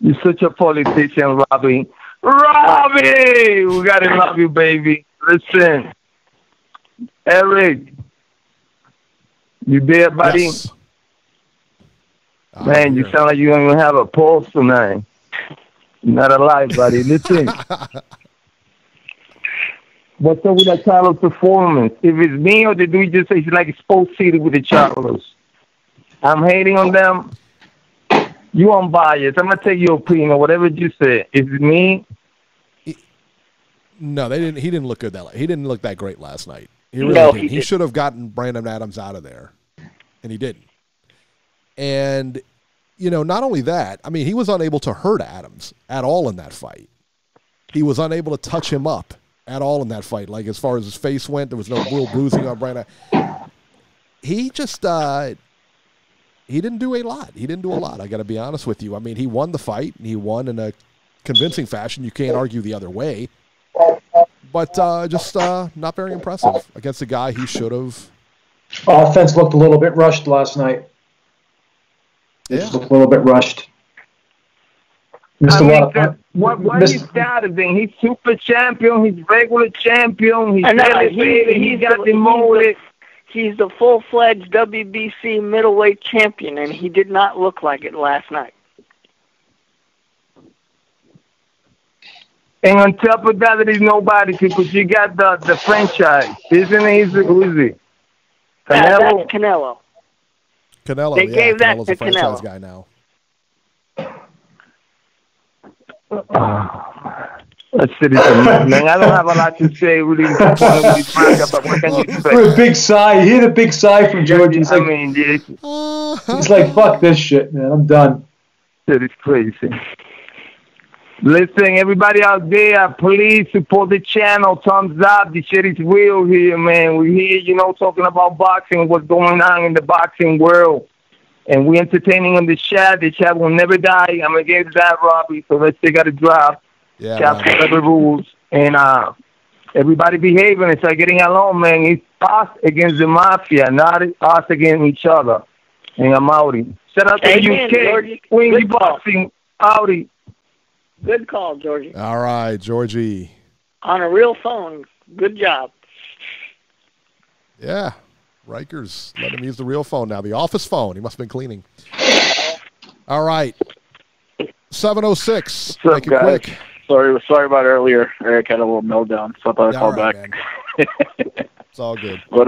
You're such a politician, Robbie. Robbie! We gotta love you, baby. Listen. Eric. You there, buddy? Yes. Man, you sound like you don't even have a pulse tonight. Not alive, buddy. Listen. What's up with that Charlo performance? If it's me or did we just say it's like Sports City with the Charlos? I'm hating on them. You unbiased. I'm gonna take your opinion or whatever you say. Is it me? No, they didn't. He didn't look good he didn't look that great last night. He really didn't. He should have gotten Brandon Adams out of there, and he didn't. And you know, not only that, I mean, he was unable to hurt Adams at all in that fight. He was unable to touch him up at all in that fight. Like, as far as his face went, there was no real bruising on Brandon. He just, he didn't do a lot. He didn't do a lot, I got to be honest with you. I mean, he won the fight, and he won in a convincing fashion. You can't argue the other way. But just not very impressive against a guy he should have. Offense looked a little bit rushed last night. Yeah. Looked a little bit rushed. What is that thing? He's super champion. He's regular champion. He's elevated. He got demoted. He's the full-fledged WBC middleweight champion, and he did not look like it last night. And on top of that, there is nobody, because you got the franchise. Isn't it? Who is he? Canelo? That's Canelo. Canelo, They gave that Canelo's to a franchise Canelo. guy now. That's citizen, man. I don't have a lot to say really. But what can you expect? For a big sigh, hear the big sigh from George. He's like, he's like, fuck this shit, man. I'm done. That is crazy. Listen, everybody out there, please support the channel. Thumbs up. The shit is real here, man. We're here, you know, talking about boxing, what's going on in the boxing world. And we're entertaining on the chat. The chat will never die. I'm against that, Robbie. So let's take out a drop. Yeah, chat for the rules. And everybody behaving and start getting along, man. It's us against the mafia, not us against each other. And I'm outie. Shout out to the UK. Queen boxing outie. Good call, Georgie. All right, Georgie. On a real phone. Good job. Yeah. Rikers let him use the real phone now. The office phone. He must have been cleaning. All right. 7:06. Make it quick. Sorry about earlier. Eric had a little meltdown, so I thought I'd call back. It's all good. But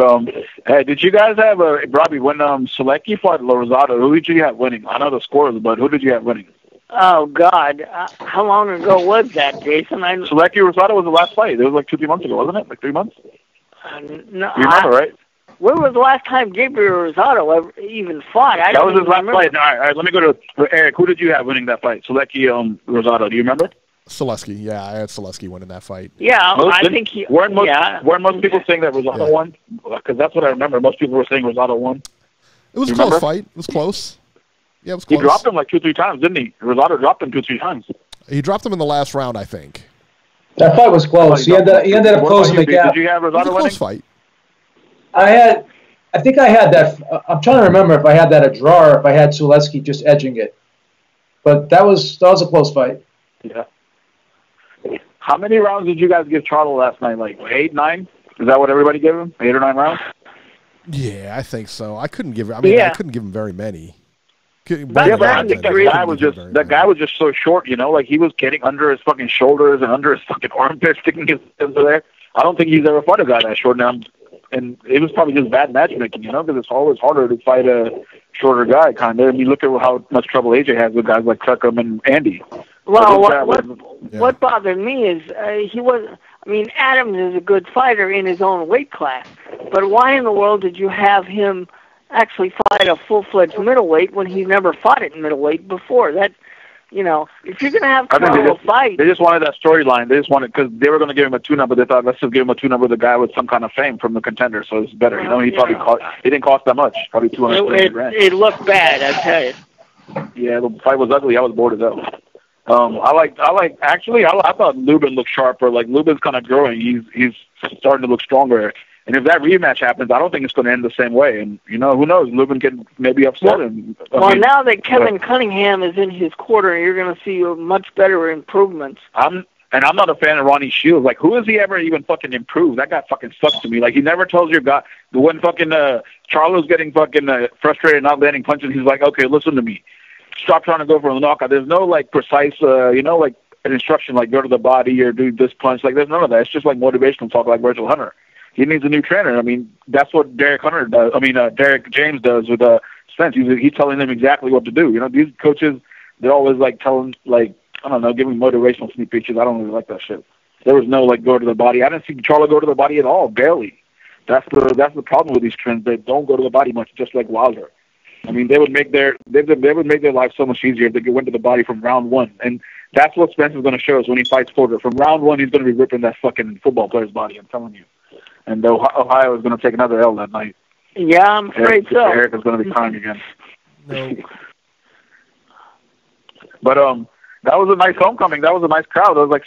hey, did you guys have Robbie, when Sulecki fought Lozado, who did you have winning? I know the scores, but who did you have winning? Oh God, how long ago was that, Jason? Sulecki Rosado was the last fight. It was like 2-3 months ago, wasn't it? Like 3 months. No, you remember, right? When was the last time Gabriel Rosado ever even fought? That was his last fight. All right, let me go to Eric. Who did you have winning that fight? Sulecki, Rosado. Do you remember? Sulecki. Yeah, I had Sulecki winning that fight. Yeah, I think he. Weren't most people saying that Rosado won? Because that's what I remember. Most people were saying Rosado won. It was a close fight. It was close. Yeah, it was close. He dropped him like 2-3 times, didn't he? Rosado dropped him 2-3 times. He dropped him in the last round, I think. That fight was close. He ended up closing the gap. Did you have Rosado winning? Fight. I think I had that. I'm trying to remember if I had that a draw or if I had Sulecki just edging it. But that was a close fight. Yeah. How many rounds did you guys give Charlo last night? Like 8, 9? Is that what everybody gave him? 8 or 9 rounds? Yeah, I think so. I couldn't give. I mean, I couldn't give him very many. But I think that guy was just so short, you know. Like he was getting under his fucking shoulders and under his fucking armpits, sticking his into there. I don't think he's ever fought a guy that short now. And it was probably just bad matchmaking, you know, because it's always harder to fight a shorter guy, kind of. I mean, look at how much trouble AJ has with guys like Tuckham and Andy. Well, what bothered me is he was. I mean, Adams is a good fighter in his own weight class, but why in the world did you have him actually fight a full-fledged middleweight when he never fought at middleweight before? That, you know, if you're going to have Canelo fight... They just wanted that storyline. They just wanted, because they were going to give him a tune-up, but they thought, let's just give him a tune-up with a guy with some kind of fame from the contender, so it's better. You know, he probably he didn't cost that much, probably $200,000. It looked bad, I tell you. Yeah, the fight was ugly. I was bored as hell. I thought Lubin looked sharper. Like, Lubin's kind of growing. He's starting to look stronger. And if that rematch happens, I don't think it's going to end the same way. And, you know, who knows? Lubin can maybe upset him. Now that Kevin Cunningham is in his corner, you're going to see much better improvements. I'm not a fan of Ronnie Shields. Like, who has he ever even fucking improved? That guy fucking sucks to me. Like, he never tells your guy. When fucking Charlo's getting fucking frustrated and not landing punches, he's like, okay, listen to me. Stop trying to go for the knockout. There's no, like, precise, like, an instruction, like, go to the body or do this punch. Like, there's none of that. It's just, like, motivational talk like Virgil Hunter. He needs a new trainer. I mean, that's what Derek James does with Spence. He's telling them exactly what to do. You know, these coaches, they're always, like, telling, like, I don't know, giving motivational sneak peeks. I don't really like that shit. There was no, like, go to the body. I didn't see Charlo go to the body at all, barely. That's the problem with these trends. They don't go to the body much, just like Wilder. I mean, they would make their life so much easier if they went to the body from round one. And that's what Spence is going to show us when he fights Porter. From round one, he's going to be ripping that fucking football player's body, I'm telling you. And Ohio is going to take another L that night. Yeah, I'm afraid so. Eric is going to be crying again. No. But that was a nice homecoming. That was a nice crowd. There was like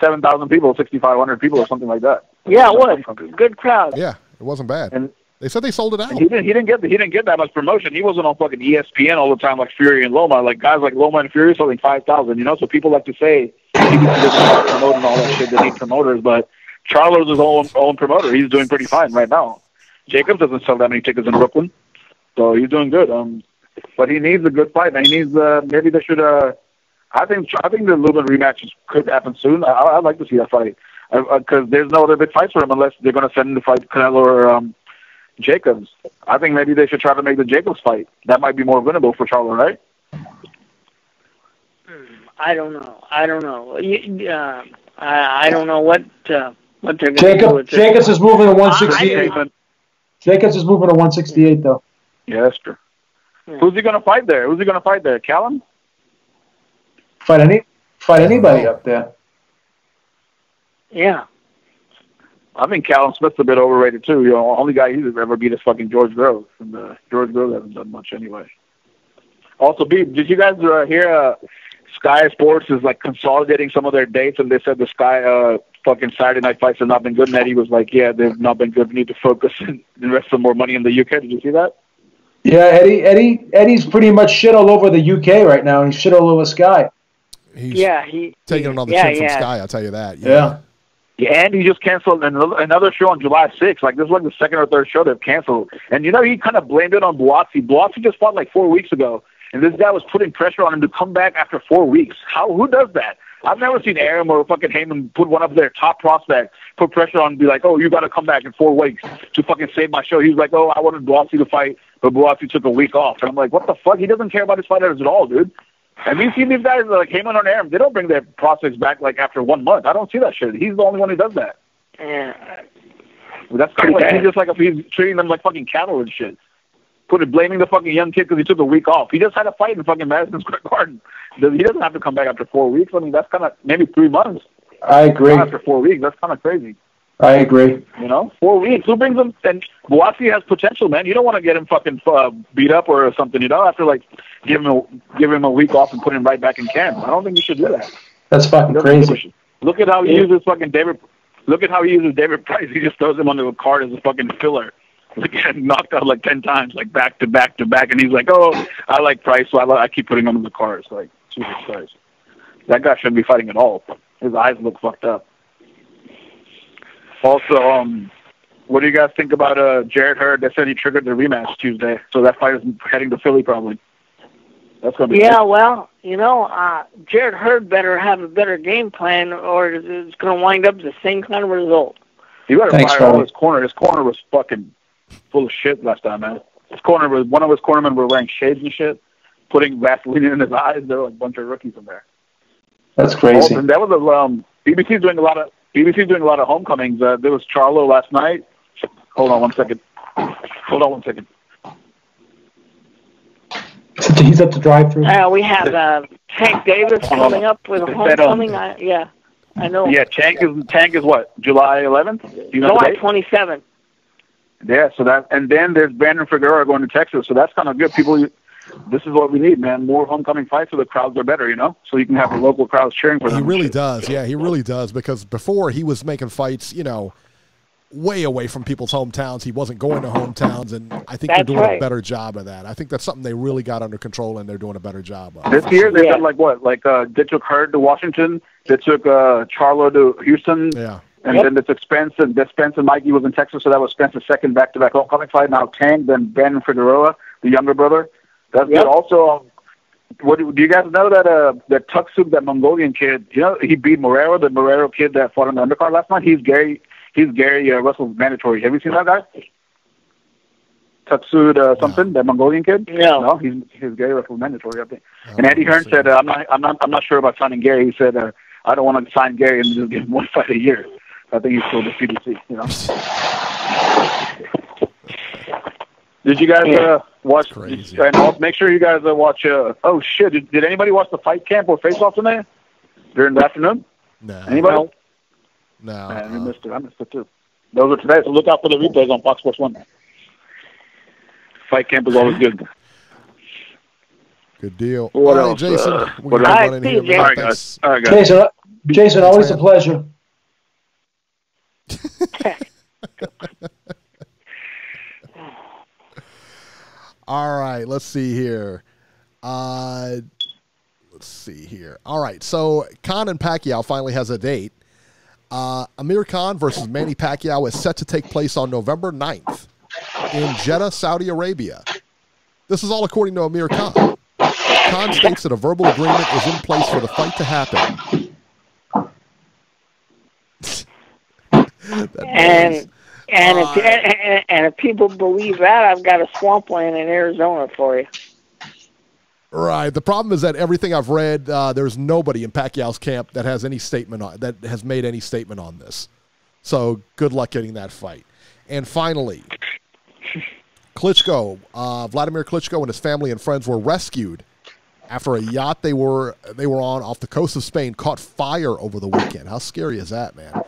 7,000 people, 6,500 people, or something like that. Yeah, it was. Good crowd. Yeah, it wasn't bad. And they said they sold it out. He didn't get that much promotion. He wasn't on fucking ESPN all the time like Fury and Loma. Like guys like Loma and Fury selling 5,000. You know, so people like to say he doesn't promote and all that shit. They need promoters, but Charlo's his own promoter. He's doing pretty fine right now. Jacobs doesn't sell that many tickets in Brooklyn, so he's doing good. But he needs a good fight. And he needs maybe they should. I think the Lubin rematch could happen soon. I'd like to see that fight because there's no other big fights for him unless they're going to send him to fight Canelo or Jacobs. I think maybe they should try to make the Jacobs fight. That might be more winnable for Charlo, right? I don't know. I don't know what they're going to do with this. Jacobs is moving to 168. Jacobs is moving to 168, though. Yeah, that's true. Yeah. Who's he going to fight there? Callum? Fight anybody up there. Yeah. I think Callum Smith's a bit overrated too. You know, only guy he's ever beat is fucking George Groves, and George Groves hasn't done much anyway. Also, Beeb, did you guys hear Sky Sports is like consolidating some of their dates, and they said the Sky fucking Saturday night fights have not been good, and Eddie was like, yeah, they've not been good. We need to focus and invest some more money in the UK. Did you see that? Yeah, Eddie's pretty much shit all over the UK right now, and he's shit all over Sky. He's taking another chin from Sky, I'll tell you that. Yeah. Yeah, and he just canceled another show on July 6th. Like, this is like the second or third show they've canceled. And, you know, he kind of blamed it on Buatsi. Buatsi just fought like 4 weeks ago, and this guy was putting pressure on him to come back after 4 weeks. Who does that? I've never seen Arum or fucking Heyman put one of their top prospects, put pressure on and be like, oh, you got to come back in 4 weeks to fucking save my show. He was like, oh, I wanted Buatsi to fight, but Buatsi took a week off. And I'm like, what the fuck? He doesn't care about his fighters at all, dude. Have you seen these guys like Heyman or Arum? They don't bring their prospects back like after 1 month. I don't see that shit. He's the only one who does that. Yeah. That's kind of like, he's just like he's treating them like fucking cattle and shit. Blaming the fucking young kid because he took a week off. He just had a fight in fucking Madison Square Garden. He doesn't have to come back after 4 weeks. I mean, that's kind of maybe 3 months. I agree. Not after 4 weeks, that's kind of crazy. I agree. You know, 4 weeks. Who brings him? And Buatsi has potential, man. You don't want to get him fucking beat up or something. You don't have to like give him a week off and put him right back in camp. I don't think you should do that. That's fucking crazy. Look at how he uses fucking David. Look at how he uses David Price. He just throws him on the card as a fucking filler. Like, getting knocked out like 10 times, like back to back to back, and he's like, "Oh, I like Price, so I keep putting him on the cards." Like, Jesus Christ, that guy shouldn't be fighting at all. His eyes look fucked up. Also, what do you guys think about Jarrett Hurd? They said he triggered the rematch Tuesday, so that fight is heading to Philly probably. That's gonna be good. Well, you know, Jarrett Hurd better have a better game plan, or it's going to wind up the same kind of result. He better fire all his corner. His corner was fucking full of shit last time, man. One of his cornermen were wearing shades and shit, putting Vaseline in his eyes. There were like a bunch of rookies in there. That's crazy. And that was BBC's doing a lot of homecomings. There was Charlo last night. Hold on one second. He's at the drive-thru. We have Tank Davis coming up with a homecoming. I know. Yeah, Tank is what? July 11th? July 27th. Yeah, and then there's Brandon Figueroa going to Texas, so that's kind of good. This is what we need, man. More homecoming fights so the crowds are better, you know? So you can have the local crowds cheering for them. He really does. Yeah, he really does, because before he was making fights, you know, way away from people's hometowns. He wasn't going to hometowns, and I think they're doing a better job of that. I think that's something they really got under control, and they're doing a better job of. This year, they've done like what? Like they took Hurd to Washington, they took Charlo to Houston, and then they took Spence, and Mikey was in Texas, so that was Spence's second back-to-back homecoming fight. Now Tank, then Brandon Figueroa, the younger brother. That's good. Also, do you guys know that Tuksuk, that Mongolian kid, you know, he beat Morero, the Morero kid that fought on the undercard last night? He's Gary Russell's mandatory. Have you seen that guy? Tuksud something, that Mongolian kid? No, he's Gary Russell's mandatory, I think. And Eddie Hearn said, I'm not sure about signing Gary. He said, I don't want to sign Gary and just give him one fight a year. I think he's still the CDC, you know. Did you guys watch? And also make sure you guys watch. Oh shit! Did anybody watch the fight camp or face off tonight during the afternoon? No. Anybody? No. Man, I missed it too. Those are today, so look out for the replays on Fox Sports 1. Fight camp is always good. Good deal. What all else? Right, Jason. All right, guys. Jason, always a pleasure. All right, let's see here. All right, so Khan and Pacquiao finally has a date. Amir Khan versus Manny Pacquiao is set to take place on November 9th in Jeddah, Saudi Arabia. This is all according to Amir Khan. Khan states that a verbal agreement is in place for the fight to happen. And if people believe that, I've got a swampland in Arizona for you. Right. The problem is that everything I've read, there's nobody in Pacquiao's camp that has any statement on that has made any statement on this. So good luck getting that fight. And finally, Klitschko, Vladimir Klitschko and his family and friends were rescued after a yacht they were on off the coast of Spain caught fire over the weekend. How scary is that, man?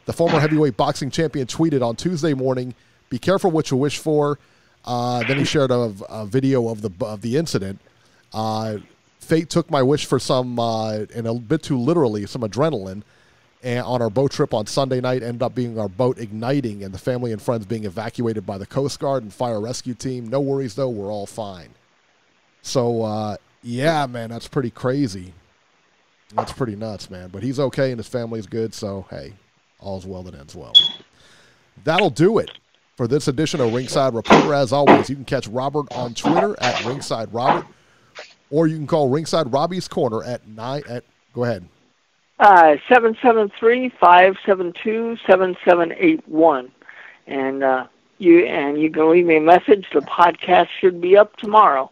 The former heavyweight boxing champion tweeted on Tuesday morning, "Be careful what you wish for." Then he shared a video of the incident. Fate took my wish for some, and a bit too literally, some adrenaline. And on our boat trip on Sunday night, ended up being our boat igniting and the family and friends being evacuated by the Coast Guard and fire rescue team. No worries, though. We're all fine. So, yeah, man, that's pretty crazy. That's pretty nuts, man. But he's okay and his family's good. So, hey, all's well that ends well. That'll do it for this edition of Ringside Reporter. As always, you can catch Robert on Twitter at Ringside Robert, or you can call Ringside Robbie's Corner at go ahead. 773-572-7781. And you can leave me a message. The podcast should be up tomorrow.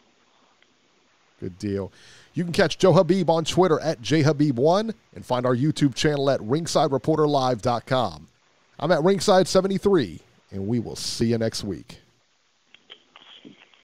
Good deal. You can catch Joe Habib on Twitter at jhabib1 and find our YouTube channel at ringsidereporterlive.com. I'm at Ringside 73, and we will see you next week.